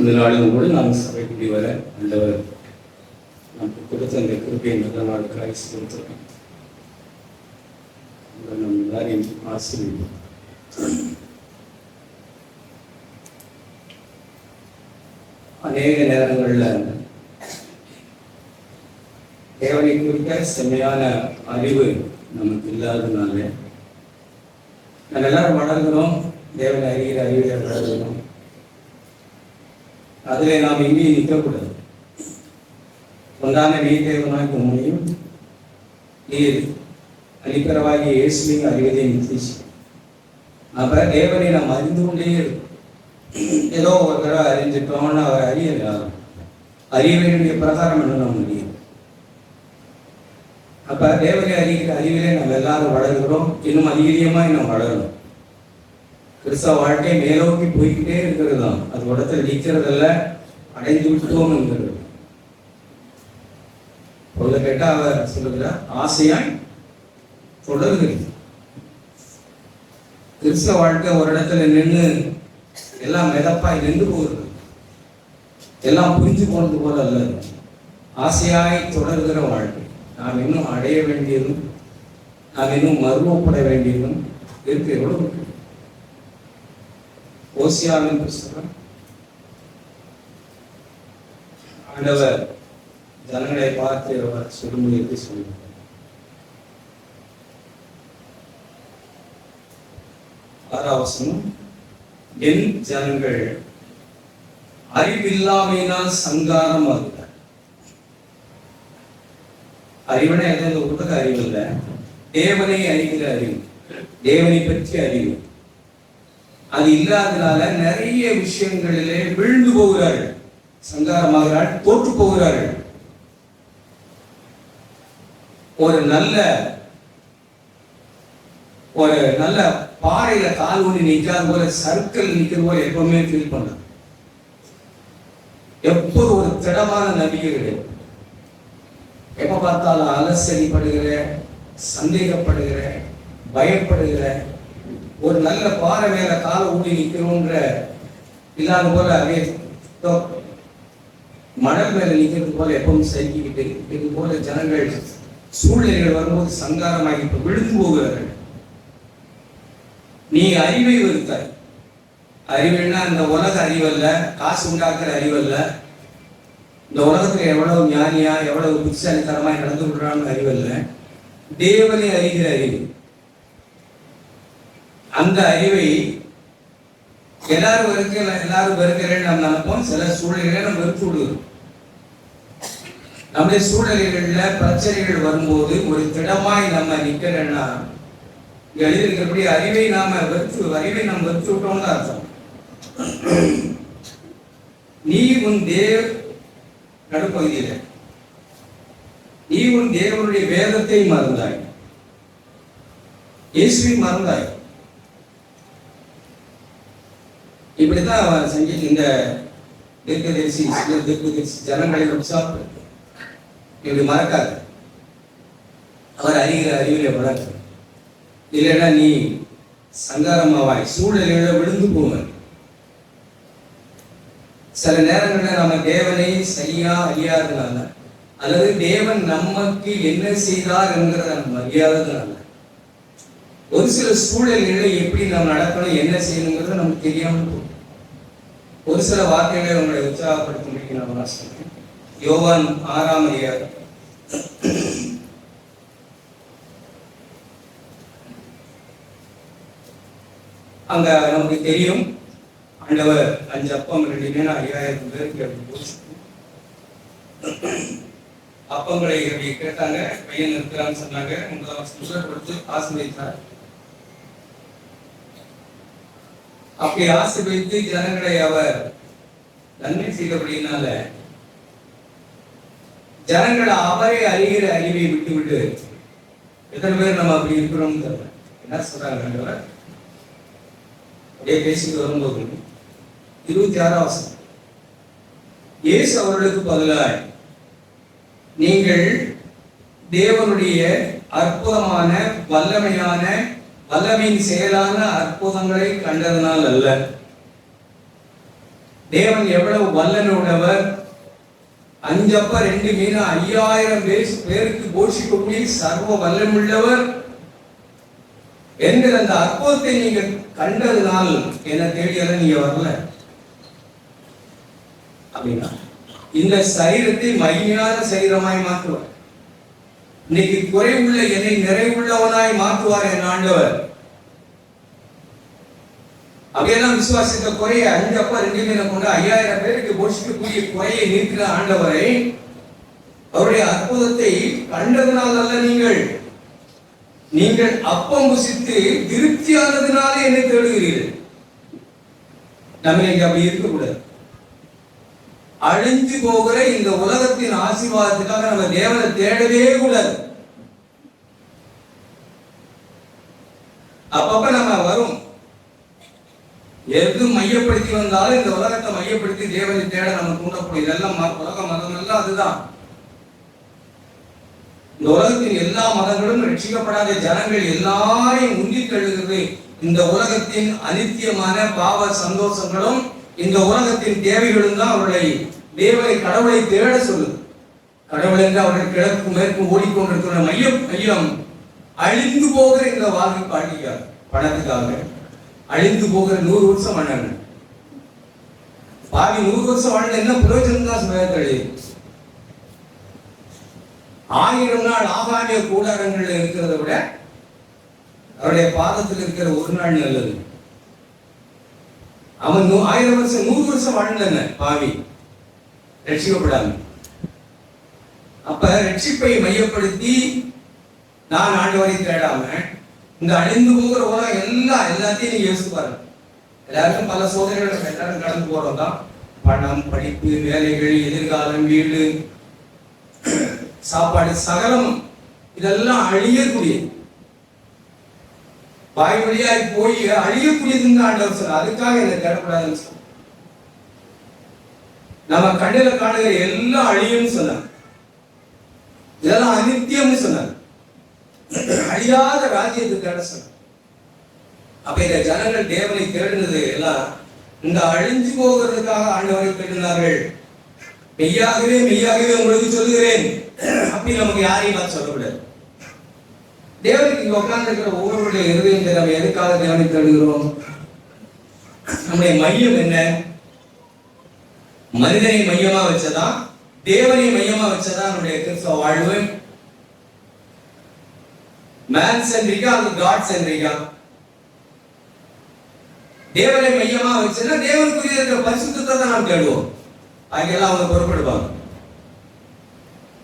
இந்த நாளிலும் கூட நாம் சபைக்கு வர ஆண்டவர் நமக்கு கொடுத்த அந்த கிருபையை நல்ல நாளுக்காக செலுத்துகிறோம். நம் எல்லாரையும் ஆசீர்வதிப்போம். அநேக நேரங்களில் தேவனை குறித்த செம்மையான அறிவு நமக்கு இல்லாததுனால நம்ம எல்லாரும் வளர்கிறோம். தேவனை அறிகிற அறிவில வளர்கிறோம். அதிலே நாம் எங்கேயும் நிற்கக்கூடாது. ஒன்றான நீ தேவனாக உண்மையும் நீர் அளிக்கிறவாகிய இயேசுவையும் அறிவதை நிறுத்திச்சு. அப்ப தேவனை நாம் அறிந்து கொண்டே இருக்கும். ஏதோ ஒரு தடவை அறிஞ்சிட்டோம்னு அவர் அறிய வேண்டிய பிரகாரம் என்ன நாம் அறியும். அப்ப தேவனை அறிகிற அறிவிலே நம்ம எல்லாரும் வளர்கிறோம். இன்னும் அதிகமா நாம் வளரணும். கிறிஸ்தவ வாழ்க்கை மேலோக்கி போய்கிட்டே இருக்கிறது தான். அது இடத்துல நிற்கிறதல்ல, அடைந்து விட்டோம் என்கிறது. பொருளை கேட்டா அவர் சொல்லுகிறார், ஆசையாய் தொடர்கிறது. கிறிஸ்தவ வாழ்க்கை ஒரு இடத்துல நின்று எல்லாம் மிதப்பாய் நின்று போகிறது. எல்லாம் புரிஞ்சு போனது போல அல்ல. ஆசையாய் தொடர்கிற வாழ்க்கை. நாம் இன்னும் அடைய வேண்டியதும் நாம் இன்னும் மருவப்பட வேண்டியதும் இருக்கு. எவ்வளவு இருக்கு. ஓசியாவின் புஸ்தகம் ஆண்டவர் ஜனங்களை பார்த்து சொல்லும்படி சொல்லுவார். ஆறாவசனம், என் ஜனங்கள் அறிவில்லாமையினால் சங்காரம் ஆகுகிறார். அறிவுனா எதாவது உலக அறிவு இல்ல, தேவனை அறிகிற அறிவு, தேவனை பற்றி அறிவு. அது இல்லாதனால நிறைய விஷயங்களிலே விழுந்து போகிறார்கள், சங்காரமாகிறார்கள், தோற்று போகிறார்கள். ஒரு நல்ல பாறையில கால் ஊனி நிற்காத போல, சர்க்கிள் நிற்கிற போல எப்பவுமே ஃபீல் பண்ண. எப்போது ஒரு திடமான நம்பிக்கை கிடையாது. எப்ப பார்த்தாலும் அலசடிப்படுகிற, சந்தேகப்படுகிற, பயப்படுகிற, ஒரு நல்ல பாறை மேல கால ஊடி நிற்கிறோன்ற இல்லாத போல, அதே மணல் மேல நிற்கிறது போல எப்பவும் சைக்கிட்டு இது போல ஜனங்கள் சூழ்நிலைகள் வரும்போது சங்காரமாகி விழுந்து போகிறார்கள். நீ அறிவை வெறுத்தாய். அறிவுன்னா இந்த உலக அறிவல்ல, காசு உண்டாக்குற அறிவல்ல, இந்த உலகத்துல எவ்வளவு ஞானியா எவ்வளவு புத்திசாலித்தனமா நடந்து கொள்றான்னு அறிவல்ல, தேவனை அறிகிற அறிவு. அந்த அறிவை எல்லாரும் வெறுக்கிறேன்னு நம்ம நினைப்போம். சில சூழ்நிலைகளை நம்ம வெறுத்து விடுவோம். நம்முடைய சூழ்நிலைகள்ல பிரச்சனைகள் வரும்போது ஒரு திடமாய் நம்ம நிக்கிறேன்னா, எழுதியிருக்கிறபடி அறிவை நாம் வெறுத்து விட்டோம்னு அர்த்தம். நீ உன் நடுப்பகுதியில நீ உன் தேவனுடைய வேதத்தை மறந்தாய், இயேசுவை மறந்தாய். இப்படித்தான் செஞ்சு இந்த தீர்க்கதரிசி ஜனங்களை இப்படி மறக்காது. அவர் அறிகிற அறிவிலே வளர்க்க, இல்லைன்னா நீ சங்காரமாவாய், சூழ்நிலையில விழுந்து போவாய். சில நேரங்களில் நம்ம தேவனை சரியா அறியாததுனால, அல்லது தேவன் நமக்கு என்ன செய்தார் என்கிறத நம்ம அறியாததுனால, ஒரு சில சூழ்நிலைகளை எப்படி நாம் நடக்கணும், என்ன செய்யணுங்கிறது நமக்கு தெரியாமல் போகும். ஒரு சில வார்த்தைகளை உங்களை உற்சாகப்படுத்த முடியும். நான் வாசிக்கிறேன். யோவான் 6ஆம் அதிகாரம் அங்க நமக்கு தெரியும், ஆண்டவர் 5 அப்பம் 2 மீன் 5000 பேருக்கு அப்பங்களை கேட்டாங்க. பையன் இருக்கிறான்னு சொன்னாங்க. 3 கொடுத்து ஆசீர்வதித்தார். அப்படி ஆசீர்வதித்து ஜனங்களை அவர் நன்மை செய்தபடினால ஜனங்களை அவரை அறிகிற அறிவை விட்டு எத்தனை பேர் நம்ம அப்படி இருக்கிறோம் தெரியல. என்ன சொல்றாங்க அப்படியே பேசிட்டு வரும்போது 26ஆம் வசனம், இயேசு அவர்களுக்கு பதிலாய், நீங்கள் தேவனுடைய அற்புதமான வல்லமையின் செயலான அற்புதங்களை கண்டதனால் அல்ல, தேவன் எவ்வளவு வல்லனுள்ளவர். 5 அப்ப 2 மீன் 5000 பேருக்கு போஷிக்கக்கூடிய சர்வ வல்லமுள்ளவர் என்கிற அந்த அற்புதத்தை நீங்க கண்டதுனால் என்ன தேடியெல்லாம் நீங்க வரல அப்படின்னா இந்த சரீரத்தை மகிமையான சரீரமாய் மாற்றுவார். இன்னைக்கு குறைவுள்ள என்னை நிறைவுள்ளவனாய் மாற்றுவார் என் ஆண்டவர். அப்படியெல்லாம் விசுவாசித்த குறைய 5 அப்ப 2 மீனை கொண்டு 5000 பேருக்கு போஷிக்கக்கூடிய குறையை நீக்கிற ஆண்டவரை அவருடைய அற்புதத்தை கண்டதுனால் அல்ல, நீங்கள் அப்பம் புசித்து திருப்தியானதுனாலே என்னை தேடுகிறீர்கள். நம்ம இங்க அப்படி இருக்கக்கூடாது. அழிஞ்சு போகிற இந்த உலகத்தின் ஆசீர்வாதத்துக்காக நம்ம தேவனை தேடவே கூடாது. அப்பப்ப நம்ம வரும் எது மையப்படுத்தி வந்தாலும் இந்த உலகத்தை மையப்படுத்தி தேவனை தேட நம்ம தூண்டப்படும். இதெல்லாம் உலக மதம் எல்லாம் அதுதான். இந்த உலகத்தின் எல்லா மதங்களும் ரட்சிக்கப்படாத ஜனங்கள் எல்லாரையும் உந்தி தள்ளுகிறது. இந்த உலகத்தின் அனித்தியமான பாவ சந்தோஷங்களும் இந்த உலகத்தின் தேவைகளும் தான் அவர்களை தேவனை கடவுளை தேட சொல்லுது. கடவுள் என்று அவர்கள் கிழக்கும் மேற்கும் ஓடிக்கொண்டிருக்கிற மையம் அழிந்து போகிற இந்த வாழ்க்கை பாட்டிக்காக பணத்துக்காக அழிந்து போகிற 100 வருஷம் வாழ்ந்தாங்க. பாவி 100 வருஷம் வாழ்ந்த என்ன பிரயோஜனம் தான் சுமத்தளி. 1000 நாள் ஆகாமிய கூடாரங்கள் இருக்கிறத விட அவருடைய பாதத்தில் இருக்கிற ஒரு நாள் நல்லது. அவன் 1000 வருஷம் 100 வருஷம் வாழ்ந்தாங்க பாவி ரட்சிக்கப்படாம. அப்ப ரட்சிப்பை மையப்படுத்தி நான் ஆண்டவரை தேடாம இந்த அழிந்து போகிற உலகம் எல்லாத்தையும் நீங்க யோசிச்சு பாருங்க. எல்லாருக்கும் பல சோதனைகள் எல்லாரும் கடந்து போறோம் தான். பணம், படிப்பு, வேலைகள், எதிர்காலம், வீடு, சாப்பாடு, சகலம் இதெல்லாம் அழியக்கூடியது. வாய் வழியாய் போய் அழியக்கூடியதுன்னு ஆண்டவர் சொன்னார். அதுக்காக என்ன தேடக்கூடாதுன்னு சொன்னார். நம்ம கண்ணில காணுகிற எல்லாம் அழியும்னு சொன்னார். இதெல்லாம் அனித்தியம்னு சொன்னார். அழியாத ராஜ்யத்தை தேட சொன்னார். அப்ப இந்த ஜனங்கள் தேவனை தேடினது எல்லாம் இந்த அழிஞ்சு போகிறதுக்காக ஆண்டவரை தேடினார்கள். மெய்யாகவே உங்களுக்கு சொல்லுகிறேன் அப்படி நமக்கு யாரையும் பார்த்து சொல்லக்கூடாது. தேவனுக்கு இங்க உட்கார்ந்து இருக்கிற ஒவ்வொருடைய இருதயம் நம்ம எதுக்காக தேவனை தேடுகிறோம்? நம்முடைய மையம் என்ன? மனிதனை மையமா வச்சதா தேவனை மையமா வச்சதா நம்முடைய கிறிஸ்தவ வாழ்வு? மேன் சென்ட்ரிக்கா அல்லது காட் சென்ட்ரிக்கா? தேவனை மையமா வச்சுன்னா தேவனுக்குரிய இருக்கிற பரிசுத்தத்தை தான் நாம் தேடுவோம். அங்கெல்லாம் அவங்க பொறுப்படுவாங்க.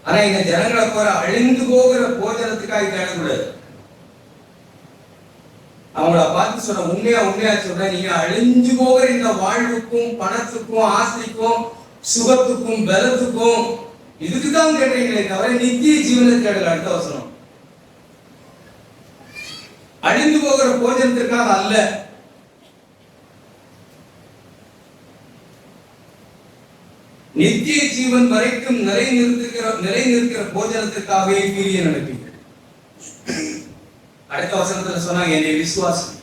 ஆனா இந்த ஜனங்களை போற அழிந்து போகிற போஜனத்துக்காக தேடக்கூடாது. அவங்கள பார்த்து சொல்ற உண்மையா சொல்ற, நீங்க அழிஞ்சு போகிற இந்த வாழ்வுக்கும் பணத்துக்கும் ஆசைக்கும் சுகத்துக்கும் பலத்துக்கும் இதுக்குதான் கேட்டீங்களே தவிர நித்திய ஜீவனை தேடல. அடுத்த வசனம் அழிந்து போகிற போஜனத்திற்காக அல்ல. நித்திய ஜீவன் வரைக்கும் நிலை நிற்கிற போஜனத்திற்காகவே கிரியை நடப்பீங்க. அடுத்த வசனத்துல சொன்னாங்க என்னை விசுவாசம்.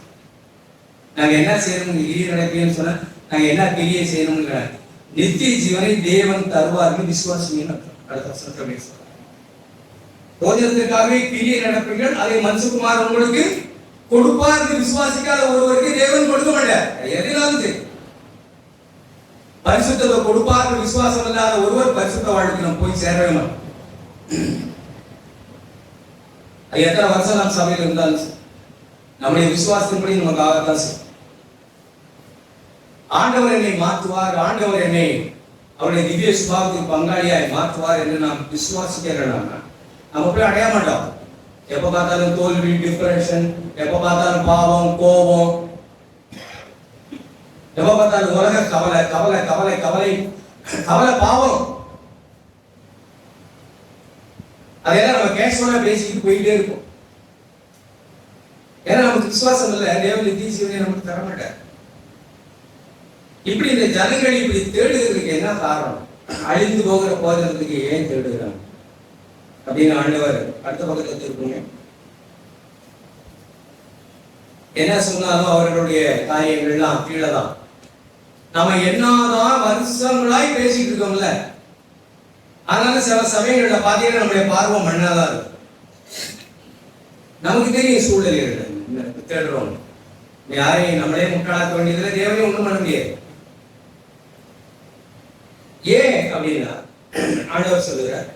நாங்க என்ன செய்யணும் கிரியை நடப்பீங்கன்னு சொன்னா நாங்க என்ன கிரியை செய்யணும்னு நித்திய ஜீவனை தேவன் தருவார்னு விசுவாசம். அடுத்த வசனத்துல போஜனத்திற்காகவே கிரியை நடப்பீர்கள், அதை மனுஷகுமார் உங்களுக்கு கொடுப்பார். விசுவாசிக்காத ஒருவருக்கு தேவன் கொடுக்க மாட்டார். எதிராலும் சரி பரிசுத்தத்தை கொடுப்பார். விசுவாசம் இல்லாத ஒருவர் பரிசுத்த வாழ்க்கை நம்ம போய் சேர வேணும். அது எத்தனை வருஷம் நாம் சபையில் இருந்தாலும் நம்முடைய விசுவாசத்தின்படி நமக்கு ஆகத்தான் செய்யும். ஆண்டவர் என்னை மாற்றுவார், ஆண்டவர் என்னை அவருடைய திவ்ய சுபாவத்துக்கு பங்காளியாய் மாற்றுவார் என்று நாம் விசுவாசிக்கிறோம். நம்ம போய் அடைய மாட்டோம். எப்ப பார்த்தாலும் தோல்வி, டிப்ரெஷன், எப்ப பார்த்தாலும் பாவம், கோபம், எப்ப பார்த்தாலும் உலக கவலை கவலை கவலை கவலை கவலை பாவம். அதெல்லாம் நம்ம கேஷுவலா பேசிக்கிட்டு போயிட்டே இருக்கும். ஏன்னா நமக்கு விசுவாசம் இல்லை, தேவன் நித்திய ஜீவனை நமக்கு தர மாட்டார். இப்படி இந்த ஜனங்கள் இப்படி தேடுகிறதுக்கு என்ன காரணம்? அழிந்து போகிற போதனத்துக்கு ஏன் தேடுகிறாங்க அப்படின்னு ஆண்டவர் அடுத்த பக்கத்தில் திருப்புங்க. என்ன சொன்னாலும் அவர்களுடைய காரியங்கள்லாம் கீழே தான். நம்ம என்னதான் வருஷங்களாய் பேசிட்டு இருக்கோம்ல, அதனால சில சமயங்கள்ல பாத்தீங்கன்னா நம்முடைய பார்வை மண்ணாதான் இருக்கும். நமக்கு தெரியும் சூழ்நிலைகள் தேடுறோம், யாரையும் நம்மளே முட்டாளாக்க வேண்டியதுல தேவையும் ஒண்ணும் பண்ண முடியாது. ஏன் அப்படின்னா ஆண்டவர் சொல்லுகிறார்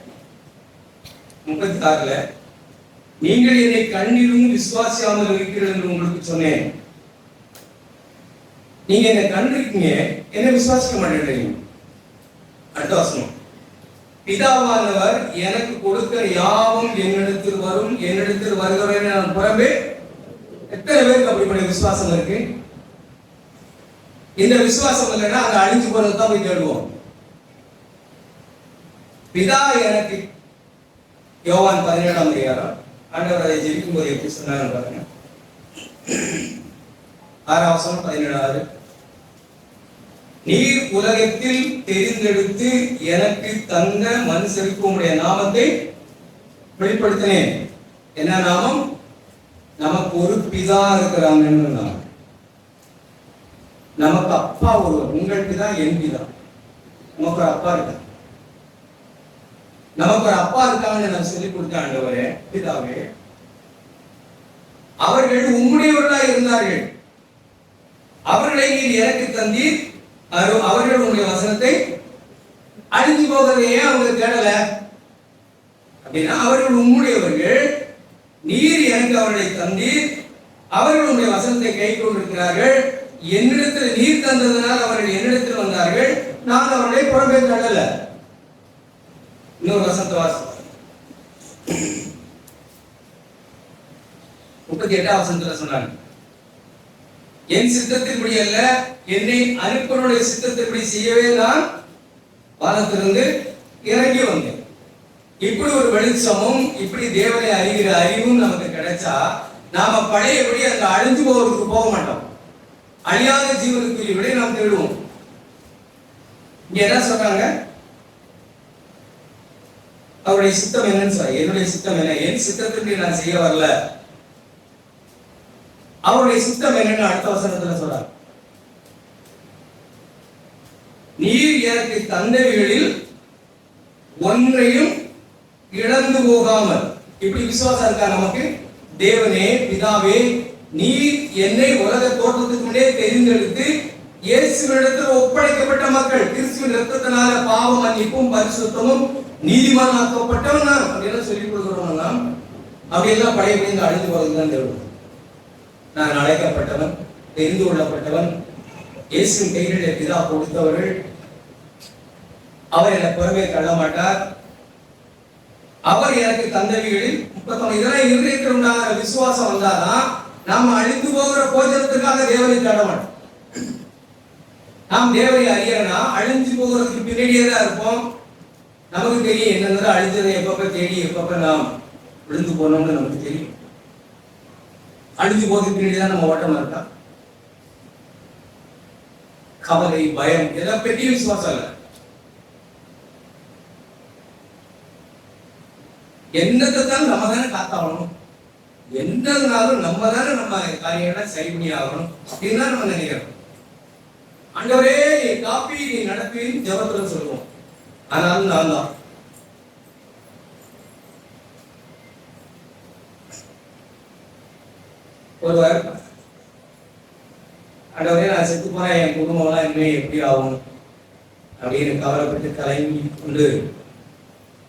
36ல, நீங்கள் என்னை கண்ணிலும் விசுவாசியாமல் இருக்கிறீர்கள் என்று உங்களுக்கு சொன்னேன். நீங்க என்ன கண்டிருக்கீங்க, என்ன விசுவாசிக்க மாட்டேன்றீங்க. அடுத்த வசனம், பிதாவானவர் எனக்கு கொடுக்கிற யாவும் என்னிடத்தில் வரும், என்னிடத்தில் வருகிறவரை நான் புறம்பே. எத்தனை பேருக்கு அப்படிப்பட்ட விசுவாசம் இருக்கு? இந்த விசுவாசம் இல்லைன்னா அங்க அழிஞ்சு போறதுதான் போய் தேடுவோம். பிதா எனக்கு, யோவான் 17ஆம் அதிகாரம், ஆண்டவர் அதை ஜெபிக்கும் போது எப்படி சொன்னாங்க பாருங்க. 6ஆம் வசனம் 17. நீர் உலகத்தில் தெரிந்தெடுத்து எனக்கு தந்த மனுஷருக்கு உம்முடைய நாமத்தை வெளிப்படுத்தினேன். என்ன நாமம்? நமக்கு ஒரு பிதா இருக்கிறாங்கன்னு நாமம். நமக்கு அப்பா ஒருவர், உங்கள் பிதா என் பிதா. நமக்கு ஒரு அப்பா இருக்காங்க, நமக்கு ஒரு அப்பா இருக்காங்கன்னு நான் சொல்லிக் கொடுத்த ஆண்டவரே, பிதாவே, அவர்கள் உம்முடையவர்களாக இருந்தார்கள், அவர்களை நீர் எனக்கு தந்தீர், அவர்கள் உங்களுடைய வசனத்தை அழிஞ்சு போகிறதையே அவங்க தேடல அப்படின்னா, அவர்கள் உம்முடையவர்கள், நீர் எனக்கு அவர்களை தந்தீர், அவர்கள் உங்களுடைய வசனத்தை கை கொண்டிருக்கிறார்கள், என்னிடத்தில் நீர் தந்ததனால் அவர்கள் என்னிடத்தில் வந்தார்கள், நான் அவர்களை புறம்பே தேடல. இன்னொரு வசனத்தை வாசிப்போம். 38ஆம் வசனத்துல சொன்னாங்க, என் சித்தத்தின்படி அல்ல, என்னை அனுப்பினவருடைய சித்தத்தின்படி செய்யவே நான் வானத்திலிருந்து இறங்கி வந்தேன். இப்படி ஒரு வெளிச்சமும் இப்படி தேவனை அறிகிற அறிவும் நமக்கு கிடைச்சா நாம பழையபடி அந்த அழிஞ்சு போவதற்கு போக மாட்டோம், அழியாத ஜீவனுக்குரியபடி நாம் தேடுவோம். இங்க என்ன சொல்றாங்க? அவருடைய சித்தம் என்னன்னு சொல்ல, என்னுடைய சித்தம் என்ன, என் சித்தத்திற்கு நான் செய்ய வரல, அவருடைய சித்தம் என்னன்னு அடுத்த வசனத்துல சொல்றார். நீர் எனக்கு தந்தவைகளில் ஒன்றையும் இழந்து போகாமல். இப்படி விசுவாசம் இருக்கா நமக்கு? தேவனே, பிதாவே, நீர் என்னை உலக தோற்றத்துக்கு முன்னே தெரிந்தெடுத்து இயேசுவினிடத்தில் ஒப்படைக்கப்பட்ட மக்கள், கிறிஸ்துவின் இரத்தத்தினால பாவ மன்னிப்பும் பரிசுத்தமும் நீதிமானாக்கப்பட்டவன் நான் அப்படின்னு சொல்லிக் கொடுக்கிறோம். நாம் அப்படியெல்லாம் பழைய அழிந்து போவதுதான் தேடுவோம். நான் அழைக்கப்பட்டவன், தெரிந்து கொள்ளப்பட்டவன், இயேசுவின் கைகளில் பிதா கொடுத்தவர்கள், அவர் என்னை புறமே தள்ள மாட்டார், அவர் எனக்கு தந்தவிகளில் 39. இதெல்லாம் இருதயத்தில் உண்டாகிற விசுவாசம் வந்தாதான் நாம் அழிந்து போகிற போஜனத்துக்காக தேவனை தேட மாட்டோம். நாம் தேவனை அறியனா அழிஞ்சு போகிறதுக்கு பின்னாடியே தான் இருப்போம். நமக்கு தெரியும் என்னென்ன அழிஞ்சதை எப்பப்ப தேடி எப்பப்ப நாம் விழுந்து போனோம்னு நமக்கு தெரியும். அழிஞ்சு போகிறதுக்கு பின்னாடி தான் நம்ம ஓட்டமா இருக்கா. கவலை, பயம் இதெல்லாம் பெரிய விசுவாசம் இல்லை. என்னத்தை தான் நம்ம தானே காத்தாகணும், என்னதுனாலும் நம்ம தானே நம்ம காரியங்களை சரி பண்ணி ஆகணும் அப்படின்னு தான் நம்ம நினைக்கிறோம். ஆண்டவரே காப்பி நீ நடப்பி ஜபத்துல சொல்லுவோம். ஆனாலும் நான் தான் ஒருவர், ஆண்டவரே நான் செத்து போனா என் குடும்பம்லாம் இனிமே எப்படி ஆகும் அப்படின்னு கவலைப்பட்டு கலங்கி கொண்டு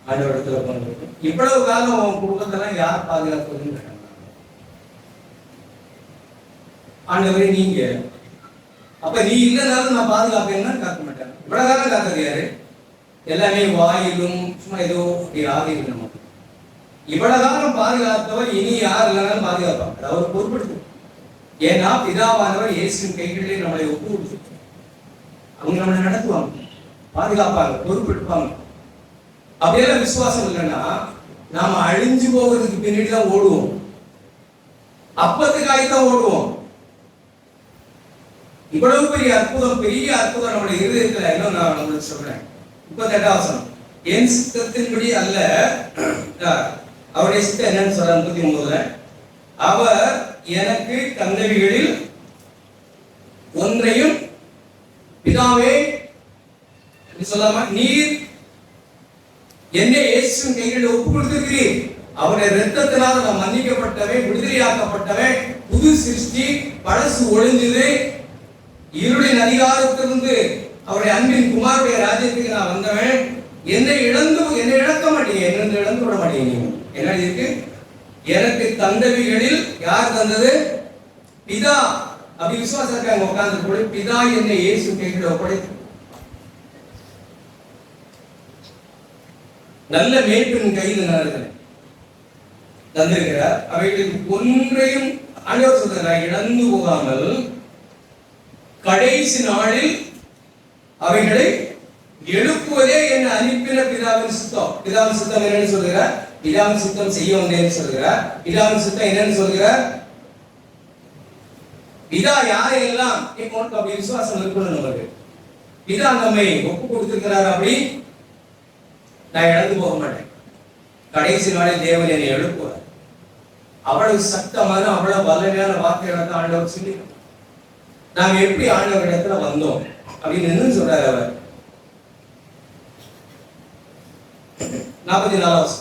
ஆண்டவரிடத்துல போனது. இவ்வளவு காலம் அவன் குடும்பத்தெல்லாம் யார் பாதுகாப்பதுன்னு கேட்டாங்க. ஆண்டவரே நீங்க, அப்ப நீ இல்லைனாலும் நான் பாதுகாப்பேன்னா காக்க மாட்டேன். இவ்வளவு காலம் காத்தது யாரு? எல்லாமே வாயிலும் சும்மா ஏதோ அப்படி ஆகிருக்கு. நம்ம இவ்வளவு காலம் பாதுகாத்தவர் இனி யார் இல்லைனாலும் பாதுகாப்பாங்க. அவர் பொறுப்படுத்து. ஏன்னா பிதாவானவர் இயேசுவின் கைகளிலே நம்மளை ஒப்பு கொடுத்து அவங்க நம்மளை நடத்துவாங்க, பாதுகாப்பாங்க, பொறுப்பெடுப்பாங்க. அப்படியெல்லாம் விசுவாசம் இல்லைன்னா நாம அழிஞ்சு போவதுக்கு பின்னாடி தான் ஓடுவோம், அப்பத்துக்காய்தான் ஓடுவோம். இவ்வளவு பெரிய அற்புதம், பெரிய அற்புதம் நம்முடைய இருதயத்துல இன்னும் நான் உங்களுக்கு சொல்றேன். 38ஆம் வசனம், என் சித்தத்தின்படி அல்ல, அவருடைய சித்தம் என்னன்னு சொல்ற 39ல, அவர் எனக்கு தந்தவைகளில் ஒன்றையும் பிதா சொல்லாமா? நீர் என்னை இயேசுவின் கைகளில் ஒப்பு கொடுத்திருக்கிறீர். அவருடைய இரத்தத்தினால் நான் மன்னிக்கப்பட்டவன், விடுதலையாக்கப்பட்டவன், புது சிருஷ்டி, பழசு ஒழிஞ்சது, இருளின் அதிகாரத்திலிருந்து அவருடைய அன்பின் குமாருடைய ராஜ்யத்துக்கு நான் வந்தவன். என்னை இழக்க மாட்டீங்க, என்ன இழந்து விட மாட்டீங்க. என்ன இருக்கு? எனக்கு தந்தவிகளில் யார் தந்தது? பிதா. அப்படி விசுவாசம் இருக்காங்க உட்கார்ந்து கூட, பிதா என்னை இயேசு கைகளில் ஒப்படைத்து நல்ல மேய்ப்பின் கையில் நான் இருக்கிறேன் தந்திருக்கிறார். அவைகளில் ஒன்றையும் ஆண்டவர் சொல்கிறார், இழந்து போகாமல் கடைசி நாளில் அவைகளை எழுப்புவதே என்னை அனுப்பின பிதாவின் சுத்தம். பிதாவின் சுத்தம் என்னன்னு சொல்கிறார்? பிதாவின் சுத்தம் செய்ய வந்தேன்னு சொல்கிறார். பிதாவின் சுத்தம் என்னன்னு சொல்கிறார்? பிதா யாரையெல்லாம் அப்படி விசுவாசம் இருக்கணும். நமக்கு பிதா நம்மை ஒப்பு கொடுத்திருக்கிறார். அப்படி நான் இழந்து போக மாட்டேன். கடைசி நாளில் தேவன் என்னை எழுப்புவார். அவ்வளவு சத்தமான அவ்வளவு வல்லமையான வார்த்தைகளை தான் ஆண்டவர் சொல்லி நாம் எப்படி ஆண்டவர் இடத்துல வந்தோம் அப்படின்னு சொல்றாரு அவர். 44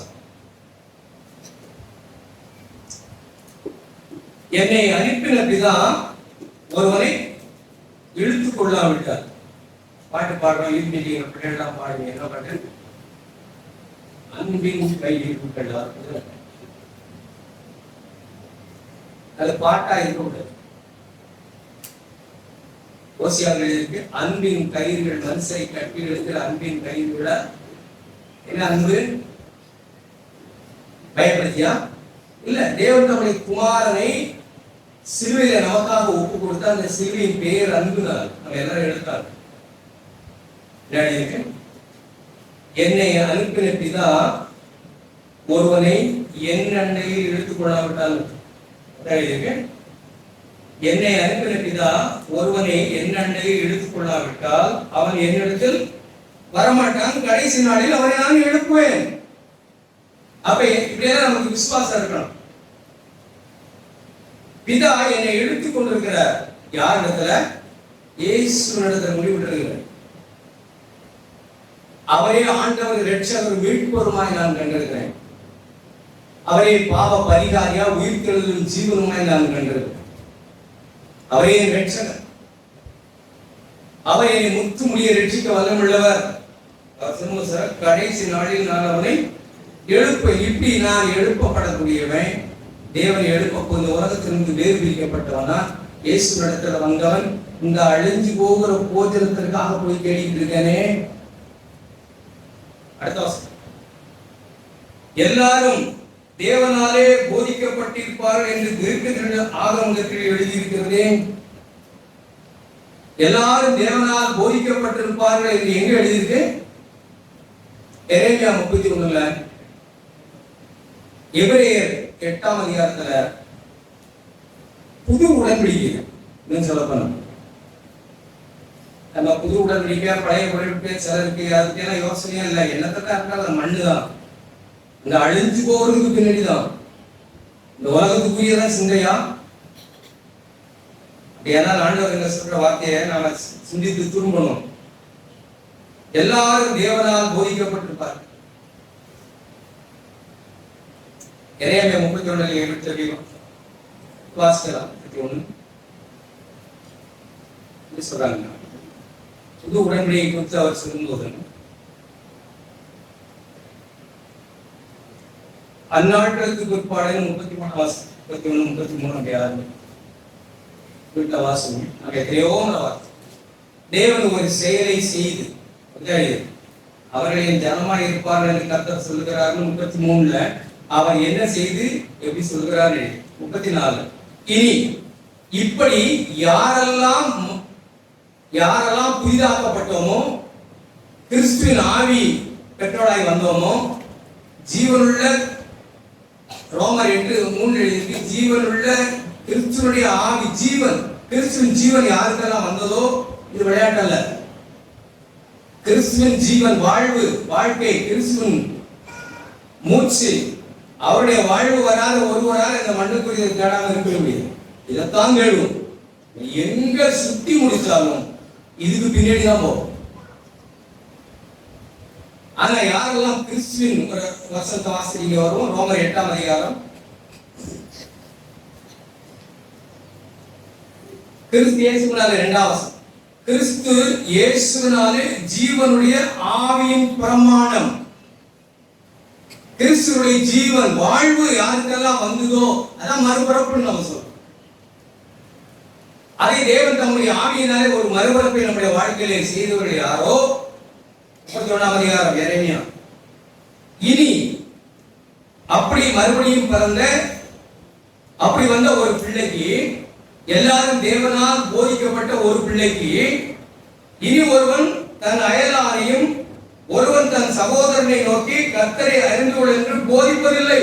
என்னை அனுப்பின பிதா ஒருவனை இழுத்துக் கொள்ளாவிட்டார். பாட்டு பாடுறோம், ஈவினிங் பிள்ளைகள்லாம் பாடுங்க. என்ன பாட்டு? அன்பின் கையில் அது பாட்டா இருக்க ஓசியாவில் இருக்கு. அன்பின் கயிறுகள் மனசை கட்டி எடுக்கிற அன்பின் கயிறுகள என்ன அன்பு? பயப்படுத்தியா? இல்ல, தேவன் நம்முடைய குமாரனை சிலுவையில நமக்காக ஒப்பு கொடுத்தா அந்த சிலுவையின் பெயர் அன்பு தான். நம்ம எல்லாரும் எடுத்தாங்க. என்னை அனுப்பின பிதா ஒருவனை என் அண்டையில் இழுத்துக் கொள்ளாவிட்டால், என்னை அனுப்பின பிதா ஒருவனை என் அண்டையில் இழுத்துக் கொள்ளாவிட்டால் அவன் என்னிடத்தில் வரமாட்டான். கடைசி நாளில் அவனை நான் எழுப்புவேன். அப்ப இப்படியெல்லாம் நமக்கு விசுவாசம் இருக்கணும். பிதா என்னை எடுத்துக் கொண்டிருக்கிறார். யார் இடத்துல? இயேசுவினிடத்தில் முடிவிட்டிருக்கிறார். அவரே ஆண்டவர், இரட்சகர், மீட்பருமாய் நான் கண்டிருக்கிறேன். அவரே பாவ பரிகாரியா, உயிர்த்தெழுதலும் ஜீவனுமாய் நான் கண்டிருக்கிறேன். அவரே இரட்சகர். அவர் என்னை முத்து முடிய ரட்சிக்க வல்லமுள்ளவர். கடைசி நாளில் நான் அவனை எழுப்பேன். இப்படி நான் எழுப்பப்படக்கூடியவன், தேவனை எழுப்ப போது உலகத்திலிருந்து வேறு பிரிக்கப்பட்டவனா, இயேசு நடத்துல வந்தவன். இந்த அழிஞ்சு போகிற போஜனத்திற்காக போய் தேடிட்டு இருக்கேனே. அடுத்த வசனம், எல்லாரும் தேவனாலே போதிக்கப்பட்டிருப்பார்கள் என்று தீர்க்கதரிசி ஆகமத்தில் எழுதியிருக்கிறதே. எல்லாரும் தேவனால் போதிக்கப்பட்டிருப்பார்கள் என்று எங்க எழுதியிருக்கு? எரேமியா 31ல, எபிரேயர் 8ஆம் அதிகாரத்துல புது உடன்படிக்கை சொல்லப்போனா, நம்ம புது உடன்படிக்கை பழைய உடன்படிக்கை சிலருக்கு அதுக்கெல்லாம் யோசனையே இல்லை. என்னத்தான் இருக்காது, மண்ணுதான். இந்த அழிஞ்சு போறதுக்கு பின்னாடிதான் இந்த உலகத்துக்குரியதான் சிந்தையா. ஏனால் ஆண்டவர் என்ன சொல்ற வார்த்தையை நாம சிந்தித்து திரும்பணும். எல்லாரும் தேவனால் போதிக்கப்பட்டிருப்பார். எரேமியா 31 வாசிக்கலாம். 31 சொல்றாங்க. புது உடன்படிக்கை குறித்து அவர் சொல்லும்போது, அந்நாட்களுக்கு பிற்பாடு 33 வீட்டுல வாசம் எத்தனையோ வார்த்தை. தேவன் ஒரு செயலை செய்து அவர்களின் ஜனமாய் இருப்பார்கள் என்று கர்த்தர் சொல்லுகிறார். 33ல அவர் என்ன செய்து எப்படி சொல்கிறார்? 34 இனி இப்படி யாரெல்லாம் புதிதாக்கப்பட்டோமோ, கிறிஸ்துவின் ஆவி பெற்றோராய் வந்தோமோ, ஜீவனுள்ள ரோமர் 8:3 எழுதி, ஜீவனுள்ள கிறிஸ்துவனுடைய ஆவி, ஜீவன், கிறிஸ்துவின் ஜீவன் யாருக்கெல்லாம் வந்ததோ, இது விளையாட்டு அல்ல. கிறிஸ்துவின் ஜீவன், வாழ்வு, வாழ்க்கை, கிறிஸ்துவின் மூச்சு, அவருடைய வாழ்வு வராத ஒருவரால் இந்த மண்ணுக்குரிய தேடாமல் இருக்க முடியாது. இதைத்தான் கேள்வோம். எங்க சுத்தி முடிச்சாலும் இதுக்கு பின்னாடி தான் போகும். ஆனா யாரெல்லாம் கிறிஸ்துவின் ஒரு வசனத்தை வாசிக்க வரும், ரோமர் 8ஆம் அதிகாரம். கிறிஸ்து இயேசுவினாலே 2ஆம் வசனம். கிறிஸ்து இயேசுவினாலே ஜீவனுடைய ஆவியின் பிரமாணம். கிறிஸ்துவுடைய ஜீவன் வாழ்வு யாருக்கெல்லாம் வந்ததோ அதான் மறுபிறப்புன்னு நம்ம சொல்றோம். அதை தேவன் தம்முடைய ஆவியினாலே ஒரு மறுபிறப்பை நம்முடைய வாழ்க்கையிலே செய்தவர்கள் யாரோ, 31ஆம் அதிகாரம் எரேமியா. இனி அப்படி மறுபடியும் பிறந்த அப்படி வந்த ஒரு பிள்ளைக்கு, எல்லாரும் தேவனால் போதிக்கப்பட்ட ஒரு பிள்ளைக்கு, இனி ஒருவன் தன் அயலாரையும் ஒருவன் தன் சகோதரனை நோக்கி கர்த்தரை அறிந்து கொள் என்று போதிப்பதில்லை.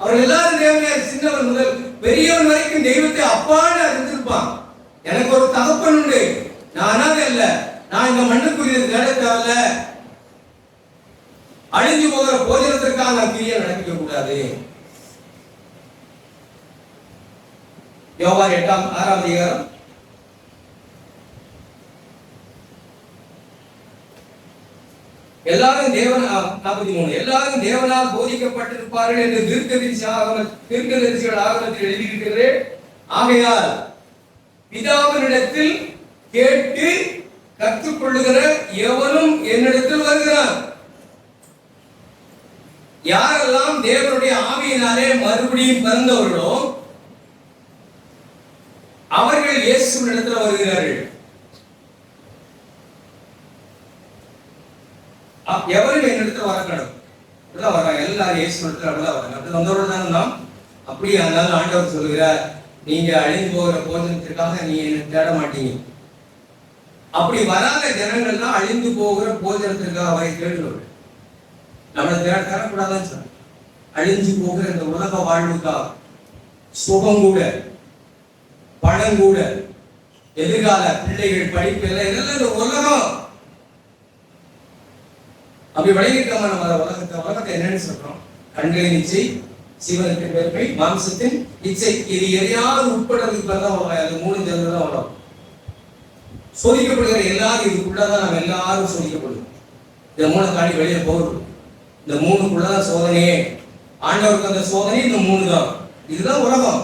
அவர்கள் எல்லாரும் தேவனையார், சின்னவன் முதல் பெரியவன் வரைக்கும் தெய்வத்தை அப்பான்னு அறிந்திருப்பான். எனக்கு ஒரு தகப்பன் உண்டு, நான் அனாதை அல்ல, நான் இந்த மண்ணுக்குரிய தேடத்தவல்ல, அழிஞ்சு போகிற போஜனத்திற்காக நான் கிரியை நடக்க கூடாது. யோவான் 8ஆம் 6ஆம் அதிகாரம். எல்லாரும் தேவன் 43 எல்லாரும் தேவனால் போதிக்கப்பட்டிருப்பார்கள் என்று தீர்க்கதரிசிகள் ஆகமத்தில் எழுதியிருக்கிறது. ஆகையால் பிதாவினிடத்தில் கேட்டு கற்றுக்கொள்ளுகிற எவனும் என்னிடத்தில் வருகிறான். யாரெல்லாம் தேவனுடைய ஆவியினாலே மறுபடியும் பிறந்தவர்களோ அவர்கள் இயேசுவினிடத்தில் வருகிறார்கள். எவரும் என்னிடத்தில் வரக்கூடாது, அப்படிதான் வர்றாங்க. எல்லாரும் இயேசுவினிடத்தில் அப்படிதான் வராங்க. அப்படி வந்தவர்கள் தான் நாம். அப்படி அதனால ஆண்டவர் சொல்லுகிறார், நீங்க அழிந்து போகிற போஜனத்திற்காக நீ என்ன தேட மாட்டீங்க. அப்படி வராத ஜனங்கள் தான் அழிந்து போகிற போஜனத்திற்காக அவரை தேடுகிறவர்கள். நம்மளை தேடக்கூடாதுன்னு சொன்ன அழிஞ்சு போகிற இந்த உலக வாழ்வுக்காக, சுகம் கூட, பணம் கூட, எதிர்கால பிள்ளைகள் படிப்பு எல்லாம் இதெல்லாம் இந்த உலகம். அப்படி விளைவிக்காம நம்ம உலகத்தை என்னன்னு சொல்றோம்? கண்களின் இச்சை, சீவனத்தின் பெருமை, மாம்சத்தின் இச்சை. இது எதையாவது உட்படுறதுக்கு தான் உலகம். அது 3 சேர்ந்து தான் உலகம். சோதிக்கப்படுகிற எல்லாரும் இதுக்குள்ளதான் நம்ம எல்லாரும் சோதிக்கப்படுவோம். இந்த 3 தாண்டி வெளியே போகிறோம். இந்த 3க்குள்ளதான் சோதனையே. ஆண்டவருக்கு அந்த சோதனை இந்த 3 தான். இதுதான் உலகம்.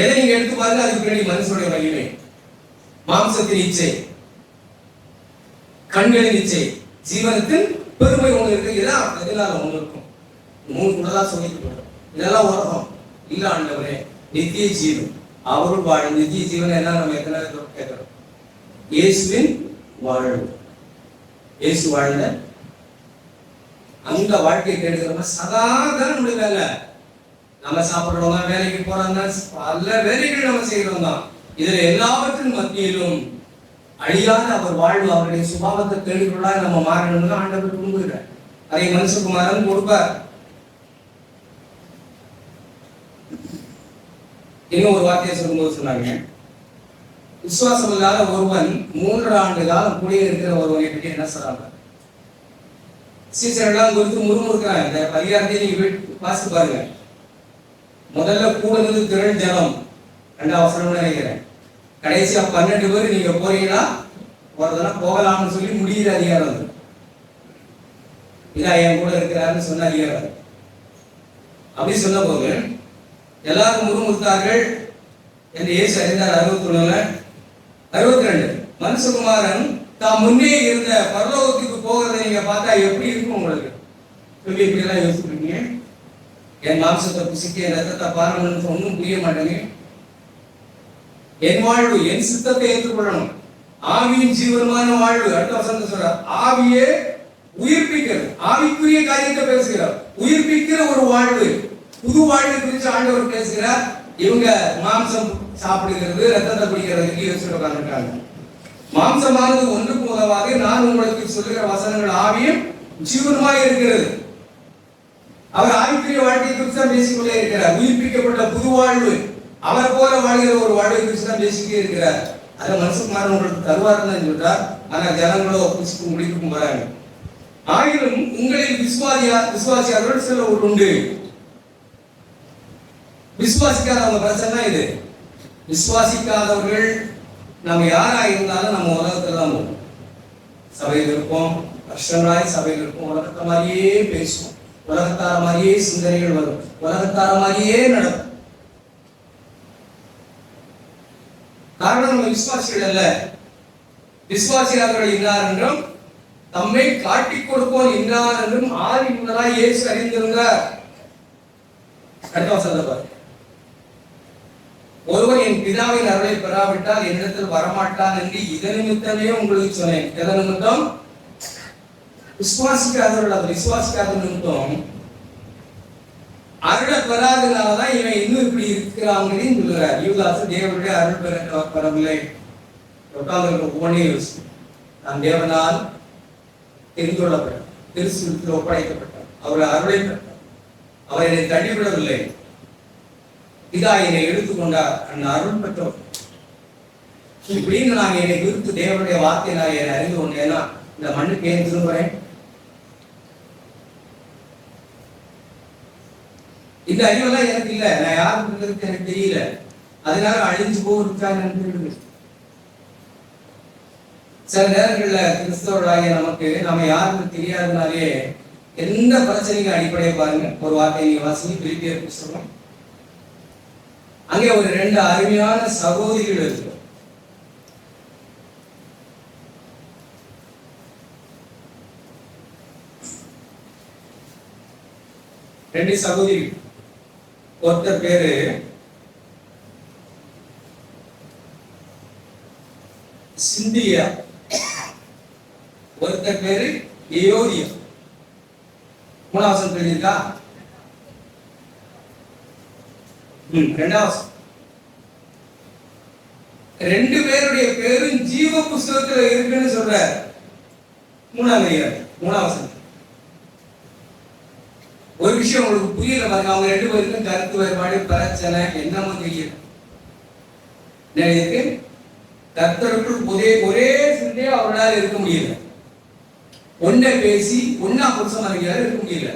எதை நீங்க எடுத்து பாருங்க, அதுக்கு பின்னாடி மனுஷனுடைய மகிமை. மாம்சத்தின் இச்சை, கண்களின் இச்சை, ஜீவனத்தின் பெருமை ஒண்ணு இருக்கு. இதான் எதனால ஒண்ணு இருக்கும். 3க்குள்ளதான் சோதிக்கப்படும். இதெல்லாம் உலகம் இல்ல. ஆண்டவரே நித்திய ஜீவன், அவருள் வாழும் நித்திய ஜீவன் எல்லாம் நம்ம எத்தனை கேட்கிறோம்? இயேசுவின் வாழ்வு, இயேசு வாழ்ந்த அந்த வாழ்க்கையை கேட்கிறோம். சதாதான் நம்முடைய வேலை. நம்ம சாப்பிடுறோம் தான், வேலைக்கு போறோம் தான், பல வேலைகள் நம்ம செய்யறோம் தான். இதுல எல்லாவற்றின் மத்தியிலும் அழியாத அவர் வாழ்வு, அவருடைய சுபாவத்தை தேடிக்கொள்ளா நம்ம மாறணும்னு ஆண்டவர் விரும்புகிறார். அதை மனுஷகுமாரன் கொடுப்பார். இன்னும் ஒரு வார்த்தையை சொல்லும்போது சொன்னாங்க, விசுவாசம் இல்லாத ஒருவன் 3 ஆண்டு காலம் கூடிய இருக்கிற ஒருவனை பற்றி என்ன சொல்றாங்க? சீசரெல்லாம் குறித்து முறுமுறுக்கிறாங்க. இந்த அதிகாரத்தை நீங்க வாசித்து பாருங்க. முதல்ல கூடுதல் திரள் ஜனம், 2ஆம் வசனம் நினைக்கிறேன். கடைசியா 12 பேர் நீங்க போறீங்களா, ஒருத்தனா போகலாம்னு சொல்லி முடிகிற அதிகாரம். இதா என் கூட இருக்கிறாருன்னு சொன்ன அதிகாரம். அப்படி சொன்ன போது எல்லாரும் முறுமுறுத்தார்கள் என்று இயேசு அறிந்தார். 61 62 மனுஷகுமாரன் தாம் முன்னே இருந்த பரலோகத்துக்கு போகிறதை நீங்க பார்த்தா எப்படி இருக்கும் உங்களுக்கு? இப்படி எல்லாம் யோசிக்கிறீங்க. என் மாம்சத்தை புசிக்க, என் ரத்தத்தை பாருங்கன்னு ஒன்றும் புரிய மாட்டேங்க. என் வாழ்வு, என் சித்தத்தை ஏற்றுக்கொள்ளணும். ஆவியின் ஜீவனமான வாழ்வு. அடுத்த வசனத்தை சொல்றார், ஆவியே உயிர்ப்பிக்கிறது. ஆவிக்குரிய காரியத்தை பேசுகிறார். உயிர்ப்பிக்கிற ஒரு வாழ்வு, புது வாழ்வு குறித்து ஆண்டவர் பேசுகிறார். இவங்க மாம்சம் சாப்பிடுகிறது, ரத்தத்தை குடிக்கிறதுக்கு யோசிச்சு உட்கார்ந்துருக்காங்க. மாம்சமானது ஒன்றுக்கு உதவாது, நான் உங்களுக்கு சொல்லுகிற வசனங்கள் ஆவியும் ஜீவனமாய் இருக்கிறது. அவர் ஆவிக்குரிய வாழ்க்கையை குறித்து தான் பேசிக்கொண்டே இருக்கிறார். உயிர்ப்பிக்கப்பட்ட புது வாழ்வு, அவர் போல வாழ்கிற ஒரு வாழ்வை குறித்து தான் பேசிக்கிட்டே இருக்கிறார். அதை மனுஷகுமாரன் உங்களுக்கு தருவாருன்னு சொல்றார். ஆனா ஜனங்களோ புசிக்கும் முடிக்கும் வராங்க. ஆயினும் உங்களில் விசுவாசியாளர்கள் சிலர் உண்டு. விசுவாசிக்காதவங்க பிரச்சனை இது. விசுவாசிக்காதவர்கள் நம்ம யாரா இருந்தாலும் நம்ம உலகத்துல தான் போவோம். சபையில் இருப்போம், வருஷங்களாய் சபையில் இருக்கும். உலகத்தை மாதிரியே பேசுவோம், உலகத்தார மாதிரியே சிந்தனைகள் வரும், உலகத்தார மாதிரியே நடக்கும். காரணம் நம்ம விசுவாசிகள் அல்ல. விசுவாசியாளர்கள் இன்னார் என்றும் தம்மை காட்டிக் கொடுப்போம் இன்னார் என்றும் ஆதி முதலாய் இயேசு அறிந்திருந்தார். ஒருவன் என் பிதாவின் அருளை பெறாவிட்டால் என்னிடத்தில் வரமாட்டான் என்று இதன் நிமித்தமே உங்களுக்கு சொன்னேன். எதன் நிமித்தம்? விசுவாசிக்காதவர்கள். அது விசுவாசிக்காத நிமித்தம் அருளை பெறாதனாலதான் இவன் இன்னும் இப்படி இருக்கிறாங்கன்னு சொல்லுறார். யூதாசு தேவனுடைய அருள் பெறவில்லை. உட்கார்ந்து ஒவ்வொன்றே நான் தேவனால் தெரிந்து கொள்ளப்பட்டார், திருசுலத்தில் ஒப்படைக்கப்பட்டார், அவரை அருளை பெற்றார், அவர் என்னை தள்ளிவிடவில்லை, இதா என்னை எடுத்துக்கொண்டார், அந்த அருள் பெற்றோர். இப்படின்னு நான் என்னை குறித்து தேவனுடைய வார்த்தை நான் என்னை அறிந்து கொண்டேன்னா இந்த மண்ணுக்கு ஏன் திரும்புறேன்? இந்த அறிவெல்லாம் எனக்கு இல்லை. நான் யாருக்கு எனக்கு தெரியல. அதனால அழிஞ்சு போவதுக்காக எனக்கு சில நேரங்கள்ல கிறிஸ்தவர்களாகிய நமக்கு நம்ம யாருன்னு தெரியாதனாலே எந்த பிரச்சனைக்கும் அடிப்படையை பாருங்க. ஒரு வார்த்தை நீங்க வாசிங்க, பிலிப்பியர் புத்தகம். அங்கே ஒரு 2 அருமையான சகோதரிகள் இருக்கு. ரெண்டு சகோதரி. ஒருத்தர் பேரு சிந்தியா, ஒருத்தர் பேரு ஏயோதியா. 3ஆம் வசனம் தெரிஞ்சிருக்கா? 2ஆம் வசனம். 2 பேருடைய பேரும் ஜீவ புஸ்தகத்துல இருக்குன்னு சொல்ற. 3ஆம் வசனம். ஒரு விஷயம் உங்களுக்கு புரியல பாருங்க. அவங்க 2 பேருக்கும் கருத்து வேறுபாடு, பிரச்சனை என்னமோ தெரியல. கர்த்தருக்குள் ஒரே சிந்தையா அவர்களால் இருக்க முடியல. ஒன்ன பேசி ஒன்னா புருஷன் இருக்க முடியல.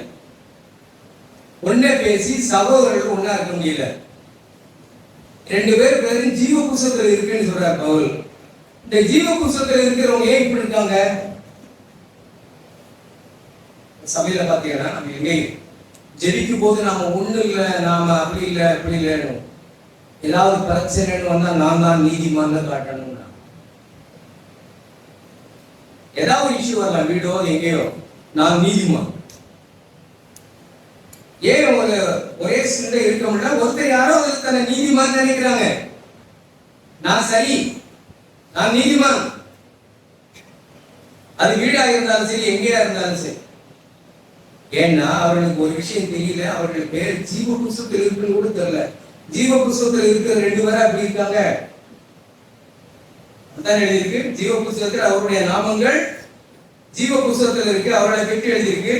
ஒன்ன பேசி சகோதரர்கள் ஒன்னா இருக்க முடியல. 2 பேரும் ஜீவ புஸ்தகத்தில் இருக்குன்னு சொல்றாரு பவுல். இந்த ஜீவ புஸ்தகத்தில் இருக்கிறவங்க ஏன் இப்படி இருக்காங்க? சபையில பாத்தீங்கன்னா நம்ம எங்கேயும் ஜெபிக்கும் போது நாம ஒண்ணு இல்லை, நாம அப்படி இல்லை இப்படி இல்லைன்னு, ஏதாவது பிரச்சனைன்னு வந்தா நான் தான் நீதிமான் காட்டணும். ஏதாவது இஷ்யூ வரலாம், வீடோ எங்கேயோ, நான் நீதிமான். ஏன் ஒரே சிந்தை இருக்க முடியல? ஒருத்தர் யாரோ தன்னை நீதிமான் நினைக்கிறாங்க. நான் சரி, நான் நீதிமான். அது வீடா இருந்தாலும் சரி, எங்கேயா இருந்தாலும் சரி. ஏன்னா அவர்களுக்கு ஒரு விஷயம் தெரியல. அவர்கள் பேர் ஜீவ புஸ்தகத்தில் இருக்குன்னு கூட தெரியல. ஜீவ புஸ்தகத்தில் இருக்கிற 2 பேரா அப்படி இருக்காங்க. அதான் எழுதியிருக்கு, ஜீவ புஸ்தகத்தில் அவருடைய நாமங்கள் ஜீவ புஸ்தகத்தில் இருக்கு. அவர்களை பெற்று எழுதியிருக்கு,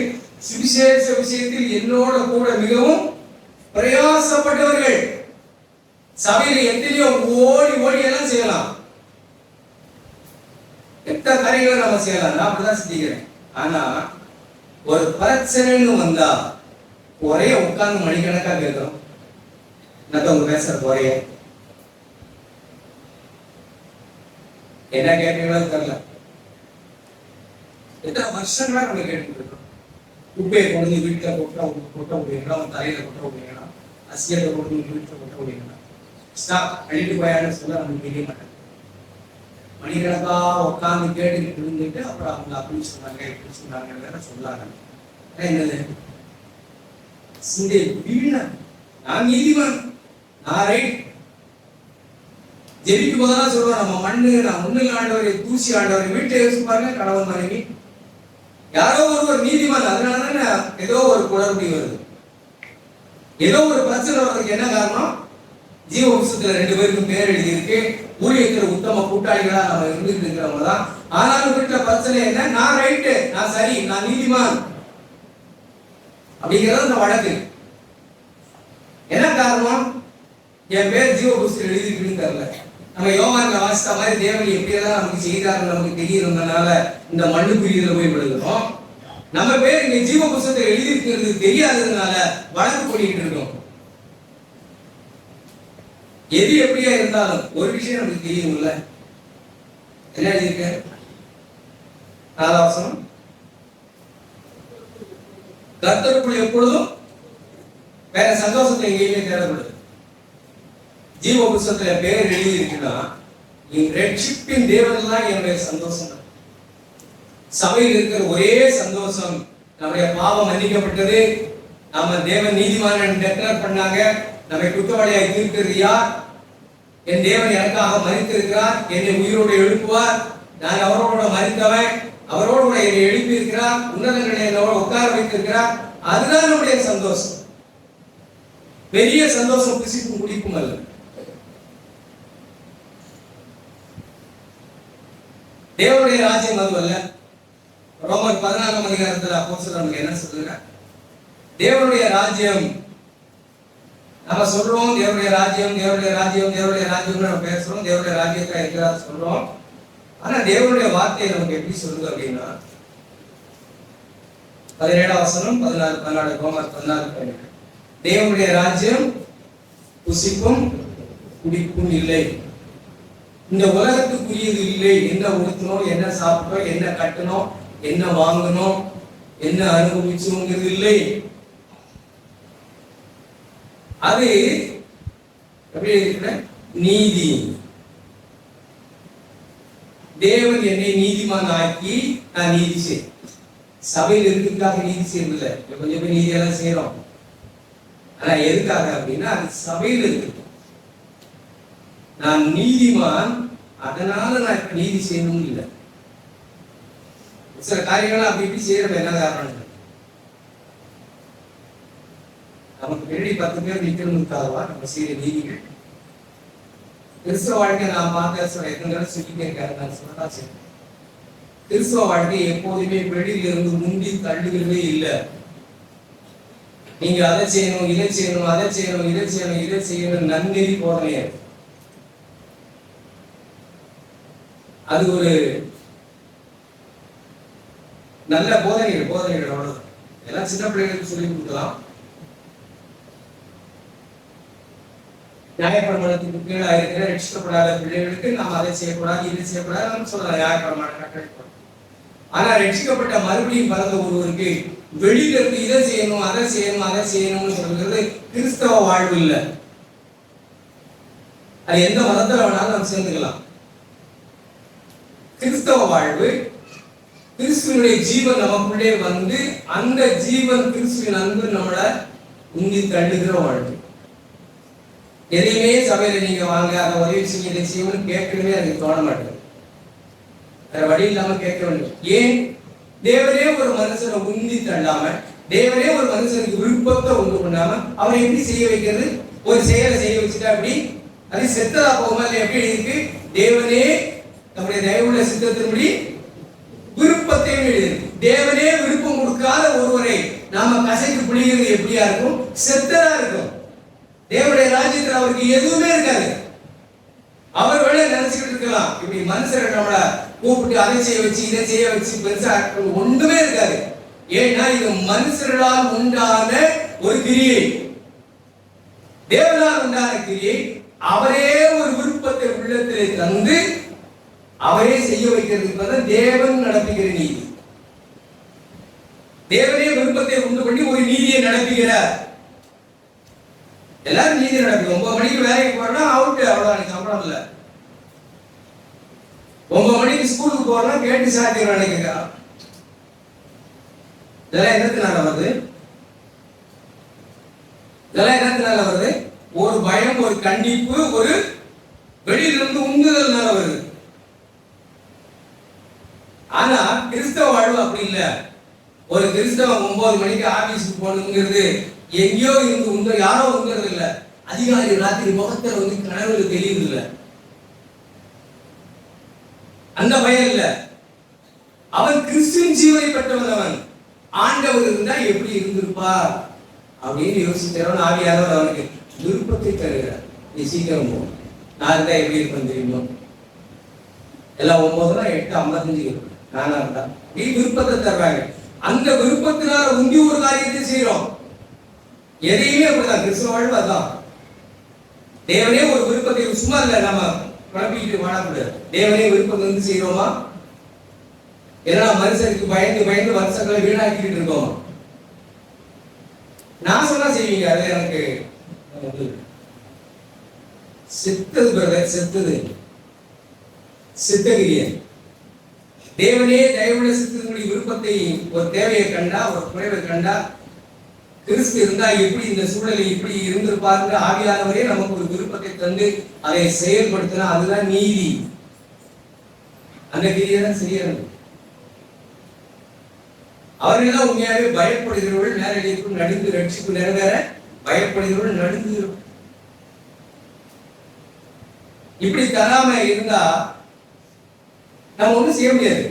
சுவிசேஷ விஷயத்தில் என்னோட கூட மிகவும் பிரயாசப்பட்டவர்கள். சபையில எத்தனையோ ஓடி எல்லாம் செய்யலாம், எத்தனை காரியங்களை நம்ம செய்யலாம். நான் அப்படிதான் சிந்திக்கிறேன். ஆனா ஒரு பிரச்சனைன்னு வந்தா ஒரே உட்கார்ந்து மணிக்கணக்கா கேட்கிறோம். மத்தவங்க பேசுற குறைய என்ன கேட்கறீங்களோ தெரியல. எத்தனை வருஷங்களா நம்ம கேட்டு இருக்கோம். குப்பையை கொண்டு வீட்டுல கொட்ட முடியுங்களா, அவன் தலையில கொட்ட முடியுங்களா, அசியத்தை கொண்டு வீட்டுல கொட்ட முடியுங்களா, அழிட்டு போயான்னு சொல்ல நமக்கு தெரிய மாட்டேன். மணிக்கணக்கா உட்காந்து கேட்டுக்கிட்டு இருந்துட்டு அப்புறம் அவங்க அப்படி சொன்னாங்க இப்படி சொன்னாங்க சொல்லாங்க. என்னது சிந்தை வீண. நான் நீதிமான், நான் ரைட். ஜெபிக்கும் போதெல்லாம் சொல்லுவோம், நம்ம மண்ணு, நான் முன்னில் ஆண்டவரை, தூசி ஆண்டவரை. வீட்டை யோசிச்சு பாருங்க, கணவன் மனைவி யாரோ ஒருவர் நீதிமான். அதனாலதானே ஏதோ ஒரு குளறுபடி வருது, ஏதோ ஒரு பிரச்சனை வர்றதுக்கு என்ன காரணம்? ஜீவ வம்சத்துல 2 பேருக்கும் பேர் எழுதி இருக்கு. ஊழியத்தில் உத்தம கூட்டாளிகளா நம்ம இருந்துட்டு இருக்கிறவங்க தான். ஆனாலும் வீட்டுல பிரச்சனை என்ன? நான் ரைட்டு, நான் சரி, நான் நீதிமான் அப்படிங்கிறது அந்த வழக்கு. என்ன காரணம்? என் பேர் ஜீவ புஸ்தகம் எழுதிருக்குன்னு தெரியல. நம்ம யோவான்ல வாசித்த மாதிரி தேவன் எப்படியெல்லாம் நமக்கு செய்தார்கள் நமக்கு தெரியறதுனால இந்த மண்ணு பிரிவுல போய் விழுகிறோம். நம்ம பேர் இங்க ஜீவ புஸ்தகத்தை எழுதிருக்கிறது தெரியாததுனால வழக்கு பண்ணிட்டு இருக்கோம். எது எப்படியா இருந்தாலும் ஒரு விஷயம் நமக்கு தெரியும்ல. என்ன எழுதியிருக்க? 4ஆம் வசனம். கர்த்தருக்குள் எப்பொழுதும் வேற சந்தோஷத்தை எங்கேயுமே தேடப்படுது. ஜீவ புஸ்தகத்துல பேர் எழுதி இருக்குன்னா ரட்சிப்பின் தேவன் தான் என்னுடைய சந்தோஷம். சபையில் இருக்கிற ஒரே சந்தோஷம் நம்முடைய பாவம் மன்னிக்கப்பட்டது, நாம தேவன் நீதிமான் டெக்ளேர் பண்ணாங்க, நம்மை குற்றவாளியாய் தீர்க்கிறது யார்? என் தேவன் எனக்காக மரித்திருக்கிறார், என்னை உயிரோடு எழுப்புவார், நான் அவரோட மரித்தவன், அவரோடு கூட என்னை எழுப்பி இருக்கிறார், உன்னதங்களை என்னோட உட்கார வைத்திருக்கிறார். அதுதான் நம்முடைய சந்தோஷம். பெரிய சந்தோஷம் புசிப்பும் குடிப்பும் அல்ல. தேவனுடைய ராஜ்யம் அது அல்ல. ரோமர் 14ஆம் அதிகாரத்துல அப்போஸ்தலர் நமக்கு என்ன சொல்றாங்க? தேவனுடைய ராஜ்யம் நம்ம சொல்றோம், தேவனுடைய ராஜ்யம் தேவனுடைய ராஜ்யம் தேவனுடைய ராஜ்யம் நம்ம பேசுறோம், தேவனுடைய ராஜ்யத்துல இருக்கிறார் சொல்றோம். ஆனா தேவனுடைய வார்த்தையை நமக்கு எப்படி சொல்லுங்க அப்படின்னா 17ஆம் வசனம் 14 ரோமர் 14 தேவனுடைய ராஜ்யம் புசிப்பும் குடிப்பும் இல்லை, இந்த உலகத்துக்குரியது இல்லை. என்ன உடுத்தணும், என்ன சாப்பிட்டோம், என்ன கட்டணும், என்ன வாங்கணும், என்ன அனுபவிச்சோங்கிறது இல்லை. அது எப்படி இருக்கிற நீதி. தேவன் என்னை நீதிமான் ஆக்கி நான் நீதி செய். சபையில் இருக்கிறதுக்காக நீதி செய்யறதில்லை. கொஞ்சம் பேர் நீதியெல்லாம் செய்யறோம். ஆனா எதுக்காக அப்படின்னா அது சபையில் இருக்கு. நான் நீதிமான், அதனால நான் இப்ப நீதி செய்யணும் இல்லை. சில காரியங்கள் அப்படி இப்படி செய்யறது என்ன காரணம்? நமக்கு பின்னாடி 10 பேர் நிற்கிறதுக்காகவா நம்ம செய்யற நீதிகள்? கிறிஸ்தவ வாழ்க்கை நான் பார்க்க சொல்லிட்டே இருக்காரு. நான் சொல்லதான் செய்யறேன். கிறிஸ்தவ வாழ்க்கை எப்போதுமே வெளியில இருந்து முந்தி தள்ளுகிறதே இல்லை. நீங்க அதை செய்யணும், இதை செய்யணும், அதை செய்யணும், இதை செய்யணும், இதை செய்யணும், நன்னெறி போதனையே. அது ஒரு நல்ல போதனைகள் அவ்வளவு. எல்லாம் சின்ன பிள்ளைகளுக்கு சொல்லி கொடுக்கலாம். நியாயப்பிரமாணத்துக்கு கீழே இருக்கிற ரட்சிக்கப்படாத பிள்ளைகளுக்கு நாம் அதை செய்யக்கூடாது, இதை செய்யக்கூடாது நம்ம சொல்லலாம். நியாயப்பிரமாணம் கட்டளைப்படும். ஆனா ரட்சிக்கப்பட்ட மறுபடியும் பிறந்த ஒருவருக்கு வெளியில இருந்து இதை செய்யணும், அதை செய்யணும், அதை செய்யணும்னு சொல்றது கிறிஸ்தவ வாழ்வு இல்லை. அது எந்த மதத்துல வேணாலும் நம்ம சேர்ந்துக்கலாம். கிறிஸ்தவ வாழ்வு கிறிஸ்துவனுடைய ஜீவன் நமக்குள்ளே வந்து அந்த ஜீவன் கிறிஸ்துவின் அன்பு நம்மளை உந்தி தள்ளுகிற வாழ்வு. எதையுமே சபையில நீங்க வாங்க, அதை உதவி செய்ய, இதை செய்யணும்னு கேட்கணுமே எனக்கு தோண மாட்டேங்குது. வேற வழி இல்லாம கேட்க வேண்டும். ஏன்? தேவனே ஒரு மனுஷனை உந்தி தள்ளாம, தேவனே ஒரு மனுஷனுக்கு விருப்பத்தை உண்டு பண்ணாம அவரை எப்படி செய்ய வைக்கிறது? ஒரு செயலை செய்ய வச்சுட்டா அப்படி அது செத்ததா போகுமா? இல்லை எப்படி இருக்கு? தேவனே நம்முடைய தயவுள்ள சித்தத்தின்படி விருப்பத்தையும் எழுதியிருக்கு. தேவனே விருப்பம் கொடுக்காத ஒருவரை நாம கசைக்கு புளிகிறது எப்படியா இருக்கும்? செத்ததா இருக்கும். தேவனுடைய ராஜ்யத்தில் அவருக்கு எதுவுமே இருக்காது. அவர் வேலை நினைச்சுக்கிட்டு இருக்கலாம். இப்படி மனுஷரை நம்மளை கூப்பிட்டு அதை செய்ய வச்சு, இதை செய்ய வச்சு பெருசா ஒன்றுமே இருக்காது. ஏன்னா இது மனுஷர்களால் உண்டான ஒரு கிரியை, தேவனால் உண்டான கிரியை. அவரே ஒரு விருப்பத்தை உள்ளத்திலே தந்து அவரே செய்ய வைக்கிறதுக்கு தேவன் நடத்துகிற நீதி. தேவனே விருப்பத்தை உண்டு பண்ணி ஒரு நீதியை நடத்துகிறார். எல்லாரும் நீதி நடக்கும். 9 மணிக்கு வேலைக்கு போறோம்னா அவுட், அவ்வளவுதான், சம்பளம் இல்ல. 9 மணிக்கு ஸ்கூலுக்கு போறோம்னா கேட்டு சாத்தியம் நினைக்கிறான். இதெல்லாம் என்னத்தினால வருது? இதெல்லாம் என்னத்தினால வருது? ஒரு பயம், ஒரு கண்டிப்பு, ஒரு வெளியிலிருந்து உந்துதல்னால வருது. ஆனா கிறிஸ்தவ வாழ்வு அப்படி இல்ல. ஒரு கிறிஸ்தவன் 9 மணிக்கு ஆபீஸ்க்கு போகணுங்கிறது எங்கேயோ இருந்து உங்க யாரோ உங்கிறது இல்ல. அதிகாரி ராத்திரி முகத்துல வந்து கனவுல தெரியுது இல்ல, அந்த பயம் இல்ல. அவன் கிறிஸ்துவின் ஜீவனை பெற்றவன். அவன் ஆண்டவர் இருந்தா எப்படி இருந்திருப்பார் அப்படின்னு யோசிக்கிறவன் ஆவியானவர் அவனுக்கு விருப்பத்தை தருகிறார். நீ சீக்கிரம் போ, நான் இருந்தா எப்படி இருப்பேன் தெரியுமோ? எல்லாம் 9 8:55 நானா இருந்தா நீ விருப்பத்தை தர்றாங்க. அந்த விருப்பத்தினால உந்தி ஒரு காரியத்தை செய்யறோம். எதையுமே அப்படிதான் கிறிஸ்துவ வாழ்வு அதான். தேவனே ஒரு விருப்பத்தை சும்மா இல்ல நம்ம குழப்பிக்கிட்டு வாழக்கூடாது. தேவனே விருப்பத்தை வந்து செய்யறோமா? ஏன்னா மனுஷனுக்கு பயந்து பயந்து வருஷங்களை வீணாக்கிட்டு இருக்கோம். நான் சொன்னா செய்வீங்க. அது எனக்கு செத்தது பிரதர், செத்தது சித்தகிரிய தேவனே தயவுள்ள சித்தனுடைய விருப்பத்தை, ஒரு தேவையை கண்டா, ஒரு குறைவை கண்டா, கிறிஸ்து இருந்தா எப்படி இந்த சூழலை இப்படி இருந்திருப்பாருங்க. ஆவியானவரே நமக்கு ஒரு விருப்பத்தை தந்து அதை செயல்படுத்தினா அதுதான் நீதி. அந்த கிரியை தான் செய்யறது. அவர்கள் தான் உண்மையாகவே பயப்படுகிறவர்கள், நேரடிக்கும் நடுங்கு ரட்சிப்பு நிறைவேற பயப்படுகிறவர்கள் நடுங்குகிறோம். இப்படி தராம இருந்தா நம்ம ஒண்ணும் செய்ய முடியாது.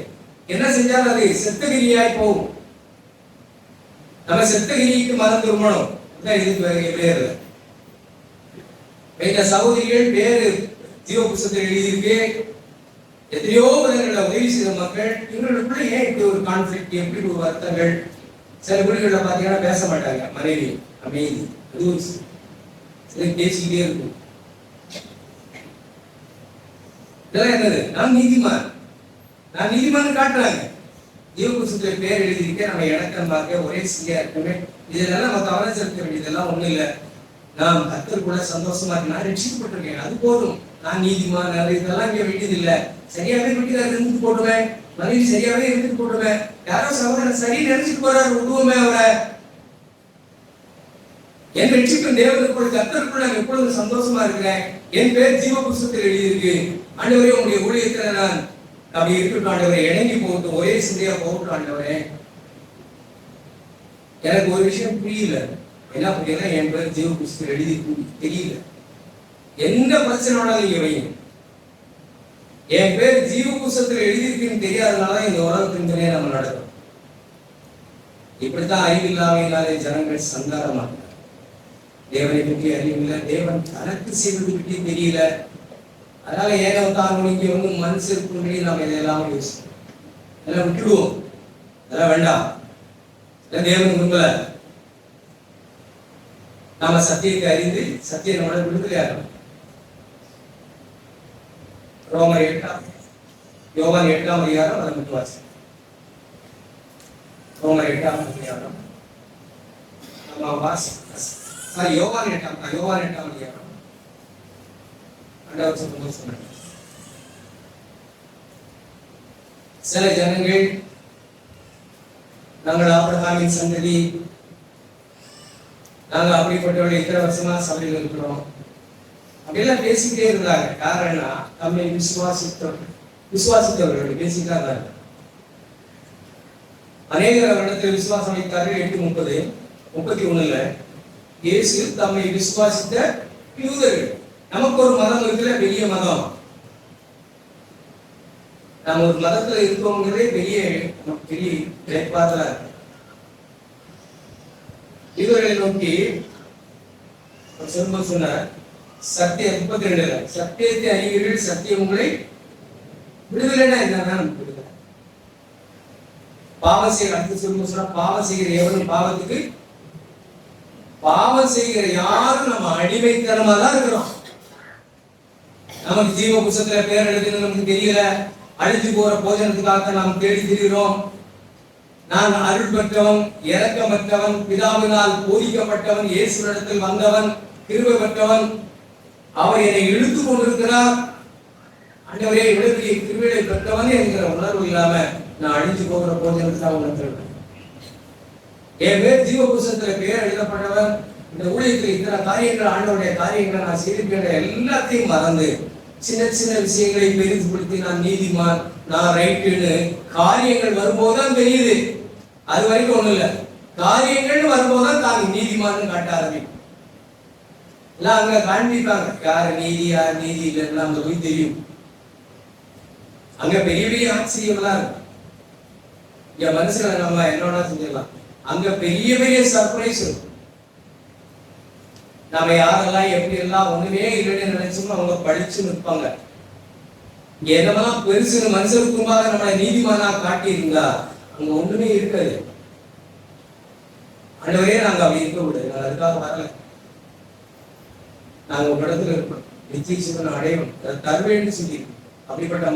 என்ன செஞ்சாலும் அது செத்தகிரியாய் போகும். நம்ம செத்தகிரிக்கு மனம் திரும்பணும். பேரு இந்த சகோதரிகள் பேரு ஜீவ புஸ்தகத்தில் எழுதியிருக்கு. எத்தனையோ விதங்களில் உதவி செய்த மக்கள். இவங்களுக்குள்ள ஏன் இப்படி ஒரு கான்ஃபிளிக்ட், எப்படி ஒரு வருத்தங்கள்? சில வீடுகளில் பார்த்தீங்கன்னா பேச மாட்டாங்க, மனைவி அமைதி, அது ஒரு சில பேசிக்கிட்டே இருக்கும். இதெல்லாம் என்னது? நான் நீதிமான், நான் நீதிமான் காட்டுறாங்க. ஜீவபுஸ்தகத்தில் பேர் எழுதியிருக்கேன், நம்ம இணக்கம் பார்க்க ஒரே சரியா இருக்குமே. இதெல்லாம் நம்ம கவனம் செலுத்த வேண்டியதெல்லாம் ஒண்ணும் இல்லை. நாம் கர்த்தருக்குள்ள சந்தோஷமா இருக்கு, நான் ரட்சிக்கப்பட்டிருக்கேன், அது போதும். நான் நீதிமான், இதெல்லாம் இங்க வேண்டியது இல்லை. சரியாவே வீட்டுக்காரர் இருந்துட்டு போட்டுவேன், மனைவி சரியாவே இருந்துட்டு போட்டுவேன். யாரோ சகோதரன் சரி நினைச்சிட்டு போறாரு, விடுவோமே அவரை. என் ரட்சிக்கும் தேவனுக்குள்ள கர்த்தருக்குள்ள நான் எப்பொழுதும் சந்தோஷமா இருக்கிறேன். என் பேர் ஜீவ புஸ்தகத்தில் எழுதியிருக்கு. ஆண்டவரே உங்களுடைய ஊழியத்துல நான் அப்படி இருக்கட்டும் ஆண்டவரே, இணங்கி போகட்டும், ஒரே சிந்தையா போகட்டும் ஆண்டவரே. எனக்கு ஒரு விஷயம் புரியல. என்ன புரியல? என் பேர் ஜீவ புஸ்தகம் எழுதி தெரியல. எந்த பிரச்சனையோட நீங்க வைங்க, என் பேர் ஜீவ புஸ்தகத்தில் எழுதியிருக்குன்னு தெரியாதனால இந்த உலகத்தின் நம்ம நடக்கும். இப்படித்தான் அறிவில்லாத ஜனங்கள் சங்காரமாக. தேவனை பற்றி அறிவில்லை, தேவன் தனக்கு செய்வது பற்றி தெரியல. அதனால ஏனோ தான் இங்க வந்து மனுஷருக்கு நாம இதெல்லாம் யோசிப்போம், இதெல்லாம் விட்டுடுவோம், அதெல்லாம் வேண்டாம், தேவன் விரும்பல. நாம சத்தியத்தை அறிந்து சத்தியம் நம்மளோட விடுதலை ஆகணும். ரோமர் 8 யோவான் 8 அதிகாரம் அதை மட்டும் வாசி. ரோமர் 8 அதிகாரம் நம்ம வாசி. யோவான் 8 அதிகாரம் சில ஜனங்கள் நாங்கள் ஆபிரகாமின் சந்ததி, நாங்கள் அப்படிப்பட்டவர்கள் இத்தனை வருஷமா சபையில் இருக்கிறோம் அப்படியெல்லாம் பேசிக்கிட்டே இருந்தாங்க. காரணம் தம்மை விசுவாசித்தவர்கள் பேசிக்காங்க. அநேக வருடத்தில் விசுவாசம் வைத்தார்கள். 8:30-31 இயேசு தம்மை விசுவாசித்த யூதர்கள். நமக்கு ஒரு மதம் இருக்கிற பெரிய மதம், நம்ம ஒரு மதத்துல இருக்கோங்கிறதே பெரிய இழைப்பாதலா இருக்கு. இவர்களை நோக்கி சொன்னார், சத்தியம் 32 சத்தியத்தை அறிவீர்கள், சத்தியம் உங்களை விடுதலைன்னா என்னன்னா நமக்கு விடுதலை. பாவம் செய்கிற அடுத்து சொன்னா, பாவம் செய்கிற எவனும் பாவத்துக்கு, பாவம் செய்கிற யாரும் நம்ம அடிமைத்தனமா தான் இருக்கிறோம். நமக்கு ஜீவ புஸ்தகத்துல பேர் எழுதுன்னு நமக்கு தெரியல. அழிஞ்சு போற போஜனத்துக்காக நாம் தேடி திரிகிறோம். நான் அருள் பெற்றவன், இரக்கமற்றவன், பிதாவினால் போதிக்கப்பட்டவன், இயேசுவிடத்தில் வந்தவன், கிருபை பெற்றவன், அவர் என்னை இழுத்து கொண்டிருக்கிறார். ஆண்டவரே இவ்வளவு கிருபையை பெற்றவன் என்கிற உணர்வு இல்லாம நான் அழிஞ்சு போகிற போஜனத்துக்காக உணர்ந்திருக்கேன். என் பேர் ஜீவ புஸ்தகத்துல பேர் எழுதப்பட்டவன். இந்த ஊழியத்தில் இத்தனை காரியங்கள், ஆண்டவருடைய காரியங்களை நான் செய்திருக்கின்ற எல்லாத்தையும் மறந்து சின்ன சின்ன விஷயங்களை பெரிதுபடுத்தி நான் நீதிமான், நான் ரைட்டுன்னு காரியங்கள் வரும்போதுதான் தெரியுது. அது வரைக்கும் ஒண்ணு இல்லை. காரியங்கள் வரும்போதுதான் தான் நீதிமான்னு காட்ட ஆரம்பிக்கும். எல்லாம் அங்க காண்பிப்பாங்க, யாரு நீதி யார் நீதி இல்லைன்னு அங்க போய் தெரியும். அங்க பெரிய பெரிய ஆச்சரியம்லாம் இருக்கு. இங்க மனுஷனை நம்ம என்னோட செஞ்சிடலாம், அங்க பெரிய பெரிய சர்ப்ரைஸ் இருக்கும். நம்ம யாரெல்லாம் எப்படி எல்லாம் ஒண்ணுமே இல்லைன்னு நினைச்சோமோ அவங்க படிச்சு நிற்பாங்க. இங்க என்னமெல்லாம் பெருசுன்னு மனுஷனுக்கு முன்பாக நம்மளை நீதிமானா காட்டி இருந்தா அங்க ஒண்ணுமே இருக்காது. ஆண்டவரே நாங்க அப்படி இருக்க கூடாது, நாங்க அதுக்காக வரல. நாங்க ஒரு இடத்துல இருக்கோம், நிச்சய சிவனை அடையணும், அதை தருவேன்னு சொல்லி அப்படிப்பட்ட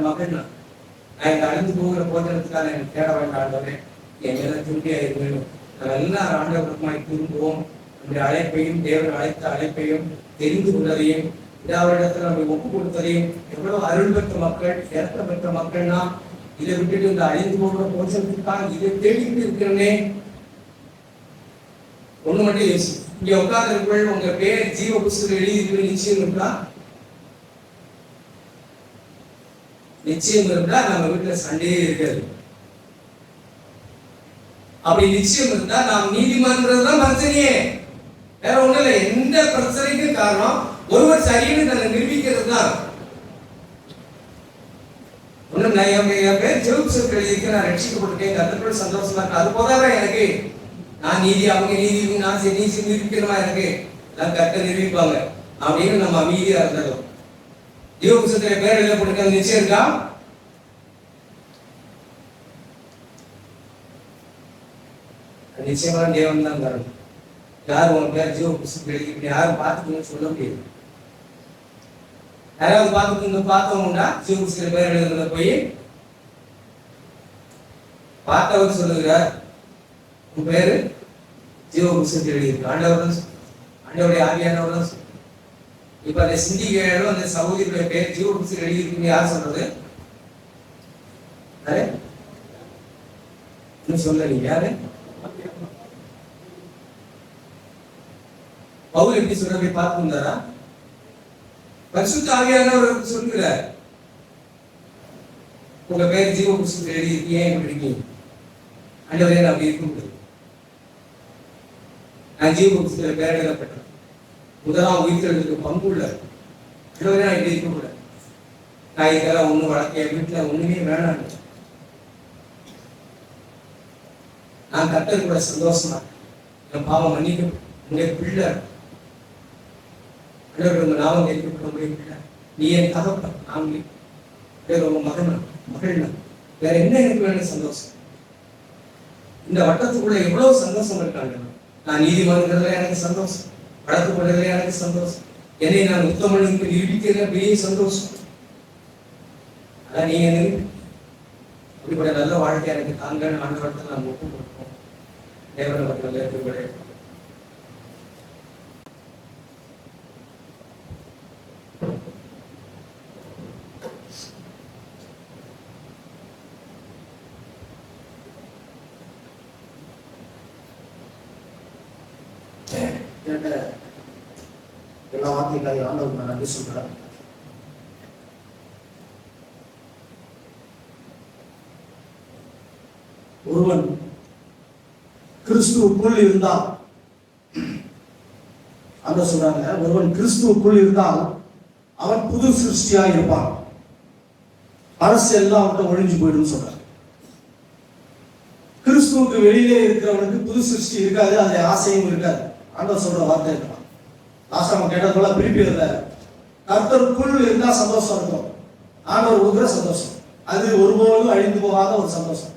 மகன் நான் இந்த அழிந்து போகிற போஜனத்துக்காக எனக்கு தேட வேண்டாம். ஆண்டவரே என் மேல திருப்தியா இருக்கணும், எல்லாரும் ஆண்டவருமாய் திரும்புவோம். நம்முடைய அழைப்பையும் தேவன் அழைத்த அழைப்பையும் தெரிந்து கொண்டதையும் இடத்துல நம்ம ஒப்பு கொடுத்ததையும் எவ்வளவு அருள் பெற்ற மக்கள், இறக்க பெற்ற மக்கள்னா இதை விட்டுட்டு இந்த அழிந்து போகிற போஷத்துக்காக இதை தேடிட்டு இருக்கிறனே. ஒண்ணு மட்டும் யோசி, இங்க உட்கார்ந்து உங்க பேர் ஜீவ புஸ்தகம் எழுதி இருக்கிற நிச்சயம் இருக்கா? நிச்சயம் இருந்தா நம்ம வீட்டுல சண்டையே இருக்காது. அப்படி நிச்சயம் இருந்தா நாம் நீதிமன்றம்தான் பிரச்சனையே, வேற ஒண்ணு இல்லை. எந்த பிரச்சனைக்கும் காரணம் ஒருவர் சரின்னு தன்னை நிரூபிக்கிறது தான். ஒண்ணும் என் பேர் ஜெபுஸ்தகத்தில் எழுதியிருக்க, நான் ரட்சிக்கப்பட்டிருக்கேன், கர்த்தருக்குள் சந்தோஷமா இருக்கு, அது போதாதான் எனக்கு. நான் நீதி, அவங்க நீதி, நான் நீதி நிரூபிக்கணுமா எனக்கு? நான் கர்த்தர் நிரூபிப்பாங்க அப்படின்னு நம்ம அமைதியா இருந்தோம். ஜீவபுஸ்தகத்துல பேர் எழுதப்பட்டிருக்க நிச்சயம் இருக்கா? நிச்சயமான தேவன் தான் தரணும். யாரும் உங்க பேர் ஜீவபுஸ்தகத்தில் எழுதி யாரும் பார்த்துக்கணும்னு சொல்ல முடியாது. யாராவது பார்த்தவங்கடா ஜீவபுஸ்தகத்தில் பேர் எழுதுறத போய் பார்த்தவர் சொல்லுகிறார், உன் பேரு ஜீவபுஸ்தகத்தில் எழுதியிருக்கு. ஆண்டவருடைய ஆவியானவர். இப்ப அந்த சிந்திகளும் அந்த சகோதரியுடைய பேர் ஜீவபுஸ்தகத்தில் எழுதியிருக்குன்னு யார் சொல்றது? இன்னும் சொல்லலீங்க யாரு? பவுல் எப்படி சொல்ற போய் பார்த்துருந்தாரா? பரிசுத்த ஆவியானவர் சொல்லுகிறார், உங்க பேர் ஜீவ புஸ்தகத்தில் எழுதி ஏன் இப்படி இருக்கீங்க? ஆண்டவரே நான் அப்படி இருக்க முடியாது. நான் ஜீவ புஸ்தகத்தில் பேர் எழுதப்பட்டேன், முதலாம் உயிர்த்தெழுதுக்கு பங்கு உள்ள. ஆண்டவரே நான் இப்படி இருக்க முடியாது. நான் இதெல்லாம் ஒண்ணு வளர்க்க வீட்டுல ஒண்ணுமே வேணாம். நான் கர்த்தர் கூட சந்தோஷமா என் பாவம் மன்னிக்க உங்க பிள்ளை நாமம் கேட்கப்பட, நீ என் தகப்பன், நான் உங்க மகன் மகள், வேற என்ன எனக்கு வேணும் சந்தோஷம்? இந்த வட்டத்துக்குள்ள எவ்வளவு சந்தோஷம் இருக்காங்க. நான் நீதிமன்றத்துல எனக்கு சந்தோஷம், வழக்கு படுறதுல எனக்கு சந்தோஷம், என்னை நான் உத்தமனுக்கு நிரூபிக்கிற பெரிய சந்தோஷம். அதான் நீங்க இப்படிப்பட்ட நல்ல வாழ்க்கை எனக்கு தாங்க ஆண்டவரத்தை நான் ஒப்பு கொடுப்போம். தேவன மக்கள் எல்லா வார்த்தைகளையும் ஆண்டவருக்கு நான் நன்றி சொல்றேன். ஒருவன் கிறிஸ்துவுக்குள் இருந்தால், அந்த சொல்றாங்க, ஒருவன் கிறிஸ்துவுக்குள் இருந்தால் அவன் புது சிருஷ்டியா இருப்பான், அரசு எல்லாம் அவன்கிட்ட ஒழிஞ்சு போயிடும் சொல்றாங்க. கிறிஸ்துவுக்கு வெளியிலே இருக்கிறவனுக்கு புது சிருஷ்டி இருக்காது, அது ஆசையும் இருக்காது. ஆண்டவர் சொல்ற வார்த்தை இருக்கலாம். லாஸ்ட் நம்ம கேட்டது போல பிரிப்பியர்ல கர்த்தருக்குள் இருந்தா சந்தோஷம் இருக்கும். ஆண்டவர் உகிற சந்தோஷம், அது ஒருபோதும் அழிந்து போகாத ஒரு சந்தோஷம்.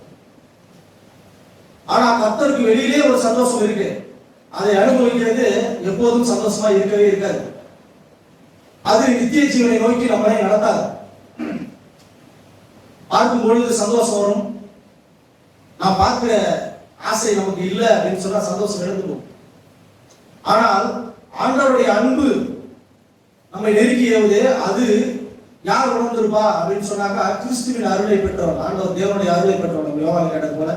ஆனா கர்த்தருக்கு வெளியிலே ஒரு சந்தோஷம் இருக்கு, அதை அனுபவிக்கிறது எப்போதும் சந்தோஷமா இருக்கவே இருக்காது. அது நித்திய ஜீவனை நோக்கி நம்மளை நடத்தாது. பார்க்கும் பொழுது சந்தோஷம் வரும், நான் பார்க்கிற ஆசை நமக்கு இல்லை அப்படின்னு சொன்னா சந்தோஷம் எழுந்துடும். ஆனால் ஆண்டவருடைய அன்பு நம்மை நெருக்கியது, அது யார் உணர்ந்திருப்பா அப்படின்னு சொன்னாக்கா கிறிஸ்துவின் அருளை பெற்றவன், ஆண்டவர் தேவனுடைய அருளை பெற்றவன். யோவான் கேட்டது போல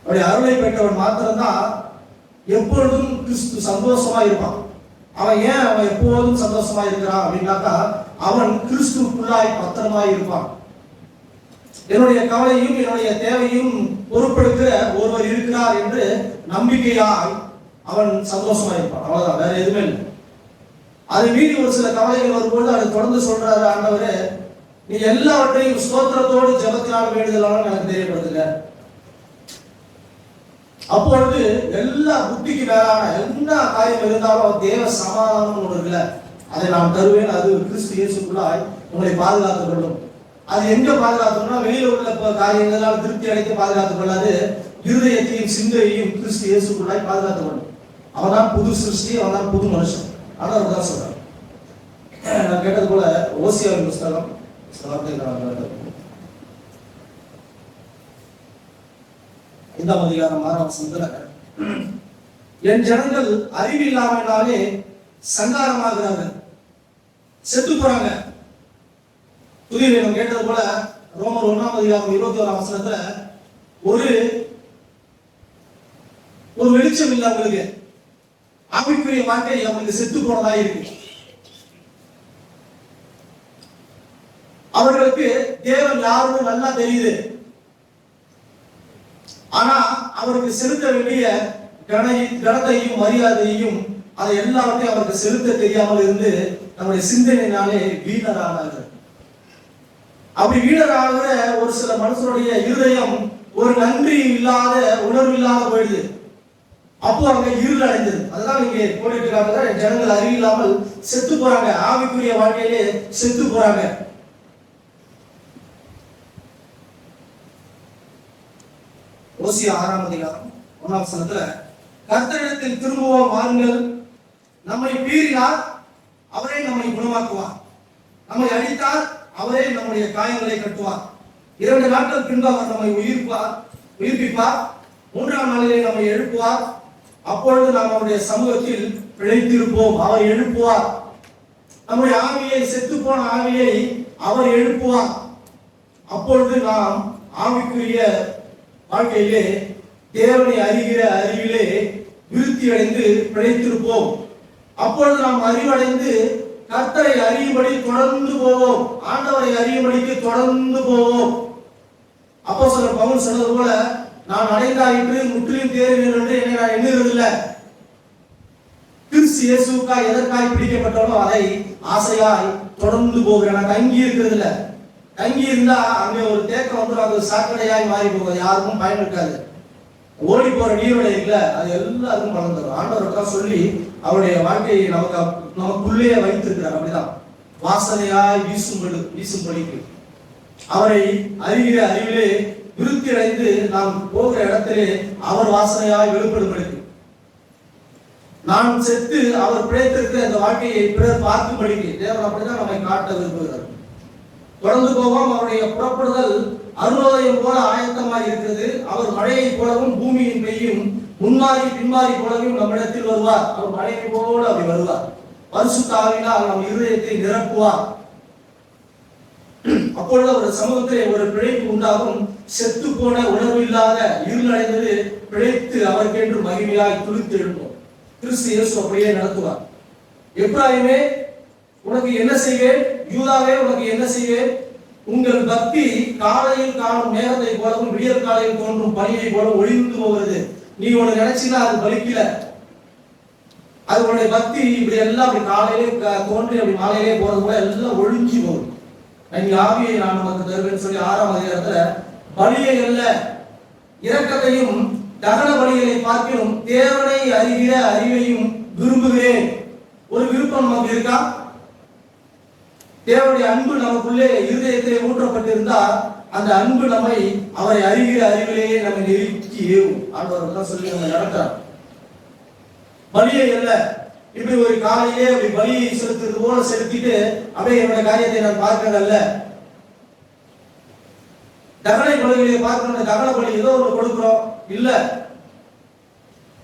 அவருடைய அருளை பெற்றவன் மாத்திரம்தான் எப்பொழுதும் கிறிஸ்து சந்தோஷமா இருப்பான். அவன் ஏன் அவன் எப்போதும் சந்தோஷமா இருக்கிறான் அப்படின்னாக்கா அவன் கிறிஸ்துக்குள்ளாய் பத்திரமாய் இருப்பான். என்னுடைய கவலையும் என்னுடைய தேவையும் பொறுப்பெடுக்கிற ஒருவர் இருக்கிறார் என்று நம்பிக்கையாய் அவன் சந்தோஷமா இருப்பான். அவ்வளவுதான், வேற எதுவுமே இல்லை. அதை மீறி ஒரு சில கவலைகள் வரும்போது அதை தொடர்ந்து சொல்றாரு ஆண்டவரே, நீ எல்லாவற்றையும் ஸ்தோத்திரத்தோடு ஜெபத்தினால் வேண்டுதலாலும் எனக்கு தெரியப்படுத்துங்க. அப்பொழுது எல்லா புத்திக்கு மேலான என்ன காரியம் இருந்தாலும் தேவ சமாதானம் ஒன்று இருக்குல்ல, அதை நான் தருவேன். அது கிறிஸ்து இயேசுக்குள்ளாய் உங்களை பாதுகாத்துக் கொள்ளும். அது எங்க பாதுகாத்தோம்னா வெளியில உள்ள காரியங்களால் திருப்தி அடைக்க பாதுகாத்துக் கொள்ளாது, இருதயத்தையும் சிந்தையையும் கிறிஸ்து இயேசுக்குள்ளாய் பாதுகாத்துக் கொள்ளும். அவன்தான் புது சிருஷ்டி, அவன்தான் புது மனுஷன். ஆனா அவர்தான் சொல்றான். நான் கேட்டது போல ஓசியாவின் புஸ்தகம் இந்த 5 வசனத்துல, என் ஜனங்கள் அறிவில்லாமனாலே சங்காரமாகிறார்கள், செத்து போறாங்க. புதிய நம்ம கேட்டது போல ரோமர் 1 வசனத்துல ஒரு வெளிச்சம் இல்லை அவங்களுக்கு. ஆவிக்குரிய வாழ்க்கை அவங்களுக்கு செத்து போனதா இருக்கு. அவர்களுக்கு தேவன் யாருன்னு நல்லா தெரியுது. ஆனா அவருக்கு செலுத்த வேண்டிய கனத்தையும் மரியாதையும் அதை எல்லாத்தையும் அவருக்கு செலுத்த தெரியாமல் இருந்து நம்முடைய சிந்தனையினாலே வீணரானார்கள். அப்படி வீணராக ஒரு சில மனுஷனுடைய இருதயம் ஒரு நன்றி இல்லாத உணர்வு இல்லாத போயிடுது. அப்போ அங்க இருள் அடைந்தது. அதுதான் இங்கே போட்டிருக்காங்க, ஜனங்கள் அறிவில்லாமல் செத்து போறாங்க, ஆவிக்குரிய வாழ்க்கையிலே செத்து போறாங்க. ஓசியா 6 கர்த்தரிடத்தில் திரும்புவோம் வாருங்கள், நம்மை பீறினார் அவரே நம்மை குணமாக்குவார், நம்மை அடித்தார் அவரே நம்முடைய காயங்களை கட்டுவார். 2 நாட்கள் பின்பு அவர் நம்மை உயிர்ப்பிப்பார், 3ஆம் நாளிலே நம்மை எழுப்புவார். அப்பொழுது நாம் அவருடைய சமூகத்தில் பிழைத்திருப்போம். அவர் எழுப்புவார் நம்முடைய ஆவியை, செத்து போன ஆவியை அவர் எழுப்புவார். அப்பொழுது நாம் ஆவிக்குரிய வாழ்க்கையிலே தேவனை அறிகிற அறிவிலே விருத்தி அடைந்து பிழைத்திருப்போம். அப்பொழுது நாம் அறிவடைந்து கர்த்தரை அறியும்படி தொடர்ந்து போவோம், ஆண்டவரை அறியும்படிக்கு தொடர்ந்து போவோம். அப்போஸ்தலர் பவுல் சொன்னது போல, நான் அடைந்தாயிற்று முற்றிலும் தேறினேன் என்று என்னை நான் எண்ணுகிறதில்லை. கிறிஸ்து இயேசுவுக்காய் எதற்காய் பிடிக்கப்பட்டாலோ அதை ஆசையாய் தொடர்ந்து போகிறேன். நான் தங்கி இருக்கிறது இல்லை. தங்கி இருந்தா அங்கே ஒரு தேக்கம் வந்து அது சாக்கடையாய் மாறி போகுது, யாருக்கும் பயன் இருக்காது. ஓடி போற நீரோடை இல்ல, அது எல்லாருக்கும் பலன் தரும். ஆண்டவருக்கா சொல்லி அவருடைய வாழ்க்கையை நமக்குள்ளே வைத்திருக்கிறார். அப்படிதான் வாசனையாய் வீசும்படிக்கு அவரை அறிகிற அறிவிலே விருத்தி அடைந்து நாம் போகிற இடத்திலே அவர் வாசனையாய் வெளிப்படும்படிக்கு, நான் செத்து அவர் பிழைத்திருக்கிற அந்த வாழ்க்கையை பிறர் பார்க்கும்படிக்கு தேவன் அப்படிதான் நம்மை காட்ட விரும்புகிறார். தொடர்ந்து போவோம். அவருடைய புறப்படுதல் அருணோதயம் போல ஆயத்தமாக இருக்கிறது. அவர் மழையை போலவும் பூமியின் பெய்யும் முன்மாறி பின்மாறி போலவும் நம்மிடத்தில் வருவார். அவர் மழையை போல அப்படி வருவார். பரிசுத்த ஆவியினால் நம் இருதயத்தை நிரப்புவார். அப்பொழுது ஒரு சமூகத்திலே ஒரு பிழைப்பு உண்டாகும். செத்து போன உணர்வு இல்லாத இருள் அடைந்தது பிழைத்து அவருக்கென்று மகிமையாய் துளித்து எழுப்போம். கிறிஸ்து இயேசு அப்படியே நடத்துவார். எப்ராயிமே உனக்கு என்ன செய்வேன், யூதாவே உனக்கு என்ன செய்வேன், உங்கள் பக்தி காலையில் காணும் நேரத்தை போலவும் விடியற் காலையில் தோன்றும் பனியை போல ஒளிந்து போகிறது. நீ உன்னை நினைச்சினா அது பலிக்கல. அது உன்னுடைய பக்தி இப்படி எல்லாம் அப்படி காலையிலே தோன்றி அப்படி மாலையிலே போறது போல எல்லாம் ஒழிஞ்சு போகும். என் ஆவியை நான் உனக்கு தருவேன்னு சொல்லி 6ஆம் அதிகாரத்துல பலியை அல்ல இரக்கத்தையும் தகன பலிகளை பார்க்கிலும் தேவனை அறிகிற அறிவையும் விரும்புகிறேன். ஒரு விருப்பம் நமக்கு இருக்கா? தேவனுடைய அன்பு நமக்குள்ளே இருதயத்திலே ஊற்றப்பட்டிருந்தால் அந்த அன்பு நம்மை அவரை அறிகிற அறிவிலேயே நம்மை நெருக்கி ஏவும். ஆண்டவர் சொல்லி நம்ம நடக்கிறார். பலியை அல்ல இப்படி ஒரு காலையிலே அப்படி பலியை செலுத்துறது போல செலுத்திட்டு அப்படியே என்னோட காரியத்தை நான் பார்க்கிறதல்ல. தகனை பலிகளை பார்க்கணும். தகன பலி ஏதோ ஒன்று கொடுக்கிறோம் இல்ல,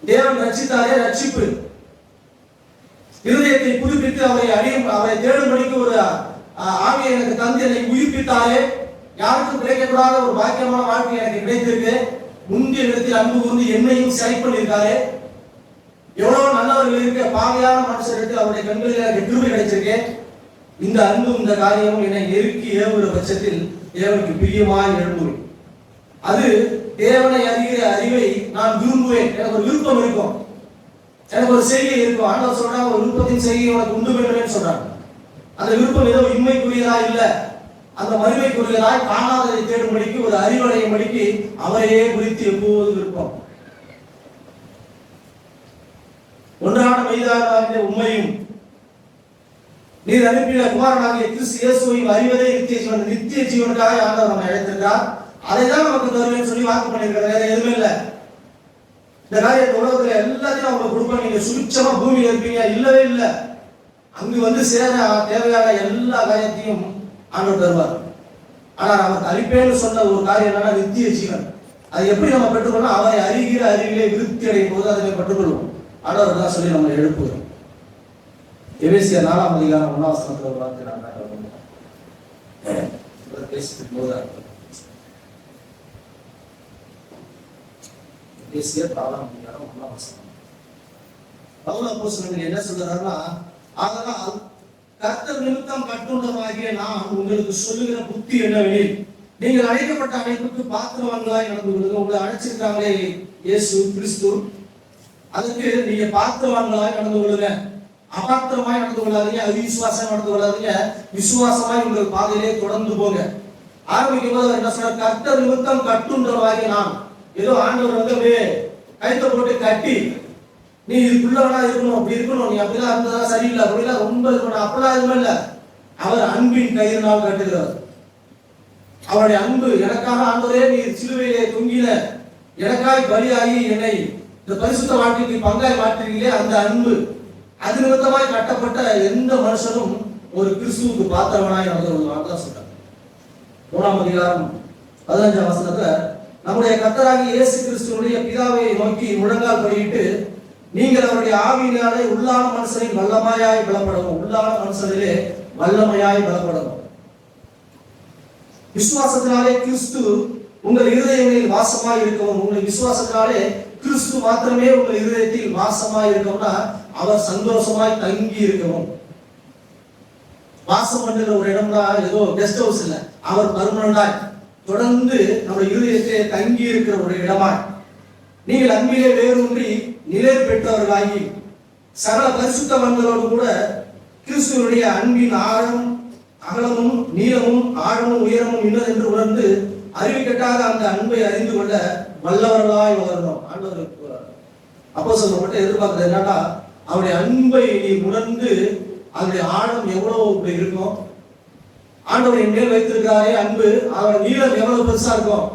தேவன் ரட்சித்தாரே ரட்சிப்பு. இருதயத்தை புதுப்பித்து அவரை தேடும்படிக்கு ஒரு ஆவியை எனக்கு தந்து என்னை உயிர்ப்பித்தாரே. யாருக்கும் கிடைக்கக்கூடாத ஒரு பாக்கியமான வாழ்க்கை எனக்கு கிடைத்திருக்கு. முந்தைய இடத்தில் அன்பு கூர்ந்து என்னையும் செலக்ட் பண்ணியிருக்காரு. எவ்வளவு நல்லவர்கள் இருக்க பாவையான மனுஷருக்கு அவருடைய கண்களில் எனக்கு கிருபை கிடைச்சிருக்கு. இந்த அன்பும் இந்த காரியமும் என்னை நெருக்கி ஏவுகிற பட்சத்தில் தேவனுக்கு பிரியமாய் எழும்புவேன். அது தேவனை அறிகிற அறிவை நான் விரும்புவேன். எனக்கு ஒரு விருப்பம் இருக்கும், எனக்கு ஒரு செய்கை இருக்கும். ஆண்டவர் சொல்றாங்க, ஒரு விருப்பத்தின் செய்கை உனக்கு உண்டு வேண்டும்னு சொல்றாங்க. அந்த விருப்பம் ஏதோ இன்மைக்குரியதா இல்ல, அந்த மறுமைக்குரியதாய் காணாததை தேடும்படிக்கு ஒரு அறிவடையும்படிக்கு அவரையே குறித்து எப்போது விருப்பம். ஒன்றான மெய்தான உண்மையும் நீர் அனுப்பின குமாரனாகிய கிறிஸ்து இயேசுவையும் அறிவதே நித்திய ஜீவன். நித்திய ஜீவனுக்காக ஆண்டவர் நம்மை அழைத்திருக்கிறார். அதை தான் நமக்கு தருவேன்னு சொல்லி வாக்கு பண்ணியிருக்கிறார். வேற எதுவுமே இல்லை. இந்த காரியத்தை உலகத்துல எல்லாத்தையும் அவங்களுக்கு கொடுப்பேன், நீங்க சுபிட்சமா பூமியில இருப்பீங்க. இல்லவே இல்லை. அங்கு வந்து சேர தேவையான எல்லா காரியத்தையும் ஆண்டவர் தருவார். ஆனால் நமக்கு அளிப்பேன்னு சொன்ன ஒரு காரியம் என்னன்னா நித்திய ஜீவன். அது எப்படி நம்ம பெற்றுக்கொள்ளணும்? அவரை அறிகிற அறிவிலே விருத்தி அடையும் போது அதை பெற்றுக்கொள்வோம். ஆண்டவர் தான் சொல்லி நம்ம எழுப்புகிறோம். எபேசியர் 4ஆம் அதிகாரம் 1ஆம் வசனத்துல ஒரு வார்த்தை நான் பேசிட்டு போது எபேசியர் 4ஆம் அதிகாரம் 1ஆம் வசனம். பவுல் அப்போஸ்தலன் என்ன சொல்றாருன்னா, ஆதலால் கர்த்தர் நிமித்தம் கட்டுண்டவராகிய நான் உங்களுக்கு சொல்லுகிற புத்தி என்னவெனில், நீங்கள் அழைக்கப்பட்ட அழைப்புக்கு பாத்திரவான்களாய் நடந்து கொள்ளுங்க. உங்களை அழைச்சிருக்காங்களே இயேசு கிறிஸ்து, அதுக்கு நீங்க பாத்திரவான்களாய் நடந்து கொள்ளுங்க. அபாத்திரமாய் நடந்து கொள்ளாதீங்க, அவிசுவாசம் நடந்து கொள்ளாதீங்க. விசுவாசமாய் உங்கள் பாதையிலே தொடர்ந்து போங்க. ஆரம்பிக்கும் போது என்ன சொல்ற? கர்த்தர் நிமித்தம் கட்டுண்டவராகிய நான். ஏதோ ஆண்டவர் அப்படியே கைத்த போட்டு கட்டி, நீ இதுக்குள்ளவனா இருக்கணும், அப்படி இருக்கணும், நீ அப்படிலாம் இருந்ததா சரியில்லை, அப்படிலாம் ரொம்ப இருக்கணும், அப்படிலாம் எதுவும் இல்லை. அவர் அன்பின் கயிறினால் கட்டுகிறார். அவருடைய அன்பு, எனக்காக ஆண்டவரே நீ சிலுவையிலே தொங்கின, எனக்காய் பலியாகி என்னை இந்த பரிசுத்த வாழ்க்கைக்கு பங்காய் மாற்றீங்களே, அந்த அன்பு, அது நிமித்தமாய் கட்டப்பட்ட எந்த மனுஷனும் ஒரு கிறிஸ்துவுக்கு பாத்திரவனாய் நடந்து கொள்வான் தான் சொல்றாங்க. 1ஆம் அதிகாரம் 15ஆம் வசனத்துல, நம்முடைய கர்த்தராகிய இயேசு கிறிஸ்துவுடைய பிதாவை நோக்கி முழங்கால் படியிட்டு, நீங்கள் அவருடைய ஆவியினாலே உள்ளான மனுஷனில் வல்லமையாய் பலப்படவும். உள்ளான மனுஷனிலே வல்லமையாய் பலப்படவும். விசுவாசத்தினாலே கிறிஸ்து உங்கள் இருதயங்களில் வாசமாய் இருக்கவும். உங்கள் விசுவாசத்தினாலே கிறிஸ்து மாத்திரமே உங்கள் இருதயத்தில் வாசமாய் இருக்கவும்னா, அவர் சந்தோஷமாய் தங்கி இருக்கவும். வாசம் பண்ணுற ஒரு இடம்னா ஏதோ கெஸ்ட் ஹவுஸ் இல்லை, அவர் பர்மனண்டாய் தொடர்ந்து நம்ம இருதயத்தை தங்கி இருக்கிற ஒரு இடமாய். நீங்கள் அன்பிலே வேரூன்றி நிலை பெற்றவர்களாகி சகல பரிசுத்தவான்களோடு கூட கிறிஸ்துவனுடைய அன்பின் ஆழம் அகலமும் நீளமும் ஆழமும் உயரமும் இன்னதென்று உணர்ந்து அறிவிக்கட்டாத அந்த அன்பை அறிந்து கொள்ள வல்லவர்களாய் வளரணும். ஆண்டவர் அப்போஸ்தலன் எதிர்பார்க்கிறது என்னன்னா, அவருடைய அன்பை நீ உணர்ந்து அதனுடைய ஆழம் எவ்வளவு இருக்கும், ஆண்டவர் என் மேல் வைத்திருக்கிறாரே அன்பு, அதோட நீளம் எவ்வளவு பெருசா இருக்கும்,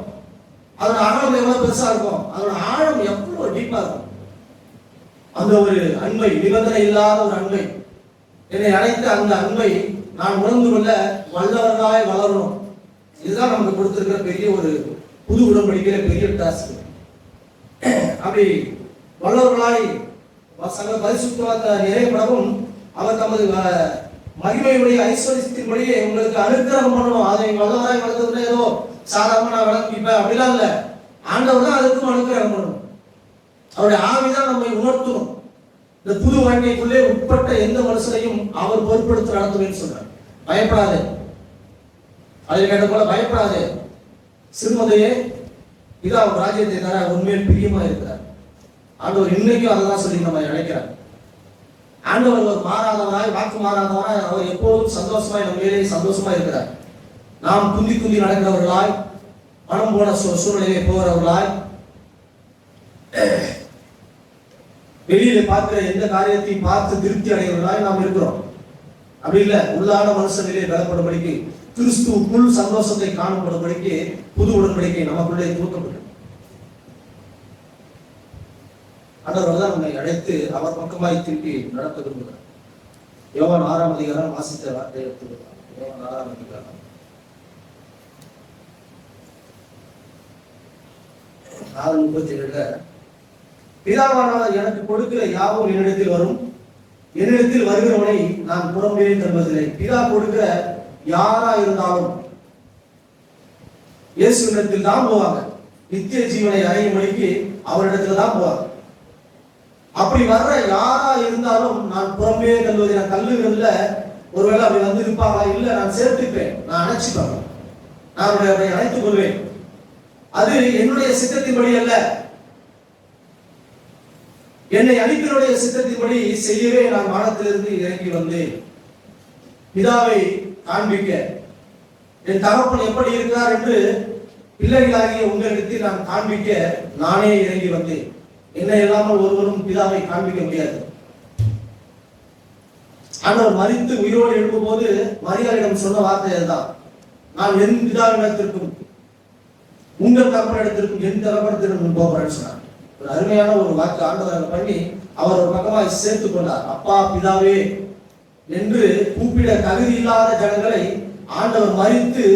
அதோட அகலம் எவ்வளவு பெருசா இருக்கும், அதோட ஆழம் எவ்வளவு டீப்பா இருக்கும். அந்த ஒரு அன்பை, நிபந்தனை இல்லாத ஒரு அன்பை, என்னை அழைத்த அந்த அன்பை நான் உணர்ந்து கொள்ள வல்லவர்களாய் வளரணும். இதுதான் நமக்கு கொடுத்திருக்கிற பெரிய ஒரு புது உடன்படிக்கையில பெரிய டாஸ்க். அப்படி வல்லவர்களாய் சகல பரிசுத்தத்தை நிறைவேறவும் அவர் தமது மகிமையுடைய ஐஸ்வர்யத்தின்படியே உங்களுக்கு அனுக்கிரகம் பண்ணணும். அதை வல்லவராய் வளர்த்ததுல ஏதோ சாதாரண நான் வளர்ப்பிப்பேன் அப்படிலாம் இல்லை. ஆண்டவர் தான் அதுக்கும் அனுக்கிரகம் பண்ணணும். அவருடைய ஆவிதான் நம்மை உணர்த்தணும். இந்த புது வாழ்க்கைக்குள்ளே உட்பட்ட எந்த மனுஷனையும் அவர் பொறுப்படுத்த நடத்துவேன்னு சொல்றார். பயப்படாதே, அதில் கேட்ட போல பயப்படாதே, சிறுமதையே இதா அவர் ராஜ்யத்தை தர உண்மையில் பிரியமா இருக்கிறார். ஆண்டவர் இன்னைக்கும் அதை தான் சொல்லி நம்ம நினைக்கிறார். ஆண்டவர் ஒரு மாறாதவராய், வாக்கு மாறாதவராய், அவர் எப்போதும் சந்தோஷமாய் நம்ம மேலே சந்தோஷமா இருக்கிறார். நாம் குந்தி குந்தி நடக்கிறவர்களாய், மனம் போன சூழ்நிலையை போகிறவர்களாய், வெளியில பார்க்கிற எந்த காரியத்தையும் பார்த்து திருப்தி அடைகிறவர்களாய் நாம் இருக்கிறோம். அப்படி இல்லை, உள்ளான மனுஷனிலே பலப்படும்படிக்கு, கிறிஸ்துவுக்குள் சந்தோஷத்தை காணப்படும்படிக்கு புது உடன்படிக்கை நமக்குள்ளே தூக்கப்பட்டது. ஆண்டவர் தான் நம்மை அழைத்து அவர் பக்கமாய் திருப்பி நடத்த விரும்புகிறார். யோவான் 6ஆம் அதிகாரம் வாசித்த வார்த்தையை எடுத்துக்கலாம். யோவான் 6ஆம் அதிகாரம் 6:37 பிதாவானவர் எனக்கு கொடுக்கிற யாவும் என்னிடத்தில் வரும், என்னிடத்தில் வருகிறவனை நான் புறம்பே தருவதில்லை. பிதா கொடுக்கிற யாரா இருந்தாலும் இயேசுவிடத்தில் தான் போவாங்க. நித்திய ஜீவனை அடையும்படிக்கு அவரிடத்துல தான் போவாங்க. அப்படி வர்ற யாரா இருந்தாலும் நான் புறம்பே தள்ளுவதை நான் தள்ளுகிறதுல ஒருவேளை அப்படி வந்து இருப்பாங்களா? இல்லை, நான் சேர்த்துப்பேன், நான் அணைச்சிப்பேன், நான் அவரை அணைத்துக் கொள்வேன். அது என்னுடைய சித்தத்தின்படி அல்ல, என்னை அனுப்பினுடைய சித்தத்தின்படி செய்யவே நான் வானத்திலிருந்து இறங்கி வந்தேன். பிதாவை காண்பிக்க, என் தகப்பன் எப்படி இருக்கிறார் என்று பிள்ளைகளாகிய உங்களிடத்தில் நான் காண்பிக்க நானே இறங்கி வந்தேன். என்னை இல்லாமல் ஒருவரும் பிதாவை காண்பிக்க முடியாது. ஆண்டவர் மரித்து உயிரோடு எழுப்பும் போது மரியாதையிடம் சொன்ன வார்த்தை அதுதான், நான் என் பிதாவிடத்திற்கும் உங்கள் தகப்பனிடத்திற்கும் என் தகப்பனிடத்திற்கும் போகிறேன்னு சொன்னார். ஒரு அருமையான ஒரு வாக்கு ஆண்டவர் பண்ணி அவர் ஒரு பக்கமாக சேர்த்துக் கொண்டார். அப்பா பிதாவே என்று கூப்பிட தகுதி இல்லாத ஜனங்களை ஆண்டவர் மரித்து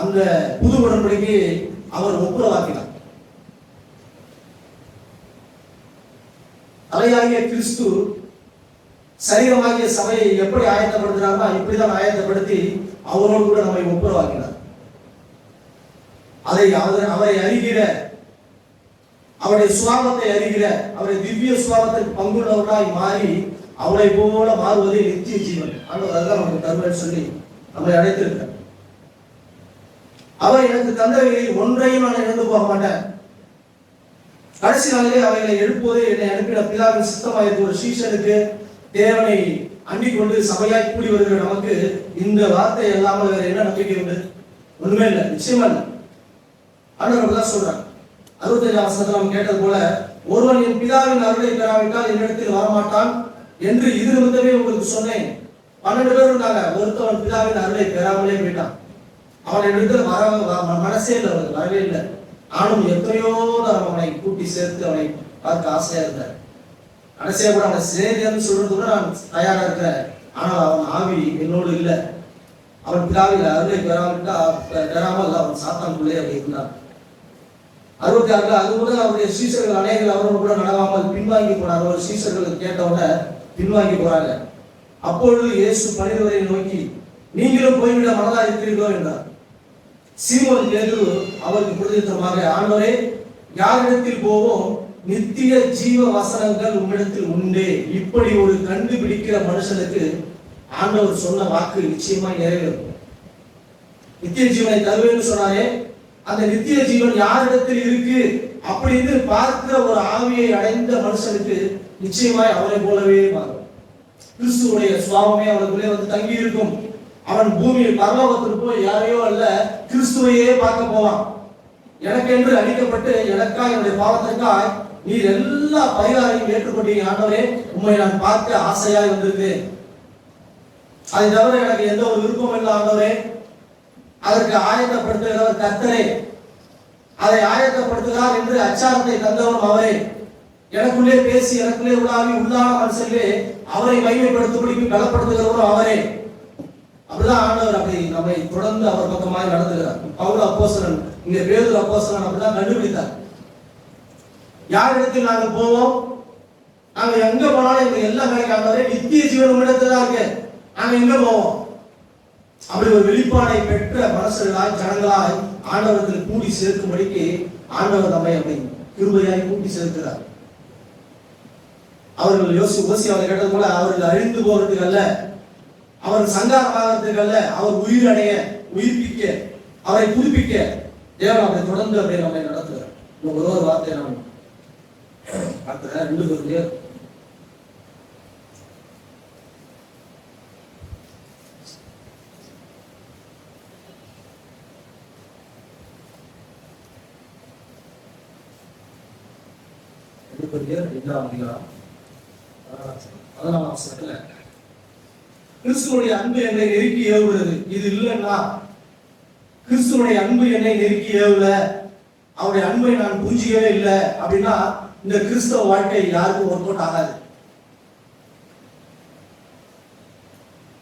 அந்த புது உடன்படிக்கையை அவர் ஒப்புரவாக்கினார். தலையாகிய கிறிஸ்து சரீரமாகிய சபையை எப்படி ஆயத்தப்படுத்தினார்னா இப்படிதான் ஆயத்தப்படுத்தி அவரோடு கூட நம்மை ஒப்புரவாக்கினார். அவரை அறிகிற, அவருடைய சுவாபத்தை அறிகிற, அவருடைய திவ்ய சுவாபத்திற்கு பங்குள்ளவர்களாய் மாறி அவரை போல மாறுவதே நித்திய ஜீவன். அதுதான் நமக்கு தருவேன் சொல்லி நம்மை அழைத்திருக்கிறார். அவர் எனக்கு தந்தவைகளில் ஒன்றையும் நான் இழந்து போக மாட்டேன். கடைசி நாளிலே அவைகளை எழுப்புவதே என்னை அனுப்பின பிதாவின் சித்தமாயிருக்க ஒரு சீஷனுக்கு தேவனை அண்டிக் கொண்டு சபையாய் கூடி வருகிற நமக்கு இந்த வார்த்தை இல்லாமல் வேற என்ன நம்பிக்கை உண்டு? ஒண்ணுமே இல்லை, நிச்சயமா இல்லை. ஆண்டவர் தான் சொல்றாங்க. 65 வசனத்துல நாம் கேட்டது போல, ஒருவன் என் பிதாவின் அருளை பெறாவிட்டால் என்னிடத்தில் வரமாட்டான் என்று இது நிமித்தமே உங்களுக்கு சொன்னேன். 12 பேர் இருந்தாங்க. ஒருத்தவன் பிதாவின் அருளை பெறாமலே போயிட்டான். அவன் இடத்துல மனசே இல்லை, அவனுக்கு வரவே இல்லை. நானும் எத்தனையோ அவனை கூட்டி சேர்த்து அவனை பார்க்க ஆசையா இருந்தார். கடைசியா கூட அவனை சேரியன்னு சொல்றது கூட நான் தயாரா இருக்கிறேன். ஆனால் அவன் ஆவி என்னோடு இல்லை. அவன் பிதாவில் அருளை பெறாமல் அவன் சாத்தான்குள்ளே அப்படி இருந்தான். 66 அது முதல் அவருடைய சீசர்கள் அநேகர்கள் அவரோடு கூட நடவாமல் பின்வாங்கி போனார். ஒரு சீசர்கள் கேட்டவுடனே பின்வாங்கி போறாங்க. அப்பொழுது இயேசு 12 நோக்கி, நீங்களும் போய்விட மனதா இருக்கிறீர்களோ என்றார். சீமோன் பேதுரு அவருக்கு பிரதியுத்தரமாக, ஆண்டவரே, யாரிடத்தில் போவோம்? நித்திய ஜீவ வசனங்கள் உம்மிடத்தில் உண்டே. இப்படி ஒரு கண்டுபிடிக்கிற மனுஷனுக்கு ஆண்டவர் சொன்ன வாக்கு நிச்சயமாய் நிறைவேறும். நித்திய ஜீவனை தருவேன்னு சொன்னாரே, அந்த நித்திய ஜீவன் யாரிடத்தில் இருக்கு அப்படின்னு பார்க்கிற ஒரு ஆவியை அடைந்த மனுஷனுக்கு நிச்சயமாய் அவரை போலவே மாறும். கிறிஸ்துவுடைய சுவாபமே அவனுக்குள்ளே வந்து தங்கி இருக்கும். அவன் பூமியில் பரலோகத்திற்கு போய் யாரையோ அல்ல, கிறிஸ்துவையே பார்க்க போவான். எனக்கென்று அளிக்கப்பட்டு எனக்காய் என்னுடைய பாவத்திற்காய் நீர் எல்லா பரிகாரையும் ஏற்றுக்கொண்டீங்க ஆண்டவரே, உண்மை நான் பார்க்க ஆசையாய் வந்திருக்கிறேன். அதை தவிர எனக்கு எந்த ஒரு விருப்பம் இல்லை ஆண்டவரே. அதற்கு ஆயத்தப்படுத்துகிறவர் கர்த்தரே, அதை ஆயத்தப்படுத்துகிறார் என்று அச்சாரத்தை தந்தவரும் அவரே. எனக்குள்ளே பேசி எனக்குள்ளே உலாவி உள்ளான மனுஷர்களே அவரை மகிமைப்படுத்தும்படிக்கு பலப்படுத்துகிறவரும் அவரே. அப்படிதான் ஆண்டவர் அப்படி நம்மை தொடர்ந்து அவர் பக்கமாக நடந்துகிறார். பவுல் அப்போஸ்தலன், இங்க பேதுரு அப்போஸ்தலன் அப்படிதான் கண்டுபிடித்தார். யாரிடத்தில் நாங்கள் போவோம்? நாங்க எங்க போனாலும் எங்களுக்கு எல்லாம் கிடைக்காதவரே, நித்திய ஜீவன் உம்மிடத்தில் தான் இருக்கு, நாங்க எங்க போவோம்? அப்படி ஒரு வெளிப்பாடை பெற்ற மனசர்களாய் ஜனங்களாய் ஆண்டவரத்தில் கூடி சேர்க்கும்படிக்கு ஆண்டவர் நம்மை அப்படி கிருபையாய் கூட்டி சேர்க்கிறார். அவர்கள் ஓசியாவை கேட்டது போல அவர்கள் அழிந்து போகிறதுக்கு அல்ல, அவர் சங்காரமாகிறதுக்கு அல்ல, அவர் உயிரடைய, உயிர்ப்பிக்க, அவரை புதுப்பிக்க தேவன் அப்படி தொடர்ந்து அப்படி நம்மை நடத்துகிறார். ஒரு வார்த்தை நாம் பார்க்கிறேன். 2 பேருக்கு கிறிஸ்துவனுடைய அன்பு என்னை நெருக்கி ஏவுகிறது. இது இல்லைன்னா கிறிஸ்துவனுடைய அன்பு என்னை நெருக்கி ஏவல, அவருடைய அன்பை நான் புரிஞ்சிக்கவே இல்லை அப்படின்னா இந்த கிறிஸ்தவ வாழ்க்கை யாருக்கும் ஒர்க் அவுட் ஆகாது.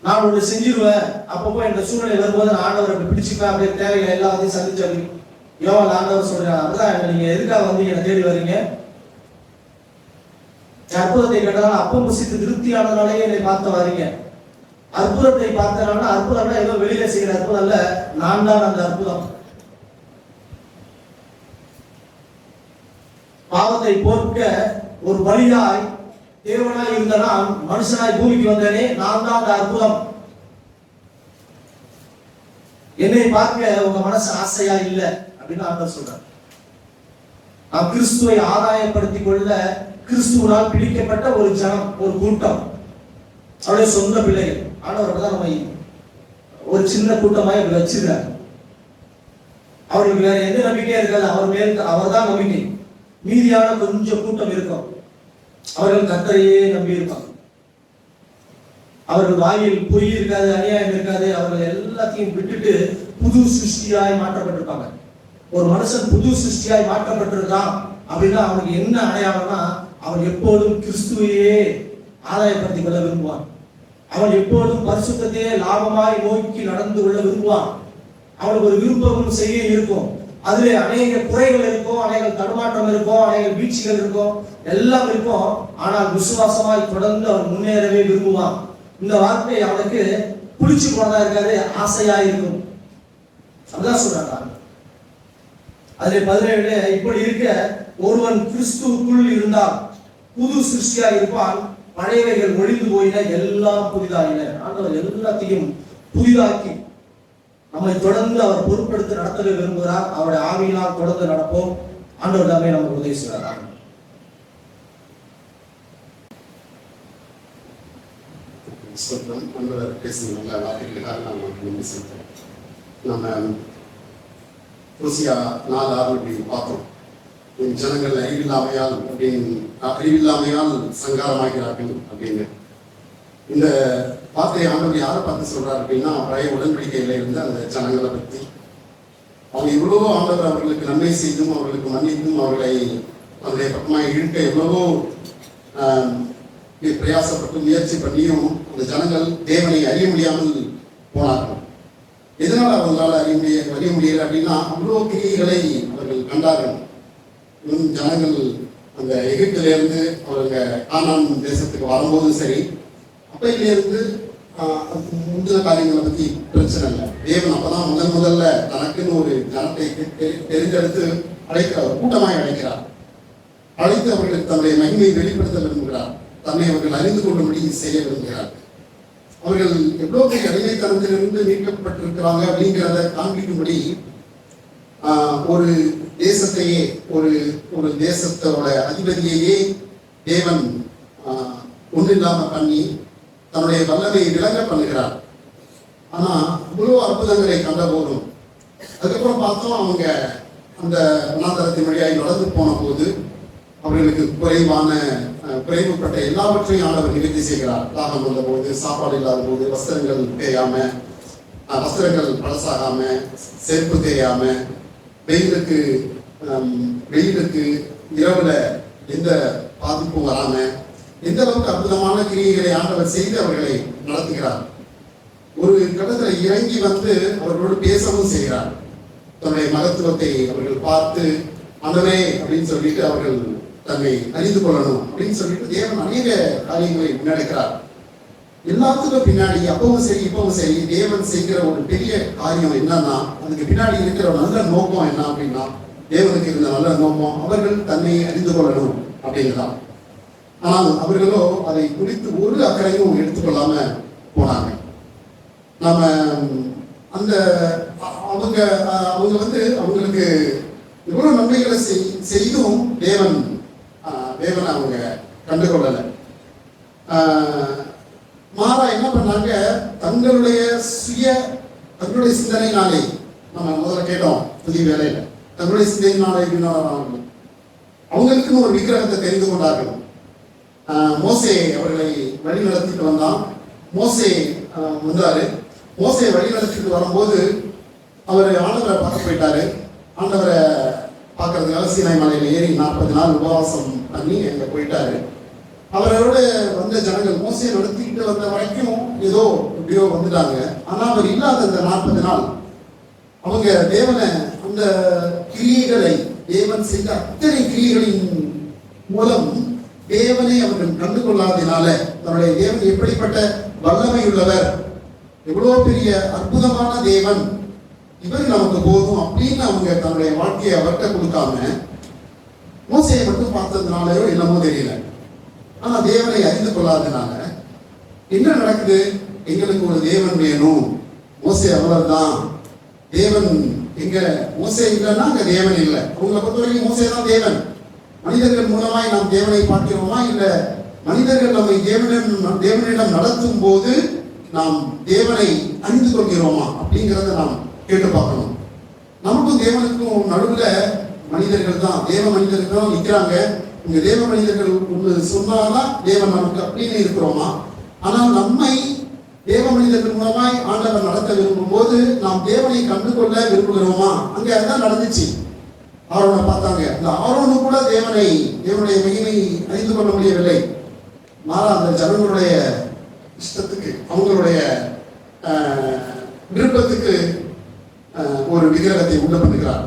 நான் ஒன்று செஞ்சிருவேன், அப்பப்போ இந்த சூழ்நிலை வரும்போது நான் ஆண்டவரை பிடிச்சிப்பேன், அப்படியே தேவைகளை எல்லாத்தையும் சந்திச்சு அப்படி யோவான் ஆண்டவர் சொல்றாங்க. அப்படிதான் நீங்க எதுக்காக வந்து என்னை தேடி வரீங்க? அற்புதத்தை கேட்டதால அப்பம் புசித்து திருப்தியானதுனாலே என்னை பார்த்து வரீங்க. அற்புதத்தை பார்த்தனால அற்புதம்னா ஏதோ வெளியில செய்கிற அற்புதம் அல்ல, நான் தான் அந்த அற்புதம். பாவத்தை போக்க ஒரு பலியாய் தேவனாய் இருந்த நான் மனுஷனாய் பூமிக்கு வந்தேனே, நான் தான் அந்த அற்புதம். என்னை பார்க்க உங்க மனசு ஆசையா இல்லை அப்படின்னு ஆண்டவர் சொல்றார். நாம் கிறிஸ்துவை ஆதாயப்படுத்திக் கொள்ள கிறிஸ்துவனால் பிடிக்கப்பட்ட ஒரு ஜனம், ஒரு கூட்டம், அவருடைய சொந்த பிள்ளைகள். ஆண்டவர் தான் நம்மை ஒரு சின்ன கூட்டமாய் வச்சிருக்கார். அவர்களுக்கு வேற எந்த நம்பிக்கையா இருக்காது, அவர் மேல் அவர் தான் நம்பிக்கை. மீதியான கொஞ்சம் கூட்டம் இருக்கும், அவர்கள் கர்த்தரையே நம்பி இருப்பாங்க. அவர்கள் வாயில் பொய் இருக்காது, அநியாயம் இருக்காது. அவர்கள் எல்லாத்தையும் விட்டுட்டு புது சிருஷ்டியாய் மாற்றப்பட்டிருப்பாங்க. ஒரு மனுஷன் புது சிருஷ்டியாய் மாற்றப்பட்டிருக்கான் அப்படின்னா அவனுக்கு என்ன அடையாளம்னா, அவன் எப்போதும் கிறிஸ்துவையே ஆதாயப்படுத்திக் கொள்ள விரும்புவான். அவன் எப்போதும் பரிசுத்தத்தையே லாபமாய் நோக்கி நடந்து கொள்ள விரும்புவான். அவனுக்கு ஒரு விருப்பமும் செய்ய இருக்கும். அதுல அநேக குறைகள் இருக்கும், அநேக தடுமாற்றம் இருக்கும், அநேக வீழ்ச்சிகள் இருக்கும், எல்லாம் இருக்கும். ஆனால் விசுவாசமாய் தொடர்ந்து அவர் முன்னேறவே விரும்புவான். இந்த வார்த்தை அவனுக்கு புளிச்சு போனதா இருக்காது, ஆசையா இருக்கும். அதான் சொல்றாங்க. அதுல 17 இப்படி இருக்க ஒருவன் கிறிஸ்துவுக்குள் இருந்தால் புது சிருஷ்டியா இருப்பான், பழையவைகள் ஒழிந்து போயின, எல்லாம் புதிதாயின. ஆண்டவர் எல்லாத்தையும் புதிதாக்கி நம்மை தொடர்ந்து அவர் பொறுப்பெடுத்து நடத்தவே விரும்புகிறார். அவருடைய ஆவியினால் தொடர்ந்து நடப்போம். ஆண்டவர் தாமே நமக்கு உதவி செய்கிறார். பேசுகிற வார்த்தைகளுக்காக நாம் நன்றி செலுத்தோம். நம்ம ருசியா 4:6 பார்த்தோம். ஜனங்கள் அறிவில்லாமையால் சங்காரமாகிறார்கள் அப்படின்னு. இந்த வார்த்தையை ஆண்டவர் யாரை பார்த்து சொல்றாரு அப்படின்னா, பழைய உடன்படிக்கையில இருந்த அந்த ஜனங்களை பற்றி. அவங்க எவ்வளவோ ஆண்டவர் அவர்களுக்கு நன்மை செய்தும் அவர்களுக்கு மன்னித்தும் அவர்களை அவருடைய பக்கமாக இழுக்க எவ்வளவோ பிரயாசப்பட்டு முயற்சி பண்ணியும் அந்த ஜனங்கள் தேவனை அறிய முடியாமல் போனார்கள். எதனால் அவங்களால அறிய முடியல அப்படின்னா, அவ்வளோ கிரியைகளை அவர்கள் கண்டார்கள். ஜனங்கள் அந்த எகிப்திலிருந்து அவங்க கானான் தேசத்துக்கு வரும்போதும் சரி, அப்பையிலிருந்து முந்தின காரியங்களை பற்றி பிரச்சனை இல்லை. தேவன் அப்பதான் முதல்ல தனக்குன்னு ஒரு ஜனத்தை தெரிந்தெடுத்து அழைக்கிறார், கூட்டமாய் அழைக்கிறார். அழைத்து அவர்களுக்கு தன்னுடைய மகிமையை வெளிப்படுத்த விரும்புகிறார், தன்னை அவர்கள் அறிந்து கொள்ளும்படி செய்ய விரும்புகிறார். அவர்கள் எவ்வளவு பெரிய அடிமைத்தனத்திலிருந்து மீட்கப்பட்டிருக்கிறாங்க அப்படிங்கிறத காண்பிக்கும்படி ஒரு தேசத்தையே ஒரு தேசத்தோட அதிபதியையே தேவன் ஒன்றில்லாம பண்ணி தன்னுடைய வல்லமையை விளங்க பண்ணுகிறார். ஆனா இவ்வளவு அற்புதங்களை கண்ட போதும் அதுக்கப்புறம் பார்த்தோம், அவங்க அந்த வனாந்தரத்தின் வழியாய் நடந்து போன போது அவர்களுக்கு குறைவுப்பட்ட எல்லாவற்றையும் ஆண்டவர் நிவர்த்தி செய்கிறார். தாகம் வந்த போது, சாப்பாடு இல்லாத போது, வஸ்திரங்கள் தேயாம, வஸ்திரங்கள் பழசாகாம, செருப்பு தேயாம, வெயிலுக்கு இரவுல எந்த பாதிப்பும் வராம, எந்த அளவுக்கு அற்புதமான கிரியைகளை ஆண்டவர் செய்து அவர்களை நடத்துகிறார். ஒரு கட்டத்தில் இறங்கி வந்து அவர்களோடு பேசவும் செய்கிறார். தன்னுடைய மகத்துவத்தை அவர்கள் பார்த்து, ஆண்டவரே அப்படின்னு சொல்லிட்டு அவர்கள் தன்னை அறிந்து கொள்ளணும் அப்படின்னு சொல்லிட்டு தேவன் அநேக காரியங்களை முன்னெடுக்கிறார். எல்லாத்துக்கும் பின்னாடி அப்பவும் சரி இப்பவும் சரி தேவன் செய்கிற ஒரு பெரிய காரியம் என்னன்னா, அதுக்கு பின்னாடி இருக்கிற நல்ல நோக்கம் என்ன அப்படின்னா, தேவனுக்கு இருந்த நல்ல நோக்கம் அவர்கள் தன்னை அறிந்து கொள்ளணும் அப்படிங்கிறதான். ஆனால் அவர்களோ அதை குறித்து ஒரு அக்கறையும் எடுத்துக்கொள்ளாம போனாங்க. நாம அந்த அவங்க வந்து அவங்களுக்கு எவ்வளவு நன்மைகளை செய்தும் தேவன் அவங்க கண்டுகொள்ளலை. மாறா என்ன பண்ணாங்க, தங்களுடைய சிந்தனையினாலே, நம்ம முதல்ல கேட்டோம் புதிய வேலையில, தங்களுடைய சிந்தனையினாலே அவங்களுக்குன்னு ஒரு விக்கிரகத்தை தெரிந்து கொண்டார்கள். மோசே அவர்களை வழி நடத்திட்டு வந்தான். மோசே வந்தாரு. மோசே வழி நடத்திட்டு வரும்போது அவர் ஆண்டவரை பார்க்க போயிட்டாரு. ஆண்டவரை பார்க்கறதுக்காக சீனாய் மலையில ஏறி 40 நாள் உபவாசம் பண்ணி அங்க போயிட்டாரு. அவரோட வந்த ஜனங்கள் மோசையை நடத்திக்கிட்டு வந்த வரைக்கும் ஏதோ எப்படியோ வந்துட்டாங்க. ஆனா அவர் இல்லாத அந்த 40 நாள் அவங்க தேவனை, அந்த கிரியைகளை, தேவன் செய்த அத்தனை கிரியைகளின் மூலம் தேவனை அவர்கள் கண்டு கொள்ளாததினால, தன்னுடைய தேவன் எப்படிப்பட்ட வல்லமை உள்ளவர், எவ்வளவு பெரிய அற்புதமான தேவன், இவர் நமக்கு போதும் அப்படின்னு அவங்க தன்னுடைய வாழ்க்கையை அவர்கிட்ட கொடுக்காம மோசையை மட்டும் பார்த்ததுனாலயோ என்னமோ தெரியல. ஆனா தேவனை அறிந்து கொள்ளாதனால என்ன நடக்குது, எங்களுக்கு ஒரு தேவன் வேணும், மோசே அவ்வளவுதான், தேவன் எங்க மோசே இல்லைன்னா அங்க தேவன் இல்லை. அவங்களை பொறுத்த வரைக்கும் மோசே தான் தேவன். மனிதர்கள் மூலமாய் நாம் தேவனை பார்க்கிறோமா, இல்ல மனிதர்கள் நம்மை தேவனிடம் நடத்தும் போது நாம் தேவனை அறிந்து கொள்கிறோமா அப்படிங்கிறத நாம் கேட்டு பார்க்கணும். நமக்கும் தேவனுக்கும் நடுவுல மனிதர்கள் தான், தேவ மனிதர்கள் தான் நிற்கிறாங்க. இங்க தேவ மனிதர்கள் ஒன்று சொன்னாதான் தேவன் நமக்கு அப்படின்னு இருக்கிறோமா? ஆனால் நம்மை தேவ மனிதர்கள் மூலமாய் ஆண்டவர் நடத்த விரும்பும் போது நாம் தேவனை கண்டுகொள்ள விரும்புகிறோமா? அங்க அதான் நடந்துச்சு. ஆரோனை பார்த்தாங்க. அந்த ஆரோனு கூட தேவனுடைய மகிமை அறிந்து கொள்ள முடியவில்லை. மாறா அந்த ஜனங்களுடைய இஷ்டத்துக்கு, அவங்களுடைய விருப்பத்துக்கு ஒரு விக்கிரகத்தை உண்டு பண்ணுகிறார்.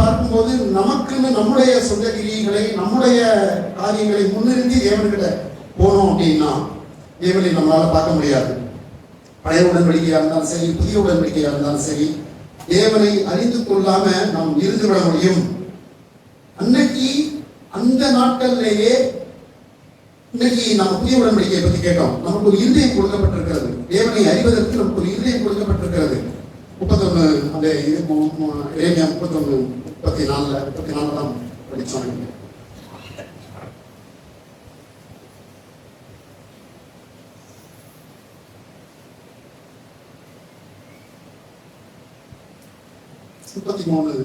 பார்க்கும்போது நமக்குன்னு நம்முடைய சொந்த கிரியைகளை நம்முடைய காரியங்களை முன்னிறுத்தி தேவன்கிட்ட போனோம் அப்படின்னா தேவனை நம்மளால பார்க்க முடியாது. பழைய உடன்படிக்கையா இருந்தாலும் சரி, புதிய உடன்படிக்கையா இருந்தாலும் சரி, தேவனை அறிந்து கொள்ளாம நாம் இருந்து விட முடியும். அன்னைக்கு அந்த நாட்கள்லேயே இன்னைக்கு நம்ம புதிய உடன்படிக்கையை பத்தி கேட்டோம். நமக்கு ஒரு இருதயம் கொடுக்கப்பட்டிருக்கிறது. தேவனை அறிவதற்கு நமக்கு ஒரு இருதயம் கொடுக்கப்பட்டிருக்கிறது. 31 அந்த 34 தான் படிச்சோம்.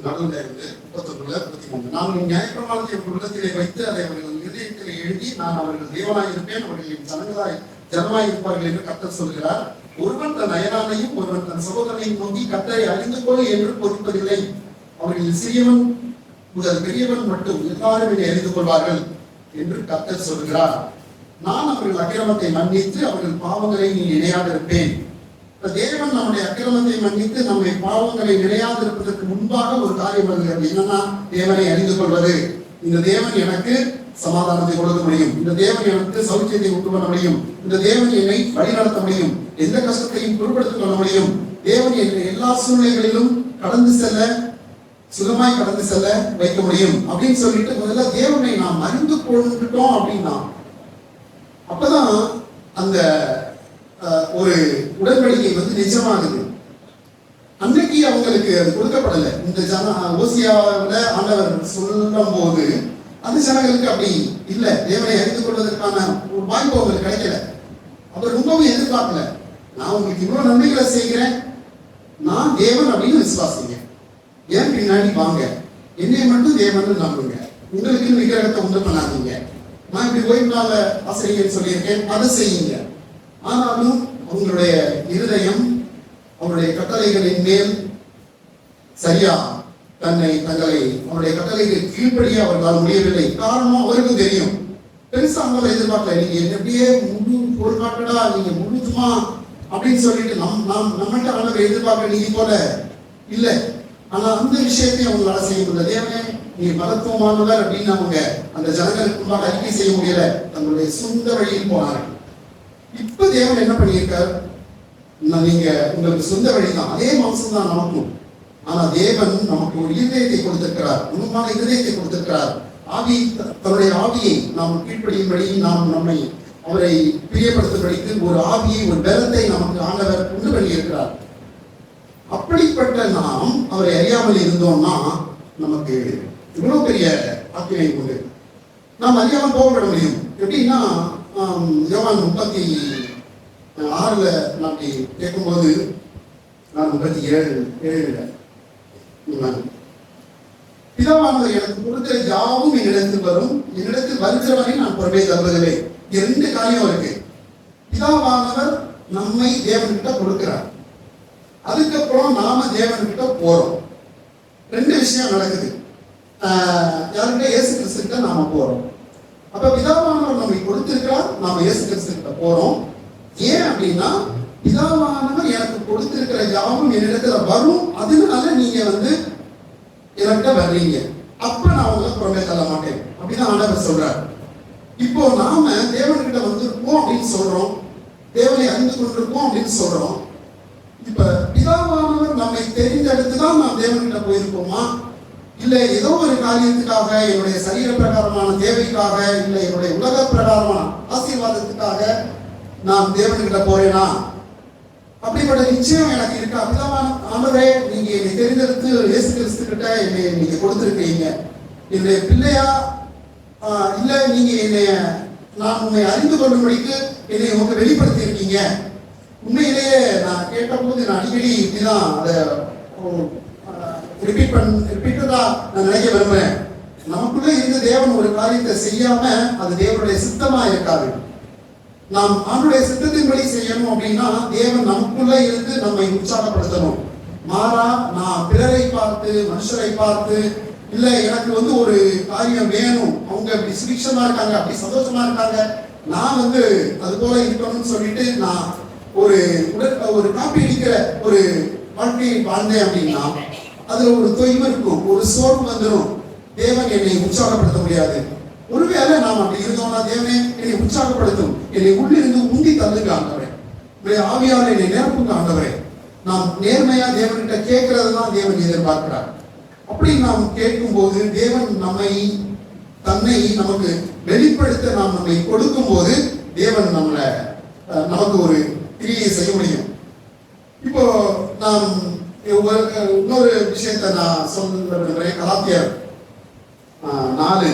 நடுவில் இருந்து 31 நாங்கள் நியாயப்பிரமாணத்தை உள்ளத்திலே வைத்து அதை அவர்கள் இதயத்தில் எழுதி நான் அவர்கள் தேவனாய் இருப்பேன், அவர்களின் ஜனமாய் இருப்பார்கள் என்று கர்த்தர் சொல்கிறார். ஒருவன் தன் அயலானையும் ஒருவன் தன் சகோதரனையும் நோக்கி கர்த்தரை அறிந்து கொள் என்று பொறுப்பதில்லை. அவர்களில் சிறியவன் முதல் பெரியவன் மட்டும் எல்லாரும் என்னை அறிந்து கொள்வார்கள் என்று கர்த்தர் சொல்கிறார். நான் அவர்கள் அக்கிரமத்தை மன்னித்து அவர்கள் பாவங்களை நீ நினையாதிருப்பேன். தேவன் நம்முடைய அக்கிரமத்தை மன்னித்து நம்முடைய பாவங்களை நினையாதிருப்பதற்கு முன்பாக ஒரு காரியம் வருகிறது. என்னன்னா, தேவனை அறிந்து கொள்வது. இந்த தேவன் எனக்கு சமாதானத்தை கொடுக்க முடியும், இந்த தேவன் எனக்கு சௌக்கியத்தை உண்டு பண்ண முடியும், இந்த தேவன் என்னை வழிநடத்த முடியும், எந்த கஷ்டத்தையும் பொருட்படுத்திக் கொள்ள முடியும், தேவன் என்னை எல்லா சூழ்நிலைகளிலும் கடந்து செல்ல சுகமாய் கடந்து செல்ல வைக்க முடியும் அப்படின்னு சொல்லிட்டு முதல்ல தேவனை நாம் அறிந்து கொண்டுட்டோம் அப்படின்னா அப்பதான் அந்த ஒரு உடன்படிக்கை நிஜமாகுது. அன்னைக்கு அவங்களுக்கு அது கொடுக்கப்படலை. இந்த ஓசியாவில் ஆண்டவர் சொல்லும் போது அந்த ஜனங்களுக்கு அப்படி இல்லை. தேவனை அறிந்து கொள்வதற்கான ஒரு வாய்ப்பு அவங்களுக்கு கிடைக்கல. அவர் ரொம்பவும் எதிர்பார்க்கல. நான் உங்களுக்கு இவ்வளவு நன்மைகளை செய்கிறேன், நான் தேவன் அப்படின்னு விசுவாசிங்க, ஏன் பின்னாடி வாங்க, என்னை மட்டும் தேவன் நம்புங்க, உங்களுக்கு விக்கிரகத்தை உண்டு பண்ணாதீங்க, நான் இப்படி ஓய்வுனால ஆசிரியர் சொல்லியிருக்கேன் அதை செய்யுங்க. ஆனாலும் அவங்களுடைய இருதயம் அவருடைய கட்டளைகளின் மேல் சரியா தங்களை அவருடைய கட்டளைகள் கீழ்ப்படிய அவர்களால் முடியவில்லை. காரணம் அவருக்கும் தெரியும். பெருசா அவங்க எதிர்பார்க்கல, நீங்க எப்படியே முழு பொருட்காட்டடா, நீங்க முழுதுமா அப்படின்னு சொல்லிட்டு நம்மகிட்ட ஆண்டவர் எதிர்பார்க்க நீதி போல இல்லை. ஆனா அந்த விஷயத்தையும் அவங்களால செய்ய முடியல. தேவனே நீ மகத்துவமானவர் அப்படின்னு அவங்க அந்த ஜனங்களுக்கு முன்பாக அறிக்கை செய்ய முடியல. தங்களுடைய சொந்த வழியில் போனார்கள். இப்ப தேவன் என்ன பண்ணியிருக்கார், நீங்க உங்களுக்கு சொந்த வழிதான், அதே மாம்சம் தான் நமக்கும். ஆனா தேவன் நமக்கு ஒரு இருதயத்தை கொடுத்திருக்கிறார், உண்மையான இருதயத்தை கொடுத்திருக்கிறார். ஆவி, தன்னுடைய ஆவியை நாம் கீழ்ப்படியும்படி, நாம் நம்மை அவரை பிரியப்படுத்தும்படிக்கு ஒரு ஆவியை, ஒரு பலத்தை நமக்கு ஆண்டவர் உண்டு பண்ணியிருக்கிறார். அப்படிப்பட்ட நாம் அவரை அறியாமல் இருந்தோம்னா நமக்கு இவ்வளவு பெரிய ஆக்கினை உண்டு. நாம் அறியாமல் போகப்பட முடியும். எப்படின்னா யோவான் 36 நான் கேட்கும்போது, நான் 37 பிதாவானவர் எனக்கு கொடுக்கிற யாவும் என்னிடத்தில் வரும், என்னிடத்தில் வருகிறவரை நான் பொறுப்பை தருவதில்லை. 2 காரியம் இருக்கு. பிதாவானவர் நம்மை தேவன்கிட்ட கொடுக்கிறார், அதுக்கப்புறம் நாம தேவன்கிட்ட போறோம். 2 விஷயம் நடக்குது. யாருக்கிட்ட? இயேசு கிறிஸ்து கிட்ட நாம போறோம். அப்ப பிதாவானவர் நம்மை கொடுத்திருக்கிறார், நாம இயேசு கிறிஸ்து கிட்ட போறோம். ஏன் அப்படின்னா, பிதாவானவர் எனக்கு கொடுத்திருக்கிற யாவும் என்னிடத்துல வரும், அதனால நீங்க என்கிட்ட வர்றீங்க, அப்ப நான் உங்களை புறமே தள்ள மாட்டேன் அப்படின்னு ஆண்டவர் சொல்றார். இப்போ நாம தேவன்கிட்ட வந்திருப்போம் அப்படின்னு சொல்றோம், தேவனை அறிந்து கொண்டிருப்போம் அப்படின்னு சொல்றோம். இப்ப பிதாவானவர் நம்மை தெரிந்தெடுத்துதான் நாம் தேவன்கிட்ட போயிருப்போமா, இல்ல ஏதோ ஒரு காரியத்துக்காக, என்னுடைய சரீர பிரகாரமான தேவைக்காக, இல்ல என்னுடைய உலக பிரகாரமான ஆசீர்வாதத்துக்காக நான் தேவன்கிட்ட போறேனா? அப்படிப்பட்ட நிச்சயம் எனக்கு இருக்கா? பிதாவான ஆண்டவரே, நீங்க என்னை தெரிந்தெடுத்து இயேசு கிறிஸ்து கிட்ட என்னை நீங்க கொடுத்திருக்கீங்க, என்னுடைய பிள்ளையா இல்ல நீங்க நான் உண்மை அறிந்து கொள்ளும்படிக்கு என்னை உங்களுக்கு வெளிப்படுத்தி இருக்கீங்க. உண்மையிலேயே நான் கேட்ட போது நான் அடிக்கடி இப்படிதான் அதை ரிப்பீட்டடா நான் நினைக்க விரும்புறேன். நமக்குள்ள இருந்து தேவன் ஒரு காரியத்தை செய்யாம அது தேவனுடைய சித்தமா இருக்காது. நாம் ஆண்டுடைய சித்தத்தின்படி செய்யணும் அப்படின்னா தேவன் நமக்குள்ள இருந்து நம்மை உற்சாகப்படுத்தணும். மாறா நான் பிறரை பார்த்து, மனுஷரை பார்த்து, இல்ல எனக்கு ஒரு காரியம் வேணும், அவங்க அப்படி சுபிக்ஷமா இருக்காங்க, அப்படி சந்தோஷமா இருக்காங்க, நான் அது போல இருக்கணும்னு சொல்லிட்டு நான் ஒரு காப்பி அடிக்கிற ஒரு வாழ்க்கையை வாழ்ந்தேன் அப்படின்னா அதுல ஒரு தொய்வு இருக்கும், ஒரு சோர்வு வந்துடும். தேவன் என்னை உற்சாகப்படுத்த முடியாது. ஒருவேளை நாம் அப்படி இருந்தோம்னா, தேவனே என்னை உற்சாகப்படுத்தும், என்னை உள்ளிருந்து உந்தி தள்ளுங்க ஆண்டவரே, உங்களுடைய ஆவியால் என்னை நிரப்புங்க ஆண்டவரே. நாம் நேர்மையா தேவன்கிட்ட கேட்கறது தான் தேவன் எதிர்பார்க்கிறார். அப்படி நாம் கேட்கும் போது தேவன் தன்னை நமக்கு வெளிப்படுத்த நாம் நம்மை கொடுக்கும் போது தேவன் நமக்கு ஒரு கிரியை செய்ய முடியும். இப்போ நாம் இன்னொரு விஷயத்தை நான் சொல்ல விரும்புகிறேன். கலாத்தியர் 4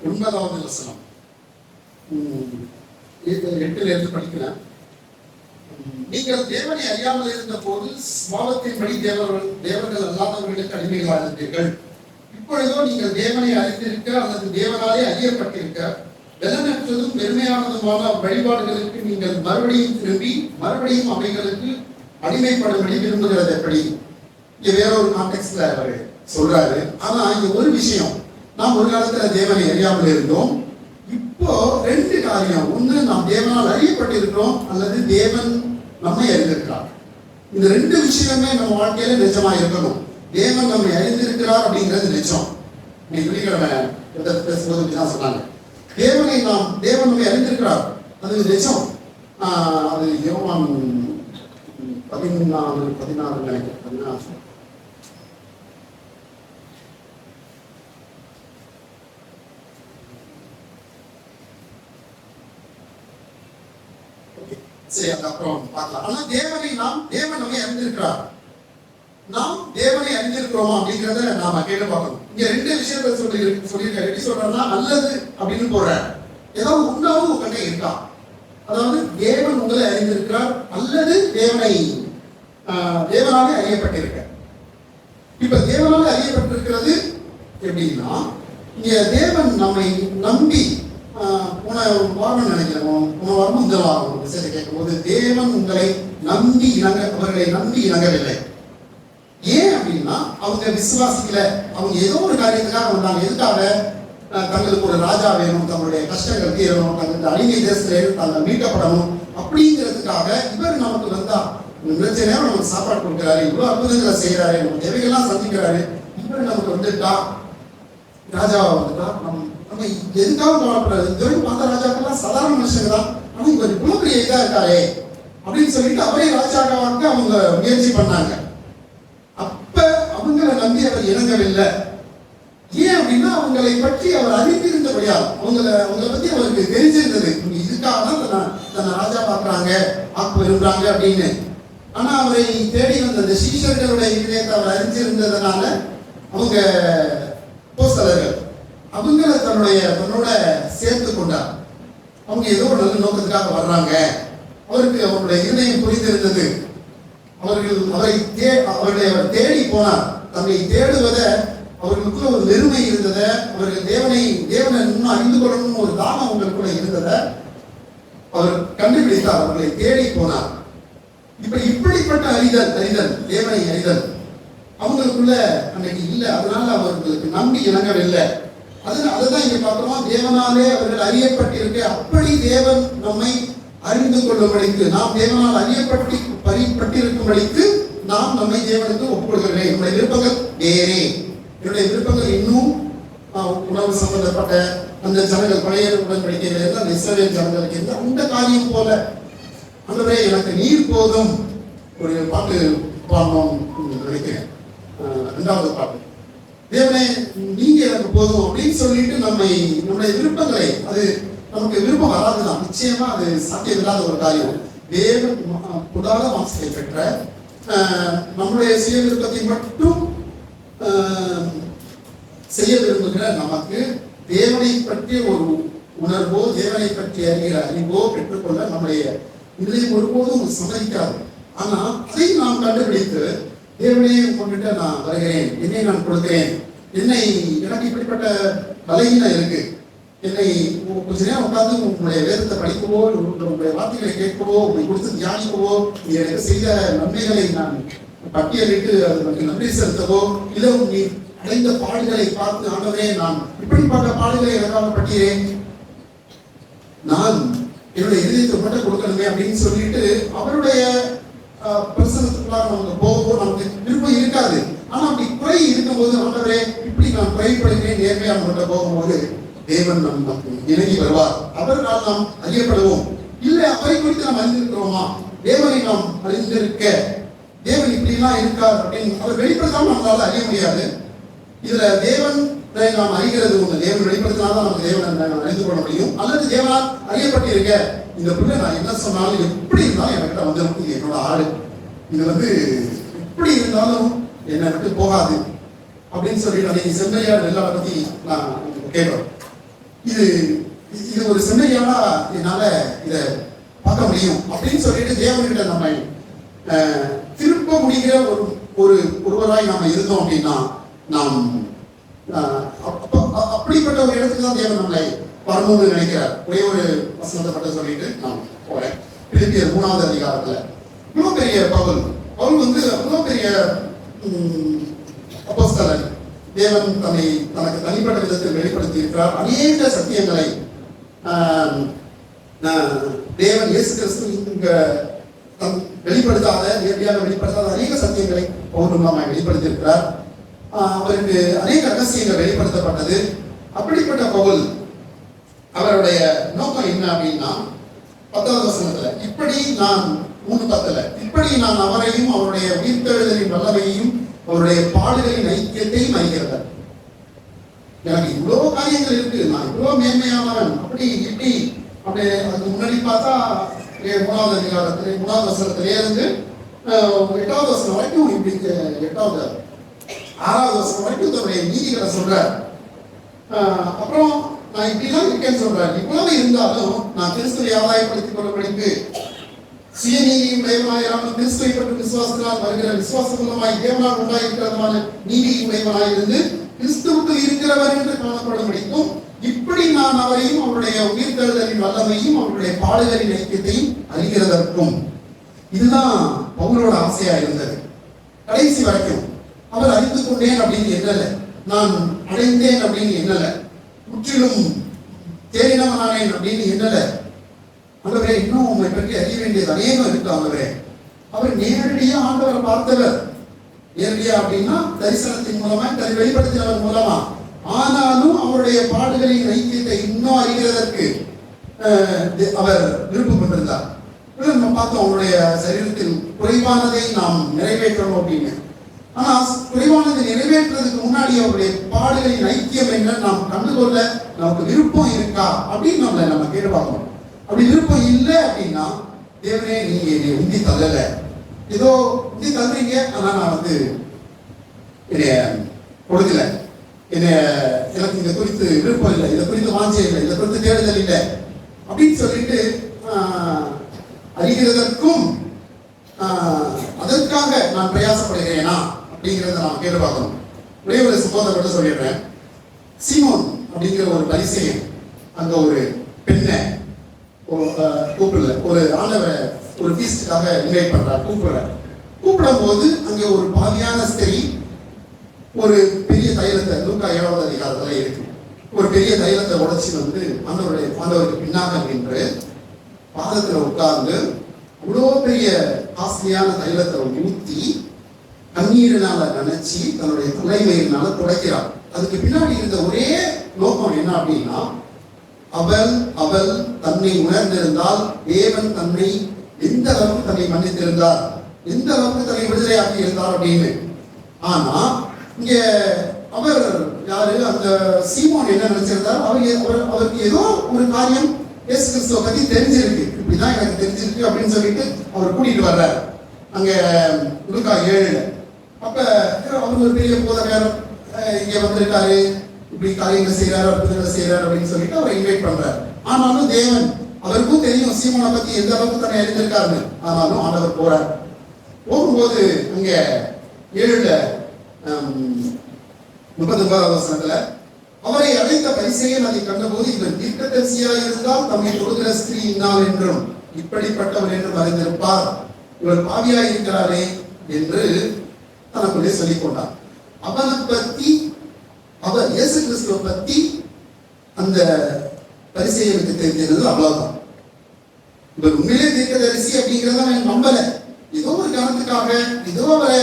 9வது வசனம் 8ல இருந்து படிக்கிறேன். நீங்கள் தேவனை அறியாமல் இருந்த போது சுபாவத்தின்படி தேவர்கள் அல்லாதவர்களுக்கு அடிமைகளாக இருந்தீர்கள். இப்பொழுதோ நீங்கள் தேவனை அறிந்திருக்க அல்லது தேவனாலே அறியப்பட்டிருக்க பலனற்றதும் பெருமையானதுமான வழிபாடுகளுக்கு நீங்கள் மறுபடியும் திரும்பி மறுபடியும் அவைகளுக்கு அடிமைப்படும்படி விரும்புகிறது எப்படி? இங்க வேறொரு கான்டெக்ட்ல அவர் சொல்றாரு. ஆனா இங்க ஒரு விஷயம், நாம் ஒரு காலத்துல தேவனை அறியாமல் இருந்தோம். இப்போ 2 காரியம். ஒண்ணு, நாம் தேவனால் அறியப்பட்டிருக்கிறோம் அல்லது தேவன் நம்மை அறிந்திருக்கிறார். இந்த 2 விஷயமே நம்ம வாழ்க்கையில நிஜமா இருக்கணும். தேவன் நம்மை அறிந்திருக்கிறார் அப்படிங்கிறது நிஜம். நீ புரிகிறவ பேசும்போது தான் சொன்னாங்க, தேவன் நம்மை அறிந்திருக்கிறார், அது நிஜம். அது யோவான் 14 நினைக்கிறேன். சரி, அப்புறம் பார்க்கலாம். ஆனா தேவன் நம்மை அறிந்திருக்கிறார். நாம் தேவனை அறிந்திருக்கிறோமா அப்படிங்கிறத நாம கேட்டு பார்க்கணும். இங்க 2 விஷயத்தை சொல்லியிருக்காரு. எப்படி சொல்றாருன்னா, அல்லது அப்படின்னு போறாரு. ஏதாவது உண்டாவும் உங்கள்கிட்ட இருக்கா? அதாவது தேவன் உங்களை அறிந்திருக்கிறார் அல்லது தேவனாலே அறியப்பட்டிருக்க. இப்ப தேவனாலே அறியப்பட்டிருக்கிறது எப்படின்னா, இங்க தேவன் நம்மை நம்பி போன வாரம் நினைக்கிறோம், போன வாரம் இந்த வாரம் விஷயத்தை கேட்கும் போது தேவன் உங்களை அவர்களை நம்பி இணங்கவில்லை. ஏன் அப்படின்னா, அவங்க விசுவாசிக்கல. அவங்க ஏதோ ஒரு காரியத்துக்காக வந்தாங்க. எதுக்காக? தங்களுக்கு ஒரு ராஜா வேணும், தங்களுடைய கஷ்டங்கள் தீரணும், தங்களுக்கு அடிமை தேசத்துல தாங்கள் மீட்கப்படணும் அப்படிங்கிறதுக்காக இவர் நமக்கு வந்தா நினைச்ச நேரம் நமக்கு சாப்பாடு கொடுக்கிறாரு, இவ்வளவு அற்புதங்களை செய்யறாரு, நம்ம தேவைகள்லாம் சந்திக்கிறாரு. இவர் நமக்கு வந்துட்டா ராஜாவா வந்துட்டா நம்ம எதுக்காக கவலைப்படாது. இதுவரைக்கும் பார்த்த ராஜாக்கெல்லாம் சாதாரண மனுஷங்க தான், ஆனா இவர் இவ்வளவு பெரிய இதா இருக்காரே அப்படின்னு சொல்லிட்டு அவரே ராஜாவாக்க அவங்க முயற்சி பண்ணாங்க. அப்ப அவங்களை நம்பி அவர் இணங்கவில்லை. ஏன் அப்படின்னா, அவங்களை பற்றி அவர் அறிந்திருந்தபடியால், அவங்களை பத்தி அவருக்கு தெரிஞ்சிருந்தது. இதுக்காக தான் தன்னை ராஜா பார்க்கறாங்க, ஆக்கு விரும்புறாங்க அப்படின்னு. ஆனா அவரை தேடி வந்த அந்த சீஷர்களுடைய இதயத்தை அவர் அறிஞ்சிருந்ததுனால அவங்க அப்போஸ்தலர்கள் அவங்களை தன்னோட சேர்த்து கொண்டார். அவங்க ஏதோ ஒரு நல்ல நோக்கத்துக்காக வர்றாங்க. அவருடைய இருதயம் புரிந்திருந்தது. அவர்களை அவர் தேடி போனார். தன்னை தேடுவத அவர்களுக்குள்ள ஒரு வெறுமை இருந்தத, அவர்கள் தேவனை இன்னும் அறிந்து கொள்ளணும் ஒரு தானம் அவங்களுக்குள்ள இருந்தத அவர் கண்டுபிடித்தார். அவர்களை தேடி போனார். இப்படிப்பட்ட அறிதல் தேவனை அறிதல் அவங்களுக்குள்ள அன்னைக்கு இல்லை. அதனால அவர்களுக்கு நம்பி இணங்கவில்லை. அதுதான் இங்க பார்க்கிறோம். தேவனாலே அவர்கள் அறியப்பட்டிருக்க, அப்படி தேவன் நம்மை அறிந்து கொள்ளும்படிக்கு, நாம் தேவனால் அறியப்பட்டிருக்கும்படிக்கு நாம் நம்மை தேவனுக்கு ஒப்புக்கொள்கிறேன். என்னுடைய விருப்பங்கள் வேறே, என்னுடைய விருப்பங்கள் இன்னும் உணவு சம்பந்தப்பட்ட அந்த ஜனங்கள் பழைய உடன்படிக்கைகள் இருந்தால் இஸ்ரவேல் ஜனங்களுக்கு இருந்தால் அந்த காரியம் போல, ஆண்டவரே எனக்கு நீர் போதும். ஒரு பாட்டு பாடணும் நினைக்கிறேன், 2வது பாட்டு, தேவனே நீங்க எனக்கு போதும் அப்படின்னு சொல்லிட்டு நம்முடைய விருப்பங்களை, அது நமக்கு விருப்பம் வராதுதான், நிச்சயமா அது சாத்தியம் இல்லாத ஒரு காரியம். தேவன் புதாத வாசலை பெற்ற நம்முடைய சுய விருப்பத்தை மட்டும் செய்ய விரும்புகிற நமக்கு தேவனை பற்றிய ஒரு உணர்வோ, தேவனை பற்றி அறிகிற அறிவோ பெற்றுக்கொள்ள நம்முடைய இதயம் ஒருபோதும் சம்மதிக்காது. ஆனா அதை நாம் கண்டுபிடித்து, தேவனே உங்ககிட்ட நான் வருகிறேன், என்னை நான் கொடுக்கிறேன், எனக்கு இப்படிப்பட்ட பலகீனம் இருக்கு, என்னை கொஞ்ச நேரம் உட்கார்ந்து உங்களுடைய வேதத்தை படிக்கவோ, உங்களுடைய வார்த்தைகளை கேட்கவோ, உங்களை கொடுத்து தியானிக்கவோ, எனக்கு செய்த நன்மைகளை நான் பட்டியலிட்டு அதற்கு நன்றி செலுத்தவோ இல்லை நீ அடைந்த பாடுகளை பார்த்து ஆண்டவரே நான் இப்படிப்பட்ட பாடுகளை எனக்காக பட்டியேன், நான் என்னுடைய இதயத்தை மட்டும் கொடுக்கணுமே அப்படின்னு சொல்லிட்டு அவருடைய பிரசனத்துக்குள்ளாக நமக்கு போகவோ நமக்கு விருப்பம் இருக்காது. ஆனா அப்படி குறை இருக்கும்போது ஆண்டவரே இப்படி நான் குறைப்படுகிறேன் நேர்மையாக நம்மகிட்ட போகும்போது தேவன் நமக்கு இணங்கி வருவார். அவரால் நாம் அறியப்படுவோம். இல்லை அவரை குறித்து நாம் அறிந்திருக்கிறோமா, தேவனை நாம் அறிந்திருக்க தேவன் இப்படிலாம் இருக்கார் அப்படின்னு அவர் வெளிப்படுத்தாமல் நம்மளால அறிய முடியாது. இதுல தேவன் நாம் அறிகிறது ஒண்ணு, தேவன் வெளிப்படுத்தினால்தான் நமக்கு தேவன் அறிந்து கொள்ள முடியும். அல்லது தேவனால் அறியப்பட்டிருக்க இந்த பிள்ளை நான் என்ன சொன்னாலும் எப்படி இருந்தாலும் என்கிட்ட வந்து என்னோட ஆடு இது எப்படி இருந்தாலும் என்னை விட்டு போகாது அப்படின்னு சொல்லிட்டு அன்னைக்கு செம்மையார் எல்லாரை பத்தி நான் கேட்கிறோம். இது இது ஒரு செம்மையானா என்னால இதை பார்க்க முடியும் அப்படின்னு சொல்லிட்டு தேவன்கிட்ட நம்ம திருப்ப முடிகிற ஒருவராய் நாம இருந்தோம் அப்படின்னா நாம் அப்படிப்பட்ட ஒரு இடத்துக்கு தான் தேவன் நம்மளை வரணும்னு நினைக்கிறார். ஒரே ஒரு வசனத்தை மட்டும் சொல்லிட்டு நான் போறேன். பிலிப்பியர் 3வது அதிகாரத்துல இவ்வளவு பெரிய பவுல் அவ்வளவு பெரிய அப்போஸ்தலன், தேவன் தனக்கு தனிப்பட்ட விதத்தில் வெளிப்படுத்தி இருக்கிறார். அநேக சத்தியங்களை தேவன் இயேசு கிறிஸ்து இங்க வெளிப்படுத்தாத நேரடியாக வெளிப்படுத்தாத அநேக சத்தியங்களை பவுல் மூலமாக வெளிப்படுத்தி இருக்கிறார். அவருக்கு அநேக ரகசியங்கள் வெளிப்படுத்தப்பட்டது. அப்படிப்பட்ட பவுல் அவருடைய நோக்கம் என்ன அப்படின்னா 10வது வசனத்துல இப்படி நான் 3:10 இப்படி நான் அவரையும் அவருடைய உயிர்த்தெழுதலின் வல்லமையையும் அவருடைய பாடுகளின் ஐக்கியத்தையும் அறிகிறவர். எனக்கு இவ்வளவு காரியங்கள் இருக்கு, நான் இவ்வளவு மேன்மையானவன் அப்படி இப்படி அப்படி அதுக்கு முன்னாடி பார்த்தா 3வது அதிகாரத்துல 3வது வசனத்திலே இருந்து 8வது வசனம் வரைக்கும் இப்படி 6வது வசனம் வரைக்கும் தன்னுடைய நீதிகளை சொல்றார். அப்புறம் நான் இப்படிலாம் இருக்கேன்னு சொல்றேன். இவ்வளவு இருந்தாலும் நான் கிறிஸ்துவை ஆதாயப்படுத்திக் கொள்ளப்படுக்கு சுயநீதியும் உடையவனாயிராமல் கிறிஸ்துவை பற்றி விசுவாசத்தினால் வருகிற விசுவாசம் மூலமாய் தேவனால் உண்டாயிருக்கிறதுமான நீதியும் உடையவனாய் இருந்து கிறிஸ்துவுக்கு இருக்கிறவர் என்று காணப்படும்படிக்கும் இப்படி நான் அவரையும் அவருடைய உயிர்த்தெழுதலின் வல்லமையும் அவருடைய பாடுகளின் ஐக்கியத்தையும் அறிகிறதற்கும். இதுதான் பவுலோட ஆசையா இருந்தது. கடைசி வரைக்கும் அவர் அறிந்து கொண்டேன் அப்படின்னு என்னல, நான் அடைந்தேன் அப்படின்னு என்னல, முற்றிலும் தேறினவனானேன் அப்படின்னு என்னல. ஆண்டவரே இன்னும் உங்களை பற்றி அறிய வேண்டியது அநேகம் இருக்கு ஆண்டவரே. அவர் நேரடியா ஆண்டவரை பார்த்தவர். நேரடியா அப்படின்னா தரிசனத்தின் மூலமா வெளிப்படுத்தினவர் மூலமா. ஆனாலும் அவருடைய பாடுகளின் ஐக்கியத்தை இன்னும் அறிகிறதற்கு அவர் விருப்பம் கொண்டிருந்தார். நம்ம பார்த்தோம் அவருடைய சரீரத்தில் குறைவானதை நாம் நிறைவேற்றணும் அப்படின்னு. ஆனா குறைவானதை நிறைவேற்றுறதுக்கு முன்னாடி அவருடைய பாடுகளின் ஐக்கியம் என்ன நாம் கண்டுகொள்ள நமக்கு விருப்பம் இருக்கா அப்படின்னு நம்ம கேட்டு பார்க்கணும். அப்படி விருப்பம் இல்லை அப்படின்னா தேவனே நீங்க என்னை உந்தி தள்ளல, ஏதோ உந்தி தள்ளுறீங்க, ஆனா நான் என்னைய கொடுக்கல, எனக்கு இதை குறித்து விருப்பம் இல்லை, இதை குறித்து வாஞ்சை இல்லை, இதை குறித்து தேடுதல் இல்லை அப்படின்னு சொல்லிட்டு அறிகிறதற்கும் அதற்காக நான் பிரயாசப்படுகிறேனா அப்படிங்கிறத நாம் கேட்டு பார்க்கணும். ஒரே ஒரு சம்பவத்தை மட்டும் சொல்லிடுறேன். சீமோன் அப்படிங்கிற ஒரு பரிசேயன் அங்க ஒரு பெண்ணை கூப்பிடல, ஒரு ஆண்டவரை ஒரு ஃபீஸ்டுக்காக இன்வைட் பண்றார், கூப்பிடும் போது அங்க ஒரு பாவியான ஸ்திரீ ஒரு பெரிய தைலத்தை, லூக்கா 7வது அதிகாரத்துல இருக்கு, ஒரு பெரிய தைலத்தை உடைச்சி ஆண்டவருக்கு பின்னாக நின்று பாதத்துல உட்கார்ந்து அவ்வளோ பெரிய காஸ்ட்லியான தைலத்தை ஊற்றி கண்ணீரினால நினைச்சு தன்னுடைய தலைமையினால துடைக்கிறார். அதுக்கு பின்னாடி இருந்த ஒரே நோக்கம் என்ன அப்படின்னா, அவள் தன்னை உணர்ந்திருந்தால் தேவன் தன்னை எந்த அளவுக்கு தன்னை மன்னித்திருந்தார், எந்த அளவுக்கு தன்னை விடுதலையாக்கி இருந்தார் அப்படின்னு. ஆனா இங்க அவர் யாரு, அந்த சீமோன் என்ன நினைச்சிருந்தார், அவருக்கு ஏதோ ஒரு காரியம் இயேசு கிறிஸ்துவ பத்தி தெரிஞ்சிருக்கு, இப்படிதான் எனக்கு தெரிஞ்சிருக்கு அப்படின்னு சொல்லிட்டு அவர் கூட்டிட்டு வர்றாரு அங்க லூக்கா 7. அப்ப அவர் ஒரு பெரிய போதகர் இங்க வந்திருக்காரு, இப்படி காரியங்களை செய்யறாரு, அற்புதங்களை செய்யறாரு அப்படின்னு சொல்லிட்டு அவரை இன்வைட் பண்றாரு. ஆனாலும் தேவன் அவருக்கும் தெரியும் சீமோனை பத்தி எந்த அளவுக்கு தன்னை அறிந்திருக்காருன்னு. ஆனாலும் ஆண்டவர் போறார். போகும்போது அங்க 7 39வது வசனத்துல அவரை அழைத்த பரிசேயன் அதை கண்டபோது இவர் தீர்க்கதரிசியாய் இருந்தால் தம்மை கொடுக்கிற ஸ்திரீ இன்னாள் என்றும் இப்படிப்பட்டவர் என்றும் அறிந்திருப்பார், இவர் பாவியாய் இருக்கிறாரே என்று தனக்குள்ளே சொல்லிக் கொண்டார். அவனை பத்தி, அவர் இயேசு கிறிஸ்துவை பத்தி அந்த பரிசேயனுக்கு தெரிஞ்சது அவ்வளவுதான். இவர் உண்மையிலே தீர்க்கதரிசி அப்படிங்கிறத அவன் நம்பல. ஏதோ ஒரு காரணத்துக்காக ஏதோ அவரை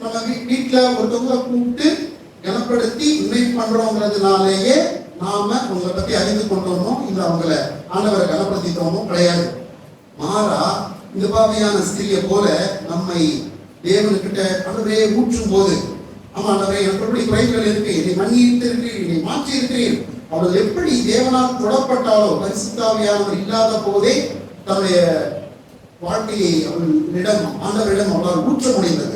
நம்ம வீட்டுல ஒருத்தவங்களை கூப்பிட்டு கனப்படுத்தி இன்வைட் பண்றோங்கிறதுனாலேயே நாம உங்களை பத்தி அறிந்து கொண்டோமோ இல்ல அவங்களை ஆண்டவரை கனப்படுத்திட்டோமோ கிடையாது. மாறா இந்த பாவையான ஸ்திரியை போல நம்மை தேவனுக்கிட்ட ஆண்டவரே ஊற்றும் போது, ஆமா ஆண்டவரே எனக்கு எப்படி குறைகள் இருக்கு, என்னை மன்னித்து இருக்கிறீர், என்னை மாற்றி இருக்கிறீர், அவர்கள் எப்படி தேவனால் தொடப்பட்டாலோ பரிசுத்தாவியானவர் இல்லாத போதே தன்னுடைய வாழ்க்கையை அவர்களிடம் ஆண்டவரிடம் அவரால் ஊற்ற முடிந்தது.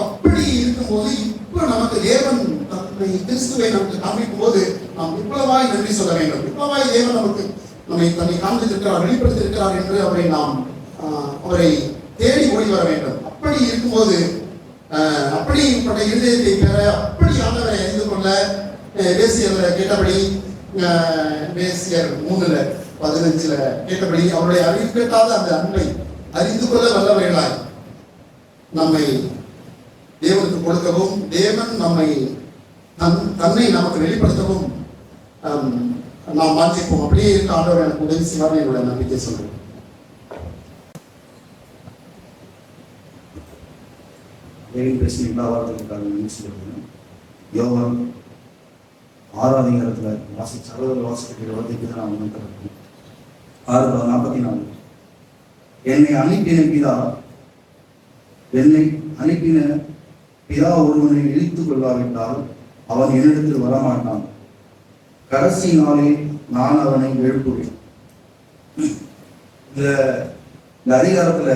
அப்படி இருக்கும்போது இப்ப நமக்கு தேவன் தன்னை கிறிஸ்துவை நமக்கு காமிக்கும் போது நாம் இவ்வளவாய் நன்றி சொல்ல வேண்டும். இவ்வளவாய் தேவன் நமக்கு தன்னை காண்பித்திருக்கிறார், வெளிப்படுத்தியிருக்கிறார் என்று அவரை தேடி ஓடி வர வேண்டும். அப்படி இருக்கும்போது அப்படிப்பட்ட இருதயத்தை பெற, அப்படி ஆண்டவரை அறிந்து கொள்ள வேசியர்ல கேட்டபடி, வேசியர் 3:15 கேட்டபடி அவருடைய அறிவிக்காத அந்த அன்பை அறிந்து கொள்ள வல்லவர்களாய் நம்மை தேவனுக்கு கொடுக்கவும், தேவன் தன்னை நமக்கு வெளிப்படுத்தவும் நாம் வாஞ்சிப்போம். அப்படியே இருக்க ஆண்டவர் எனக்கு உதவி செய்வார் என்னோட நம்பிக்கை சொல்றேன். யோவான் 6 வாசிக்கிற வார்த்தைக்கு தான் நான் உணர்கிறேன். 6:44 என்னை அனுப்பின பிதா ஒருவனை இழுத்துக் கொள்ளாவிட்டால் அவன் என்னிடத்தில் வரமாட்டான். கடைசி நாளில் நான் அவனை எழுப்புவேன். இந்த அதிகாரத்துல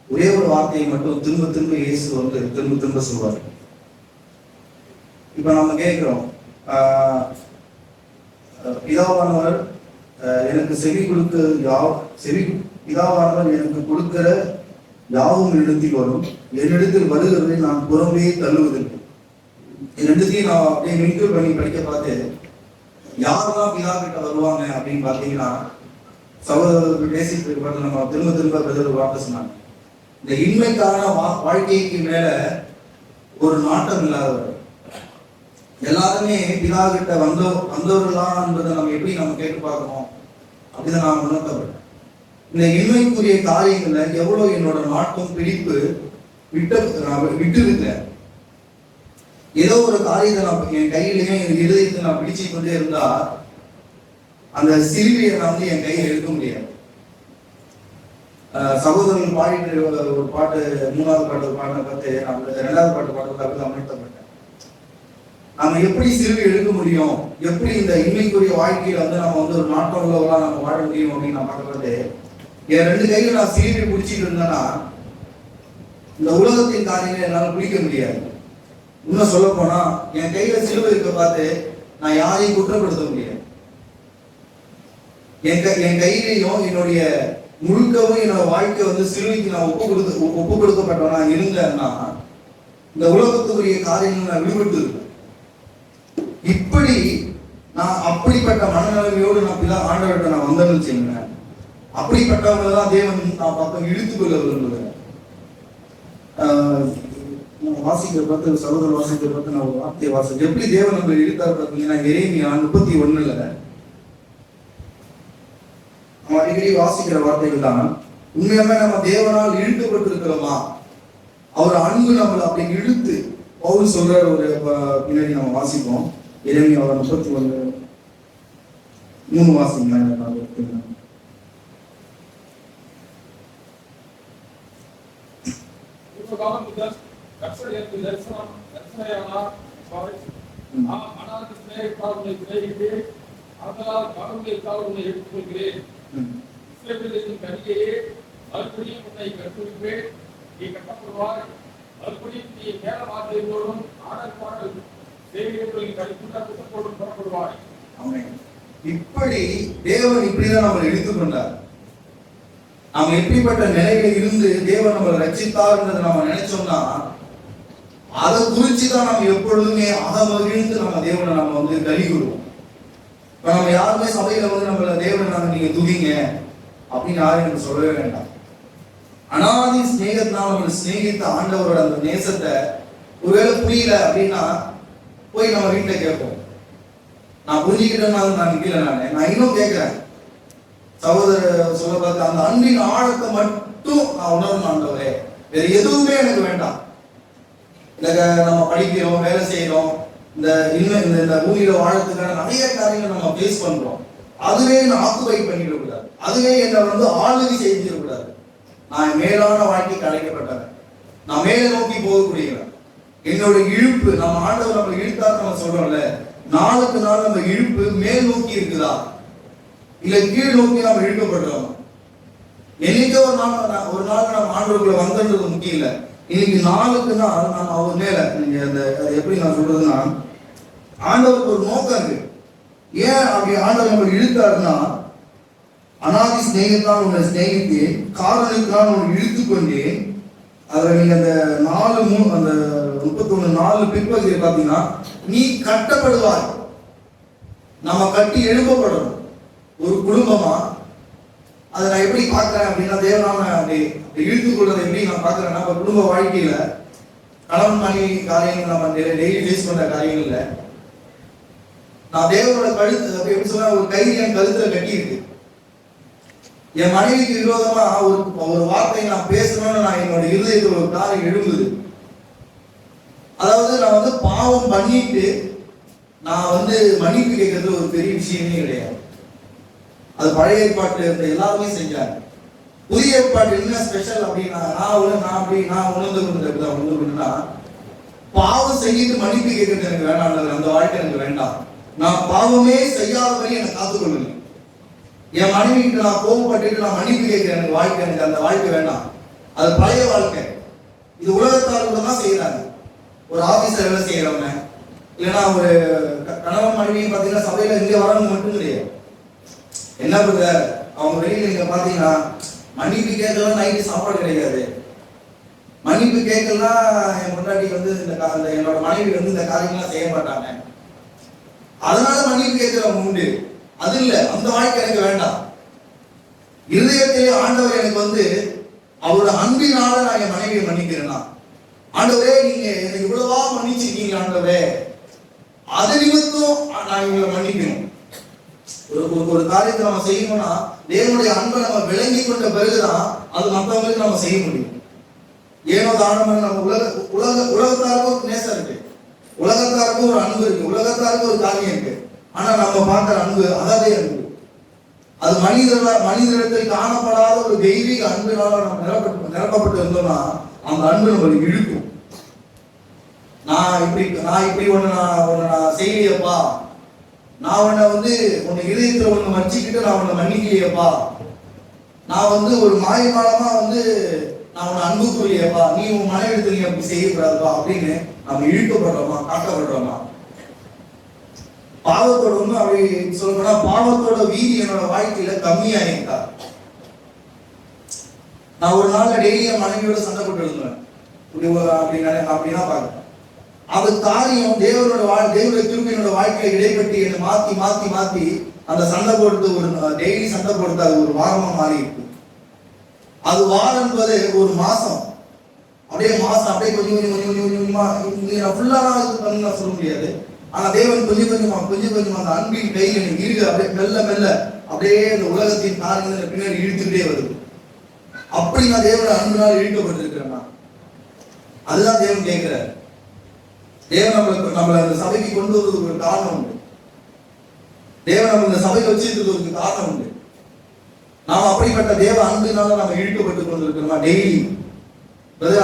ஒரே ஒரு வார்த்தையை மட்டும் திரும்ப திரும்ப இயேசு திரும்ப திரும்ப சொல்வார். இப்ப நம்ம கேட்கிறோம், பிதாவானவர் எனக்கு பிதாவானவர் எனக்கு கொடுக்கிற யாவும் என்னிடத்தில் வரும், என்னிடத்தில் வருகிறதை நான் புறம்பே தள்ளுவதில்லை. ரெண்டுத்தையும் நான் அப்படியே மின்கூர் பண்ணி படிக்க பார்த்து யாரெல்லாம் பிதா கிட்ட வருவாங்க அப்படின்னு பார்த்தீங்கன்னா, சகோதரர்கள் பேசிட்டு இருக்கிறது நம்ம திரும்ப திரும்ப வார்த்தை சொன்னாங்க. இந்த இன்மைக்கான வாழ்க்கைக்கு மேல ஒரு நாட்டம் இல்லாதவர், எல்லாருமே பிதா கிட்ட வந்தவர்களாம் என்பதை நம்ம எப்படி கேட்டு பார்க்கணும் அப்படிதான் நான் உணர்த்தப்பட்டேன். இந்த இன்மைக்குரிய காரியங்கள்ல எவ்வளவு என்னோட நாட்டம் பிடிப்பு விட்டு இருக்கேன். ஏதோ ஒரு காரியத்தை நான் என் கையிலையும் என் இருதயத்தை நான் பிடிச்சு கொண்டே இருந்தா அந்த சிறுவியை நான் என் கையில் எடுக்க முடியாது. சகோதரர்கள் பாடிட்டு ஒரு பாட்டு, 3வது பாட்டு பாடின பார்த்து நான் 2வது பாட்டு பாடுறதுக்காக அமர்த்தப்பட்டேன். நம்ம எப்படி சிறுவி எடுக்க முடியும், எப்படி இந்த இன்மைக்குரிய வாழ்க்கையில நம்ம ஒரு நாட்டம் உள்ளவர்களா நம்ம வாழ முடியும் அப்படின்னு நான் பார்க்கறது, என் 2 கையில நான் சிறுவி பிடிச்சிட்டு இருந்தேன்னா இந்த உலகத்தின் காரியங்களை என்னால பிடிக்க முடியாது. இன்னும் சொல்ல போனா என் கையில சிலுவை இருக்க பார்த்து நான் யாரையும் குற்றப்படுத்த முடியாது. என் கையிலையும் என்னுடைய முழுக்கவும் என்னோட வாழ்க்கை சிலுவைக்கு நான் ஒப்பு கொடுக்கப்பட்டவனா இருந்தேன்னா இந்த உலகத்துக்குரிய காரியங்கள் நான் விடுபட்டு இருக்கேன். இப்படி நான் அப்படிப்பட்ட மனநிலைமையோடு நான் ஆண்டவர்கிட்ட நான் வந்தேன்னு செய்வேன். அப்படிப்பட்டவங்களை தான் தேவன் நான் பக்கம் இழுத்துக் கொள்ள விரும்புகிறேன். வாசிக்கிற பார்த்து சகோதர வாசிக்கிற பார்த்து நான் ஒரு வார்த்தையை வாசிக்கிறேன். எப்படி தேவன் நம்ம இழுத்தாரு பார்த்தீங்கன்னா, எரேமியா 31 நம்ம அடிக்கடி வாசிக்கிற வார்த்தைகள் தான். உண்மையாவே நம்ம தேவனால் இழுக்கப்பட்டிருக்கிறோமா, அவர் அன்பு நம்மளை அப்படி இழுத்து பவுல் சொல்ற ஒரு பின்னாடி நம்ம வாசிப்போம். எரேமியா 31:3 வாசிங்களா? இப்படி தேவன் இப்படிதான் நம்மளை எடுத்துக்கொண்டார். நாம எப்படிப்பட்ட நிலையில இருந்து தேவன் நம்மளை ரட்சித்தார்ன்றதை நம்ம நினைச்சோம்னா அதை குறிச்சுதான் நம்ம எப்பொழுதுமே அதை மகிழ்ந்து நம்ம தேவனை நம்ம கலி கூறுவோம். இப்ப நம்ம யாருமே சபையில நம்மள தேவனை நீங்க துதிங்க அப்படின்னு யாரும் எனக்கு சொல்லவே வேண்டாம். அனாதி ஸ்நேகத்தினால் நம்ம ஸ்நேகித்த ஆண்டவரோட அந்த நேசத்தை ஒருவேளை புரியல அப்படின்னா போய் நம்ம வீட்டுல கேட்போம். நான் புரிஞ்சுக்கிட்டேன்னாலும் நான் நிக்கல, நான் இன்னும் கேட்கிறேன். சகோதரர் சொல்ல பார்த்து அந்த அன்பின் ஆழத்தை மட்டும் நான் உணரணும் ஆண்டவரே, வேற எதுவுமே எனக்கு வேண்டாம். நம்ம படிக்கிறோம், வேலை செய்யறோம், இந்த இன்னும் இந்த பூமியில வாழறதுக்கான நிறைய காரியங்கள் நம்ம ஃபேஸ் பண்றோம். அதுவே நான் ஆக்குபை பண்ணிட கூடாது, அதுவே என்னை ஆளுகை செஞ்சிடக்கூடாது. நான் மேலான வாழ்க்கைக்கு அழைக்கப்பட்டவன், நான் மேலே நோக்கி போகக்கூடியவன். என்னோட இழுப்பு, நம்ம ஆண்டவர் நம்ம இழுத்தா நம்ம சொல்றோம்ல, நாளுக்கு நாள் நம்ம இழுப்பு மேல் நோக்கி இருக்குதா இல்ல கீழ் நோக்கி நம்ம இழுக்கப்படுறோம்? என்னைக்கோ ஒரு நாள் நம்ம ஆண்டவர்களை வந்தது முக்கியம் இல்லை. இன்னைக்கு நாளுக்கு நாள் நான் அவர் மேல எப்படி நான் சொல்றதுன்னா, ஆண்டவருக்கு ஒரு நோக்கம் இருக்கு. ஏன் அப்படி ஆண்டவர் நம்ம இழுத்தாருன்னா, அனாதி ஸ்நேகத்தான் உங்களை ஸ்நேகித்தேன், காரணத்தினால் உங்களை இழுத்து கொண்டேன். அதுல நீங்க அந்த 31 பிற்பகுதியை பார்த்தீங்கன்னா, நீ கட்டப்படுவாய். நம்ம கட்டி எழுப்பப்படணும் ஒரு குடும்பமா. அதை நான் எப்படி பார்க்கிறேன் அப்படின்னா, தேவனாம அப்படி இழுத்து கொள்றதை எப்படி நான் பார்க்கிறேன்னா, நம்ம குடும்ப வாழ்க்கையில கணவன் மனைவி காரியங்கள் நம்ம டெய்லி ஃபேஸ் பண்ற காரியங்கள்ல, நான் தேவனோட கழுத்து எப்படி சொன்னா, ஒரு கயிறு என் கழுத்துல கட்டி இருக்கு. என் மனைவிக்கு விரோதமா ஒரு வார்த்தை நான் பேசணும்னு நான் என்னோட இருதயத்தில் ஒரு காரியம் எழும்புது. அதாவது நான் பாவம் பண்ணிட்டு நான் மன்னிப்பு கேட்கறது ஒரு பெரிய விஷயமே கிடையாது. அது பழைய ஏற்பாட்டு எல்லாருமே செஞ்சாங்க. புதிய ஏற்பாட்டு என்ன ஸ்பெஷல் அப்படின்னா, நான் உணர்ந்துன்னா, பாவம் செய்யிட்டு மன்னிப்பு கேட்கறது எனக்கு வேண்டாம், அந்த வாழ்க்கை எனக்கு வேண்டாம். நான் பாவமே செய்யாதபடி எனக்கு காத்துக்கொள்ளுங்க. என் மனைவி கிட்ட நான் கோபப்பட்டு நான் மன்னிப்பு கேட்கிறேன், எனக்கு வாழ்க்கை, எனக்கு அந்த வாழ்க்கை வேண்டாம். அது பழைய வாழ்க்கை. இது உலகத்தார்கள் தான் செய்யறாங்க. ஒரு ஆபீஸ்ல வேலை செய்யறவங்க, இல்லைன்னா ஒரு கணவன் மனைவி பாத்தீங்கன்னா சபையில இங்க வரவங்க மட்டும் கிடையாது. என்ன பண்ணுற, அவங்க வெளியில நீங்க பாத்தீங்கன்னா மன்னிப்பு கேட்கலாம், நைட்டு சாப்பாடு கிடையாது. மன்னிப்பு கேட்கலாம், என் முன்னாடி என்னோட மனைவி இந்த காரியங்கள்லாம் செய்ய மாட்டாங்க, அதனால மன்னிப்பு கேட்கிறவங்க உண்டு. அது இல்ல, அந்த வாழ்க்கை எனக்கு வேண்டாம். இருதயத்திலே ஆண்டவர் எனக்கு அவரோட அன்பினால நான் என் மனைவியை மன்னிக்கிறேன்னா, ஆண்டவரே நீங்க எனக்கு இவ்வளவா மன்னிச்சிருக்கீங்க ஆண்டவரே, அது நிமித்தம் நான் இவங்களை மன்னிக்கணும். ஒரு காரியத்தை நம்ம செய்யணும்னா தேவனுடைய அன்பை நம்ம விளங்கி கொண்ட பிறகுதான் அது மற்றவங்களுக்கு நம்ம செய்ய முடியும். ஏனோ தானமாக நம்ம உலகத்தாருக்கும் நேசம் இருக்கு, உலகத்தாருக்கும் ஒரு அன்பு இருக்கு, உலகத்தாருக்கும் ஒரு காரியம் இருக்கு. ஆனா நம்ம பார்க்கிற அன்பு அதாவே அன்பு. அது மனிதத்தில் காணப்படாத ஒரு தெய்வீக அன்பினால நம்ம நிரப்பப்பட்டு இருந்தோம்னா அந்த அன்பு நம்மளுக்கு இழுக்கும். நான் இப்படி ஒண்ணு நான் செய்யலையப்பா, நான் உன்னை இதயத்துல ஒண்ணு வச்சுக்கிட்டு நான் உன்னை மன்னிக்கலையப்பா, நான் ஒரு மாயமாலமா நான் உன்னை அன்புக்குரியப்பா, நீ உன் மனைவிடத்துல நீ அப்படி செய்யக்கூடாதுப்பா அப்படின்னு நம்ம இழுக்கப்படுறோமா, காட்டப்படுறோமா? பாவத்தோட அப்படி சொல்லப்போனா பாவத்தோட வீதி என்னோட வாழ்க்கையில கம்மியா இருக்கா? நான் ஒரு நாள்ல டெய்லி என் மனைவியோட சண்டை போட்டு இருந்தேன் அப்படின்னா பாருங்க, அது காரியம் தேவனுடைய திருப்பினோட வாழ்க்கையில இடைப்பட்டு என்னை மாத்தி அந்த சண்டை போடுறது ஒரு டெய்லி சண்டை போடுறது அது ஒரு வாரமா மாறி இருக்கு. அது வாரம் என்பது ஒரு மாசம், அப்படியே கொஞ்சமா ஃபுல்லாலாம் இது பண்ணி நான் சொல்ல முடியாது. ஆனா தேவன் கொஞ்சம் கொஞ்சமா அந்த அன்பின் கையில் எனக்கு இருக்கு. அப்படியே மெல்ல அப்படியே இந்த உலகத்தின் காரியங்கள் பின்னாடி இழுத்துக்கிட்டே வருது. அப்படி நான் தேவனோட அன்பினால் இழுக்கப்பட்டிருக்கிறேன்னா அதுதான் தேவன் கேட்கிறார். தேவன் நம்மளை அந்த சபைக்கு கொண்டு வருவதற்கு ஒரு காரணம் உண்டு. தேவன் நம்ம இந்த சபைக்கு வச்சிருக்கிறது ஒரு காரணம் உண்டு. நாம் அப்படிப்பட்ட தேவ அன்பினால நம்ம இழுக்கப்பட்டு கொண்டிருக்கிறோமா? டெய்லி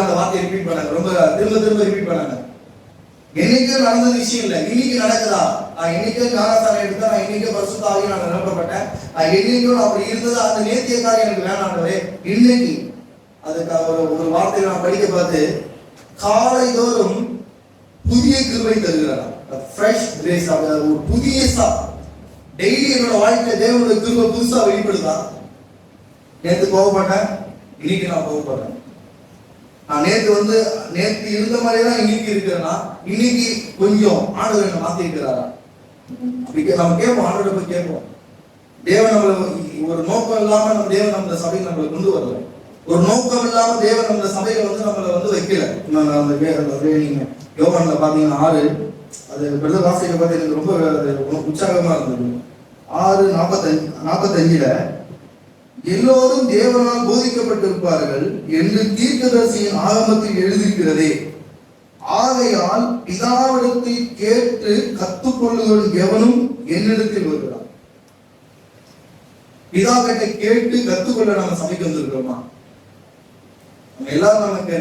அந்த வார்த்தையை ரிப்பீட் பண்ணாங்க, ரொம்ப திரும்ப ரிப்பீட் பண்ணாங்க. என்னைக்கும் நடந்த விஷயம் இல்லை, இன்னைக்கு நடக்குதா? நான் என்னைக்கும் ஞானஸ்தானம் எடுத்தா, நான் என்னைக்கும் பரிசுத்த ஆவியினால நான் நிரப்பப்பட்டேன், நான் என்னைக்கும் அப்படி இருந்தது. அந்த நேர்த்திய காரியம் எனக்கு வேணாண்டவே. இன்னைக்கு அதுக்கு ஒரு வார்த்தையை நான் படிக்க பார்த்து, காலை தோறும் புதிய கிருபை தருகிறாராம். ஃப்ரெஷ் கிரேஸ், ஒரு புதிய டெய்லி என்னோட வாழ்க்கையில தேவனோட கிருபை புதுசா வெளிப்படுதா? நேற்று கோவப்பட்டேன், இன்னைக்கு நான் கோவப்படுறேன். நான் நேற்று இருந்த மாதிரிதான் இன்னைக்கு இருக்கிறேன்னா, இன்னைக்கு கொஞ்சம் ஆண்டவர் என்ன மாத்தி இருக்கிறாரா? நம்ம கேட்போம், ஆண்டவரை போய் கேட்போம். தேவன் நம்மள ஒரு நோக்கம் இல்லாம நம்ம தேவன் நம்ம சபைக்கு நம்மளை கொண்டு வரல. ஒரு நோக்கம் இல்லாம தேவன் அந்த சபையில வந்து நம்மளை வந்து வைக்கல. நீங்க யோவான்ல பாத்தீங்கன்னா 6 அது பிரதர் வாசிக்க பார்த்து எனக்கு ரொம்ப உற்சாகமா இருந்தது. 6:45 எல்லோரும் தேவனால் போதிக்கப்பட்டிருப்பார்கள் என்று தீர்க்கதரிசியின் ஆகமத்தில் எழுதியிருக்கிறதே, ஆகையால் பிதாவிடத்தில் கேட்டு கற்றுக்கொள்ளுகிற எவனும் என்னிடத்தில் வருகிறான். பிதா கிட்ட கேட்டு கற்றுக்கொள்ள நம்ம சபைக்கு வந்திருக்கிறோமா? எல்லாரும் நமக்கு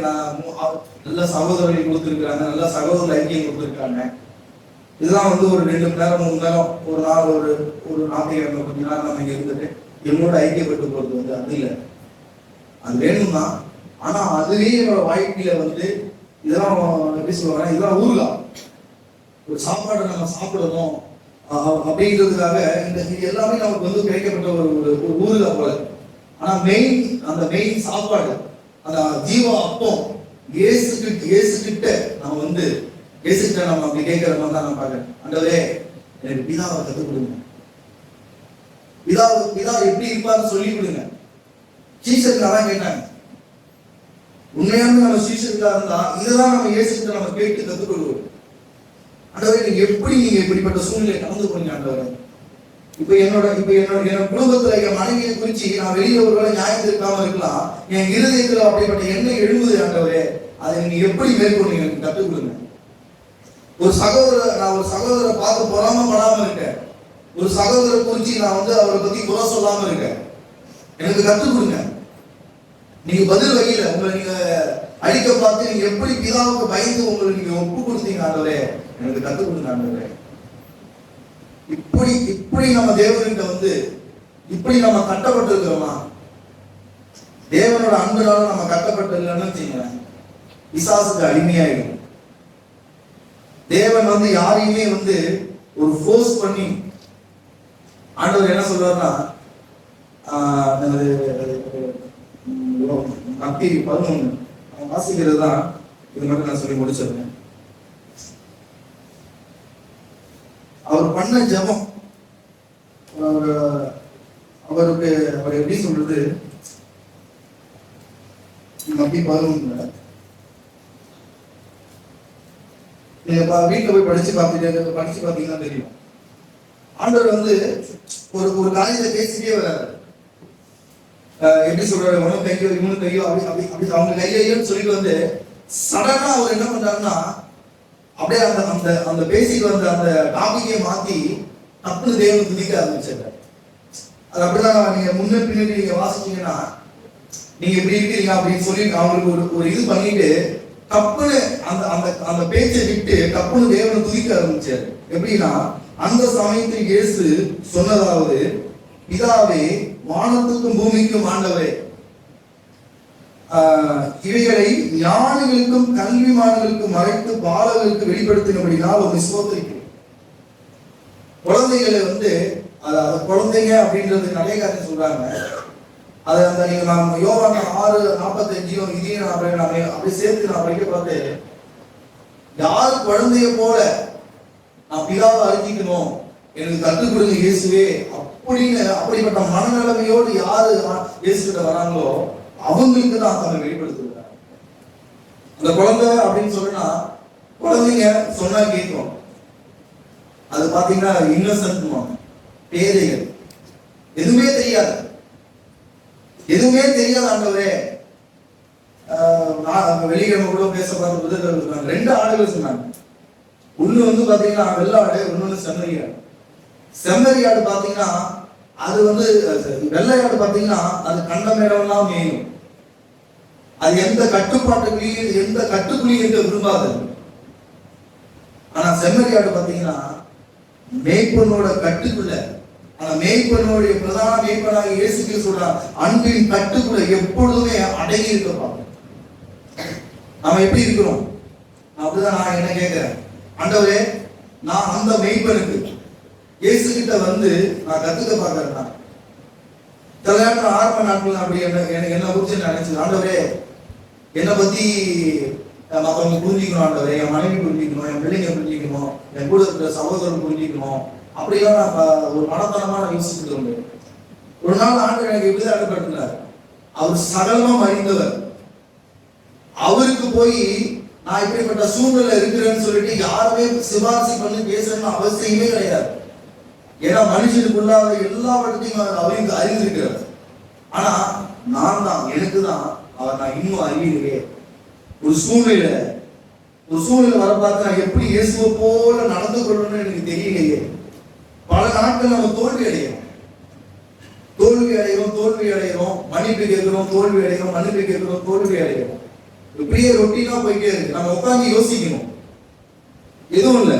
நல்ல சகோதரர்கள் கொடுத்திருக்காங்க, நல்ல சகோதர ஐக்கியம் கொடுத்திருக்காங்க. இதெல்லாம் வந்து ஒரு 2 மணி நேரம் 3 மணி நேரம் ஒரு நாள் ஒரு ஞாயிற்றுக்கிழமை கொஞ்ச நேரம் நம்ம இங்க இருந்துட்டு என்னோட ஐக்கியப்பட்டு போறது வந்து அது இல்லை. அது வேணும்னா ஆனா அதுவே என்னோட வாழ்க்கையில வந்து இதெல்லாம் எப்படி சொல்லுவாங்க, இதெல்லாம் ஊருகா ஒரு சாப்பாடை நம்ம சாப்பிடணும் அப்படின்றதுக்காக இது எல்லாமே நமக்கு வந்து கிடைக்கப்பட்ட ஒரு ஊருகா போல. ஆனா அந்த மெயின் சாப்பாடு அந்த ஜீவ அப்பம் இயேசு கிட்ட நம்ம வந்து இயேசுகிட்ட நம்ம அப்படி கேட்கிற மாதிரி தான் நான் பார்க்கிறேன். ஆண்டவரே எனக்கு பிதாவை கற்றுக் கொடுங்க, பிதா எப்படி இருப்பாருன்னு சொல்லி கொடுங்க. சீஷர்கள் அதான் கேட்டாங்க. உண்மையான நம்ம சீஷர்களா இருந்தா இதுதான் நம்ம இயேசுகிட்ட நம்ம கேட்டு கற்றுக்கொள்வோம். ஆண்டவரே நீங்க இப்படிப்பட்ட சூழ்நிலை கலந்து போனீங்க ஆண்டவரே. இப்ப என்னோட குடும்பத்துல என் மனைவியை குறிச்சு நான் வெளியில ஒருவேளை நியாயம் இருக்காம இருக்கலாம், என் இருதயத்துல அப்படிப்பட்ட எண்ணெய் எழுதுது ஆண்டவரே, அதை நீங்க எப்படி மேற்கொண்டு எனக்கு கற்றுக் கொடுங்க. நான் ஒரு சகோதரரை பார்த்து பொறாம படாம இருக்கேன், ஒரு சகோதரரை குறிச்சு நான் வந்து அவரை பத்தி குறை சொல்லாம இருக்கேன், எனக்கு கற்றுக் கொடுங்க. நீங்க பதில் வகையில உங்களை நீங்க அடிக்க பார்த்து நீங்க எப்படி பிதாவுக்கு பயந்து உங்களை நீங்க ஒப்பு கொடுத்தீங்க ஆண்டவரே, எனக்கு கற்றுக் கொடுங்க ஆண்டவரே. இப்படி நம்ம தேவன்கிட்ட வந்து இப்படி நம்ம கட்டப்பட்டிருக்கிறோமா? தேவனோட அன்புனால நம்ம கட்டப்பட்டிருக்கோம்னு வச்சுக்கோங்க, பிசாசுக்கு அடிமையாயிடும். தேவன் வந்து யாரையுமே வந்து ஒரு ஃபோர்ஸ் பண்ணி ஆண்டவர் என்ன சொல்றாருன்னா, மத்திய 11 வாசிக்கிறது தான் இது மட்டும் நான் சொல்லி முடிச்சிருக்கேன். அவர் பண்ண ஜெபம் அவர் எப்படி சொல்றது, மத்திய 11 நீங்க வீட்டுல போய் படிச்சு பார்த்தீங்கன்னா தெரியும். ஆண்டவர் வந்து ஒரு காலையில பேசிட்டே வர்றாரு. எப்படி சொல்றாரு, உனக்கு கையோ இவனு கையோ அப்படி அவங்க கையையும் சொல்லிட்டு வந்து சடனா அவர் என்ன பண்றாருன்னா அப்படியே அந்த பேசிட்டு வந்த அந்த டாபிக்கை மாத்தி தப்புன்னு தேவன் துதிக்க ஆரம்பிச்சாரு. அது அப்படிதான் நீங்க முன்ன பின்னாடி நீங்க வாசிச்சீங்கன்னா நீங்க இப்படி இருக்கிறீங்க அப்படின்னு சொல்லி அவங்களுக்கு ஒரு இது பண்ணிட்டு தப்புன்னு அந்த பேச்சை விட்டு தப்புன்னு தேவனை துதிக்க ஆரம்பிச்சாரு. எப்படின்னா அந்த சமயத்தில் இயேசு சொன்னதாவது, பிதாவே வானத்துக்கும் பூமிக்கும் ஆண்டவரே, இவைகளை ஞானிகளுக்கும் கல்விமான்களுக்கும் மறைத்து பாலர்களுக்கு வெளிப்படுத்தினபடினால் ஒரு ஸ்தோத்திரிக்கிறேன். குழந்தைகளை வந்து அதாவது குழந்தைங்க அப்படின்றது நிறைய காரணம் சொல்றாங்க. அது அந்த நீங்க நான் யோவான் 6:45 இதையும் அப்படி சேர்த்து நான் படிக்க பார்த்து, யார் குழந்தைய போல நான் பிதாவை அறிஞ்சிக்கணும் எனக்கு கற்றுக் கொடுங்க இயேசுவே அப்படின்னு அப்படிப்பட்ட மனநிலைமையோடு யாரு இயேசு கிட்ட வராங்களோ அவங்களுக்கு தான் தன்னை வெளிப்படுத்துகிறார். அந்த குழந்தை அப்படின்னு சொன்னா குழந்தைங்க சொன்னா கேட்கும். அது பாத்தீங்கன்னா இன்னசென்ட் பேதைகள், எதுவுமே தெரியாது ஆண்டவரே. வெள்ளிக்கிழமை கூட பேச பார்த்து 2 ஆடுகள் சொன்னாங்க. ஒண்ணு வந்து பாத்தீங்கன்னா வெள்ளாடு, இன்னொன்னு செம்மறியாடு. செம்மறியாடு பாத்தீங்கன்னா அது வந்து வெள்ளையாடு பாத்தீங்கன்னா அது கண்ட மேடம்லாம் மேயும். அது எந்த கட்டுக்குழியும் என்று விரும்பாது. ஆனா செம்மறியாடு பாத்தீங்கன்னா மேய்ப்பனோட கட்டுக்குள்ள, ஆனா மேய்ப்பனுடைய பிரதான மேய்ப்பனாக இயேசு கிறிஸ்துவோட அன்பின் கட்டுக்குள்ள எப்பொழுதுமே அடங்கி இருக்க பார்ப்போம். நம்ம எப்படி இருக்கிறோம்? அப்படிதான் நான் என்ன கேட்கிறேன், ஆண்டவரே நான் அந்த மேய்ப்பனுக்கு இயேசு கிட்ட வந்து நான் கத்துக்க பார்க்கிறேன். சில நேரத்தில் ஆரம்ப நாட்கள் அப்படி என்ன குறிச்சு நினைச்சு, ஆண்டவரே என்னை பத்தி மற்றவங்க புரிஞ்சுக்கணும், ஆண்டவரே என் மனைவி புரிஞ்சுக்கணும், என் பிள்ளைங்க புரிஞ்சுக்கணும், என் கூட இருக்கிற சகோதரன் புரிஞ்சுக்கணும், அப்படிலாம் நான் ஒரு மனத்தனமா நான் யோசிச்சுட்டு இருந்தேன். ஒரு நாள் ஆண்டவர் எனக்கு இப்படிதான் அனுப்பப்பட்டிருந்தார். அவர் சகலமும் அறிந்தவர். அவருக்கு போய் நான் இப்படிப்பட்ட சூழ்நிலை இருக்கிறேன்னு சொல்லிட்டு யாருமே சிபாரிசு பண்ணி பேசணும்னு அவசியமே கிடையாது. ஏன்னா மனுஷனுக்குள்ளாத எல்லாவற்றையும் அவருக்கு அறிந்திருக்கிறார். ஆனா நான் தான், எனக்கு தான் அவர் நான் இன்னும் அறியலையே. ஒரு சூழ்நிலை வர பார்த்து நான் எப்படி இயேசுவை போல நடந்து கொள்ளணும்னு எனக்கு தெரியலையே. பல நாட்கள் நம்ம தோல்வி அடைகிறோம், மன்னிப்பு கேட்கிறோம், தோல்வி அடைகிறோம், மன்னிப்பு கேட்கிறோம், தோல்வி அடைகிறோம். இப்படியே ரொட்டீனா போயிட்டே இருக்கு. நம்ம உட்காந்து யோசிக்கணும். எதுவும் இல்லை.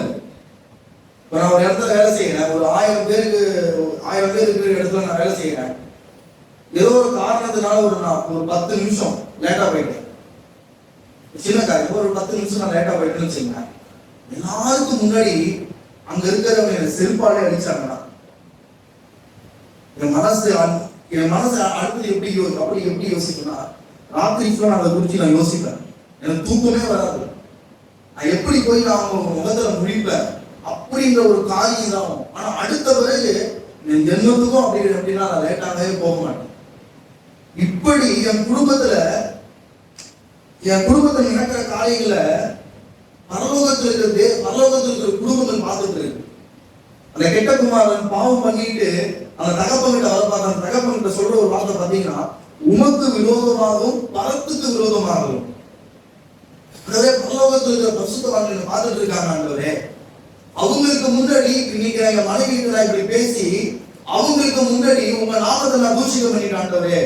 இப்ப நான் ஒரு இடத்துல வேலை செய்யறேன், ஒரு 1000 பேர் இருக்கிற இடத்துல நான் வேலை செய்யறேன். ஏதோ ஒரு காரணத்தினால ஒரு 10 நிமிஷம் லேட்டா போயிட்டேன். சின்ன காரியம், ஒரு 10 நிமிஷம் நான் லேட்டா போயிட்டேன்னு வச்சுக்கேன். எல்லாருக்கும் முன்னாடி அங்க இருக்கிறவங்க செருப்பாலே அடிச்சாங்கன்னா என் மனசு அடுத்து எப்படி யோசிக்கணும்னா, ராத்திரி ஃபுல்லா நான் அதை குறிச்சு நான் யோசிப்பேன். எனக்கு தூக்கமே வராது. நான் எப்படி போய் நான் அவங்க முகத்துல முடிப்பேன் அப்படிங்கிற ஒரு காரியம் தான். ஆனா அடுத்த பிறகு என் ஜென்மத்துக்கும் அப்படின்னா நான் லேட்டாகவே போக மாட்டேன். இப்படி என் குடும்பத்துல நடக்கிற காரியங்களை பரலோகத்தில் இருக்கிற குடும்பங்கள் பார்த்துட்டு இருக்கு. அந்த கெட்ட குமாரன் பாவம் பண்ணிட்டு அந்த தகப்பன்கிட்ட வர பார்த்த அந்த தகப்பன்கிட்ட சொல்ற ஒரு வார்த்தை பாத்தீங்கன்னா, உமக்கு விரோதமாகவும் பரத்துக்கு விரோதமாகவும். அதாவது பரலோகத்தில் இருக்கிற பரிசுத்தவான்கள் பார்த்துட்டு இருக்காங்க. ஆண்டவரே, அவங்களுக்கு முன்னாடி இன்னைக்கு எங்க மனைவிக்கு நான் இப்படி பேசி அவங்களுக்கு முன்னாடி உங்க நாமத்தை நான் தூஷிக்கம் பண்ணிட்டேன். ஆண்டவரே,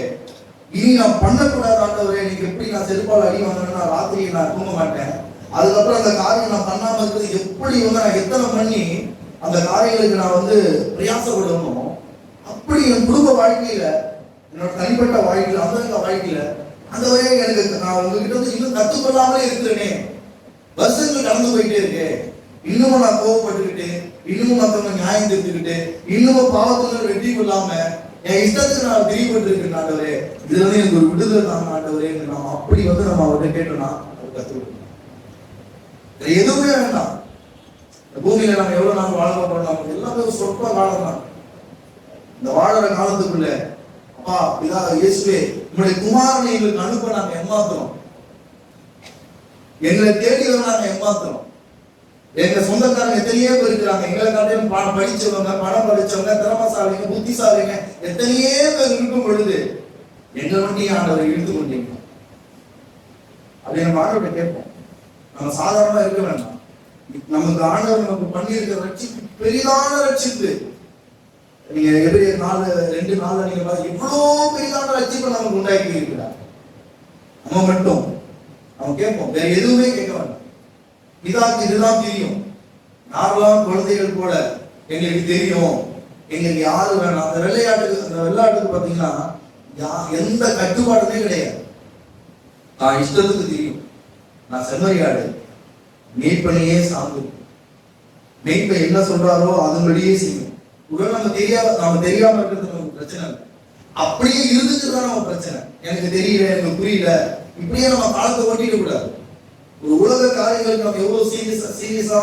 இனி நான் பண்ணக்கூடாது. ஆண்டவரே, இன்னைக்கு எப்படி நான் செருப்பால் அடி வாங்கினா ராத்திரி நான் தூங்க மாட்டேன். அதுக்கப்புறம் அந்த காரியம் நான் பண்ணாம இருக்கிறது எப்படி நான் எத்தனை பண்ணி அந்த காரியங்களுக்கு நான் பிரயாசப்படணும். அப்படி என் குடும்ப வாழ்க்கையில, என்னோட தனிப்பட்ட வாழ்க்கையில, அந்த வாழ்க்கையில அந்த வகையை எனக்கு நான் உங்ககிட்ட இன்னும் கத்துக்கொள்ளாமலே இருக்கிறேனே. வருஷங்கள் கடந்து போயிட்டே இருக்கு. இன்னமும் நான் கோவப்பட்டுக்கிட்டு, இன்னமும் மற்றவங்க நியாயம் தெரிஞ்சுக்கிட்டு, இன்னமும் பாவத்துல வெற்றி கொள்ளாம என் இஷ்டத்துக்கு நான் தெரியப்பட்டு இருக்கேன். ஆண்டவரே, இதுல எனக்கு ஒரு விடுதலை தாங்க ஆண்டவரே. நம்ம அப்படி நம்ம அவர்கிட்ட கேட்டோம்னா அவர் கத்துக்கணும். எதுவுமே வேண்டாம். இந்த பூமியில நம்ம எவ்வளவு நாள் வாழ போறோம், நமக்கு எல்லாமே ஒரு சொற்ப காலம் தான். இந்த வாழற காலத்துக்குள்ள அப்பா இதா இயேசுவே, உங்களுடைய குமாரனை எங்களுக்கு அனுப்ப நாங்க ஏமாத்துறோம். எங்களை தேடி வர நாங்க ஏமாத்துறோம். எங்க சொந்தக்காரங்க எத்தனையோ பேர் இருக்கிறாங்க. எங்களை காட்டிலும் படிச்சவங்க, பணம் படிச்சவங்க, திறமசாலிங்க, புத்திசாலிங்க எத்தனையோ பேர் இருக்கும் பொழுது எங்களை மட்டும் ஆண்டவரை இழுத்து கொண்டீங்க அப்படின்னு நம்ம ஆண்டவரை கேட்போம். நம்ம சாதாரணமா இருக்க வேண்டாம். நமக்கு ஆண்டவர் நமக்கு பண்ணியிருக்கிற ரட்சிப்பு பெரிதான ரட்சிப்பு. நீங்க எதிரே 2 நாள் நீங்க இவ்வளவு பெரிதான ரட்சிப்பை நமக்கு உண்டாக்கி இருக்கிறார். நம்ம மட்டும் நம்ம கேட்போம், வேற எதுவுமே கேட்க வேண்டாம். இதாக்கு இதுதான் தெரியும். யாரெல்லாம் குழந்தைகள் போல எங்களுக்கு தெரியும், எங்களுக்கு யாரு வேணாம். அந்த வெள்ளாட்டுக்கு பாத்தீங்கன்னா எந்த கட்டுப்பாடுமே கிடையாது. நான் இஷ்டத்துக்கு தெரியும். நான் செம்மறியாடு, மெய்ப்பனையே சார்ந்து மெய்ப்பை என்ன சொல்றாரோ அதன்படியே செய்யும். உடனே நம்ம தெரியாம இருக்கிறது நமக்கு பிரச்சனை இல்லை. அப்படியே இருந்துச்சுதான் நம்ம பிரச்சனை. எனக்கு தெரியல, எனக்கு புரியல, இப்படியே நம்ம காலத்தை ஓட்டிட கூடாது. ஒரு உலக காரியங்களுக்கு நம்ம எவ்வளவு சீரியஸா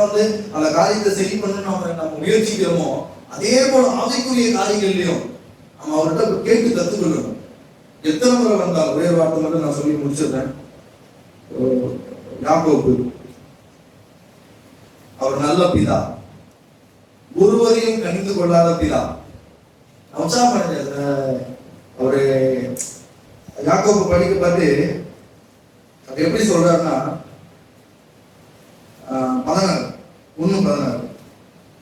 அந்த காரியத்தை சரி பண்ண நம்ம முயற்சிக்கிறோமோ, அதே போல ஆவிக்குரிய காரியங்கள்லயும் நம்ம அவர்கிட்ட கேட்டு கத்துக்கொள்ளணும். எத்தனை முறை வந்தாலும் ஒரே வார்த்தை மட்டும் நான் சொல்லி முடிச்சிடுறேன். யாக்கோபு, அவர் நல்ல பிதா, ஒருவரையும் கணிந்து கொள்ளாத பிதா. அவரு யாக்கோபு படிக்க பார்த்து அது எப்படி சொல்றாருன்னா 14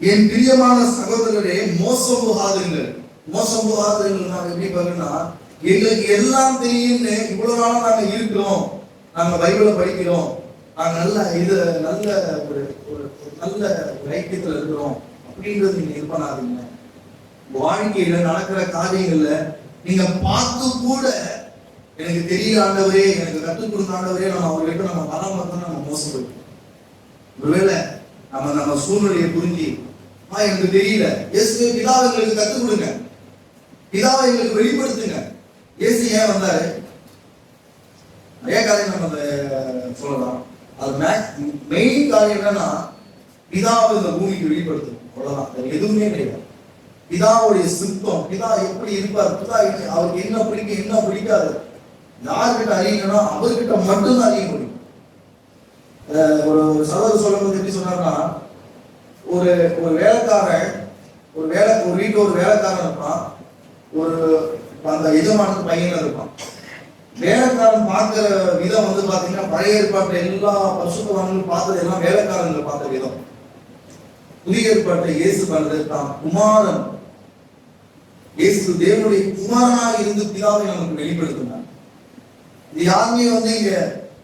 என் பிரியமான சகோதரரே மோசம் போகாதுங்கள். மோசம் போகாதுங்கள் நாங்க எப்படி பாருன்னா, எங்களுக்கு எல்லாம் தெரியும்னு இவ்வளவு நாளா நாங்க இருக்கிறோம், நாங்க பைபிளை படிக்கிறோம், நாங்க நல்ல ஒரு நல்ல ஐக்கியத்துல இருக்கிறோம் அப்படின்றது நீங்க இது பண்ணாதீங்க. வாழ்க்கையில நடக்கிற காரியங்கள்ல நீங்க பார்த்து கூட எனக்கு தெரியல ஆண்டவரே, எனக்கு கற்றுக் கொடுத்த ஆண்டவரே, நம்ம அவர்கிட்ட நம்ம பராமரித்தா நம்ம மோசம் போயிடும். ஒருவேளை நம்ம சூழ்நிலையை புரிஞ்சு எனக்கு தெரியல, இயேசுவே பிதாவை எங்களுக்கு கற்றுக் கொடுங்க, பிதாவை எங்களுக்கு வெளிப்படுத்துங்க. இயேசு ஏன் வந்தாரு? நிறைய காரியம் நம்ம சொல்லலாம். அது மெயின் காரியம் என்னன்னா, பிதாவை இந்த பூமிக்கு வெளிப்படுத்தணும். அவ்வளவுதான், எதுவுமே கிடையாது. பிதாவுடைய சித்தம், பிதா எப்படி இருப்பார், பிதா அவருக்கு என்ன பிடிக்கும் என்ன பிடிக்காது யார்கிட்ட அறியணும்னா அவர்கிட்ட மட்டும்தான் அறிய முடியும். ஒரு சகோதரர் சொல்லும்போது எப்படி சொன்னார்னா, ஒரு ஒரு வேலைக்காரன் ஒரு வீட்டுல ஒரு வேலைக்காரன் இருப்பான், ஒரு அந்த எஜமானுக்கு பையன் இருப்பான். வேலைக்காரன் பார்க்கிற விதம் வந்து பாத்தீங்கன்னா பழைய ஏற்பாட்டு எல்லா பரிசுத்தவான்களும் பார்த்தது எல்லாம் வேலைக்காரங்களை பார்த்த விதம். புதிய ஏற்பாட்டை இயேசு பண்ணது தான் குமாரன், இயேசு தேவனுடைய குமாரனாக இருந்து பிதாவை நமக்கு வெளிப்படுத்தினார். இது யாருமே வந்து இங்க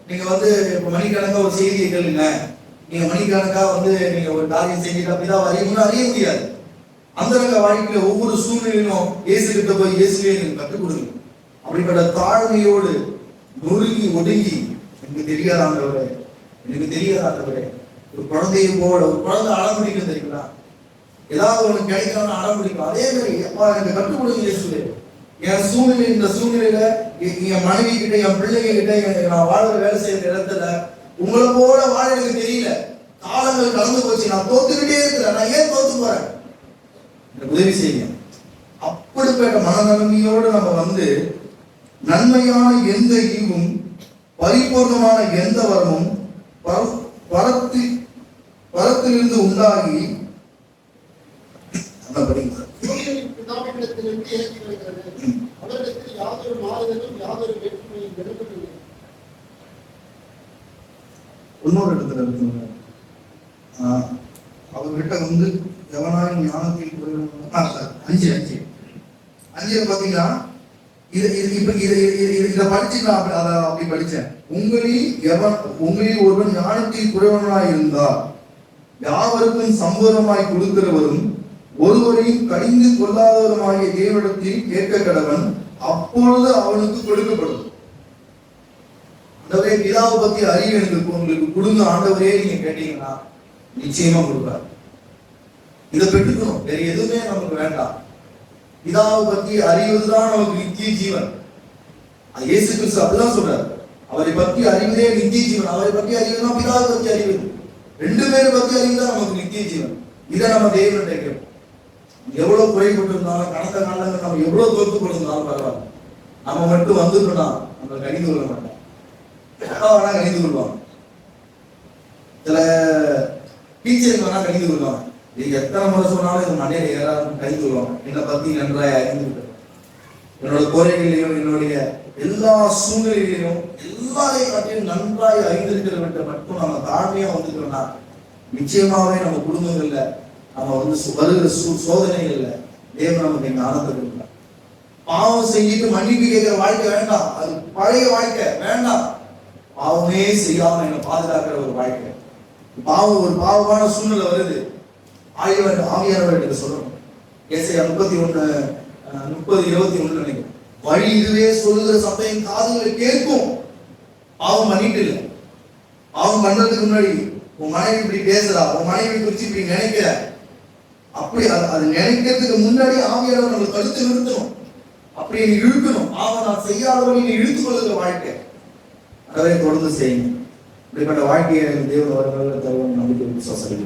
நீங்க வந்து இப்ப மணிக்கணக்கா ஒரு செய்தியை கேளுங்க, நீங்க மணிக்கணக்கா வந்து நீங்க ஒரு காரியம் செஞ்சுட்டா பிதாவை அறிய முடியாது. அந்த வாழ்க்கையில ஒவ்வொரு சூழ்நிலையிலும் இயேசு கிட்ட போய் இயேசுவே நீங்க கற்றுக் கொடுங்க. அப்படிப்பட்ட தாழ்மையோடு நொறுங்கி ஒடுங்கி, எனக்கு தெரியாத ஆண்டவரே, எனக்கு தெரியாத ஆண்டவரே, ஒரு குழந்தையை போல, ஒரு குழந்தை அடம்பிடிக்கும் தெரியுங்களா, ஏதாவது ஒண்ணு கிடைக்கணும்னு அடம்பிடிக்கும். அதே மாதிரி அப்பா எனக்கு கற்றுக் கொடுங்க இயேசுவே. என் சூழ்நிலை, இந்த சூழ்நிலையில என் மனைவி கிட்ட, என் பிள்ளைங்க கிட்ட, நான் வாழ்ற வேலை செய்யற இடத்துல உங்களை போல வாழ எனக்கு தெரியல. காலங்கள் கலந்து போச்சு, நான் தோத்துக்கிட்டே இருக்கிறேன், நான் ஏன் தோத்து போறேன், எனக்கு உதவி செய்யுங்க. அப்படிப்பட்ட மனநன்மையோடு நம்ம வந்து நன்மையான எந்த ஈவும் பரிபூர்ணமான எந்த வரமும் வரத்திலிருந்து உண்டாகி யாதொரு மாறுதலும் யாதொரு வேற்றுமையும் விரும்பவில்லை. இன்னொரு இடத்துல இருக்குங்க, அவர்கிட்ட வந்து எவனாய் ஞானத்தில் அஞ்சு பாத்தீங்கன்னா இதை படிச்சு நான் அதை அப்படி படிச்சேன். உங்களில் ஒருவன் ஞானத்தில் குறைவனாய் இருந்தால் யாவருக்கும் சம்பூர்ணமாய் கொடுக்கிறவரும் ஒருவரையும் கடிந்து கொள்ளாதவருமாகிய தேவனிடத்தில் கேட்க கடவன், அப்பொழுது அவனுக்கு கொடுக்கப்படும். ஆண்டவரே பிதாவை பத்தி அறிவு எனக்கு உங்களுக்கு கொடுங்க ஆண்டவரே நீங்க கேட்டீங்கன்னா நிச்சயமா கொடுப்பார். இதை பெற்றுக்கணும், வேற எதுவுமே நமக்கு வேண்டாம். பிதாவை பத்தி அறிவதுதான் நமக்கு நித்திய ஜீவன். இயேசு கிறிஸ்து அப்படிதான் சொல்றாரு, அவரை பற்றி அறிவதே நித்திய ஜீவன். அவரை பற்றி அறிவுதான் பிதாவை பற்றி அறிவது, ரெண்டு பேரை பற்றி அறிவுதான் நமக்கு நித்திய ஜீவன். இதை நம்ம தேவன் கேட்கிறோம். எவ்வளவு குறைபட்டு இருந்தாலும், கடந்த காலங்கள் நம்ம எவ்வளவு தோற்று கொடுத்தாலும் பரவாயில்ல, நம்ம மட்டும் வந்துட்டோம்னா நம்ம கணிந்து கொள்ள மாட்டோம். வேணா கணிந்து கொள்வாங்க, சில டீச்சருக்கு வேணா கணிந்து கொள்வாங்க. நீங்க எத்தனை முறை சொன்னாலும் இந்த மண்டையில ஏறாதுன்னு கணிந்து கொள்வாங்க. என்னை பத்தி நன்றாய் அறிந்து விட்டு, என்னோட குறைகளையும் என்னுடைய எல்லா சூழ்நிலையிலையும் எல்லாரையும் பற்றியும் நன்றாய் அறிந்திருக்கிறவற்றை மட்டும் நம்ம தாழ்மையா வந்துட்டோம்னா நிச்சயமாவே நம்ம குடும்பங்கள்ல நம்ம வந்து வருகிற சோதனைகள்ல தேவன் நமக்கு ஞானத்தை கொடுக்கலாம். பாவம் செஞ்சுட்டு மன்னிப்பு கேட்கிற வாழ்க்கை வேண்டாம், அது பழைய வாழ்க்கை வேண்டாம். பாவமே செய்யாம என்னை பாதுகாக்கிற ஒரு வாழ்க்கை. ஒரு பாவமான சூழ்நிலை வருது, ஆவியானவர்கிட்ட சொல்லணும். ஏசாயா 31:20-21 நினைக்கிறேன். வழி இதுவே சொல்லுகிற சத்தம் காதுகளை கேட்கும். பாவம் பண்ணிட்டு இல்லை, பாவம் பண்றதுக்கு முன்னாடி உன் மனைவி இப்படி பேசுறா, உன் மனைவி குறிச்சு இப்படி நினைக்கிற, அப்படி அது நினைக்கிறதுக்கு முன்னாடி ஆவியானவர் நம்ம தடுத்து நிறுத்தணும். அப்படி நீ இழுக்கணும். பாவம் நான் செய்யாதவரை நீ இழுத்துக் கொள்ளுகிற வாழ்க்கை அதை தொடர்ந்து செய்யணும். இப்படிப்பட்ட வாழ்க்கையை தேவன் அவர்கள் தருவோம் நம்பிக்கை விசுவாசம்.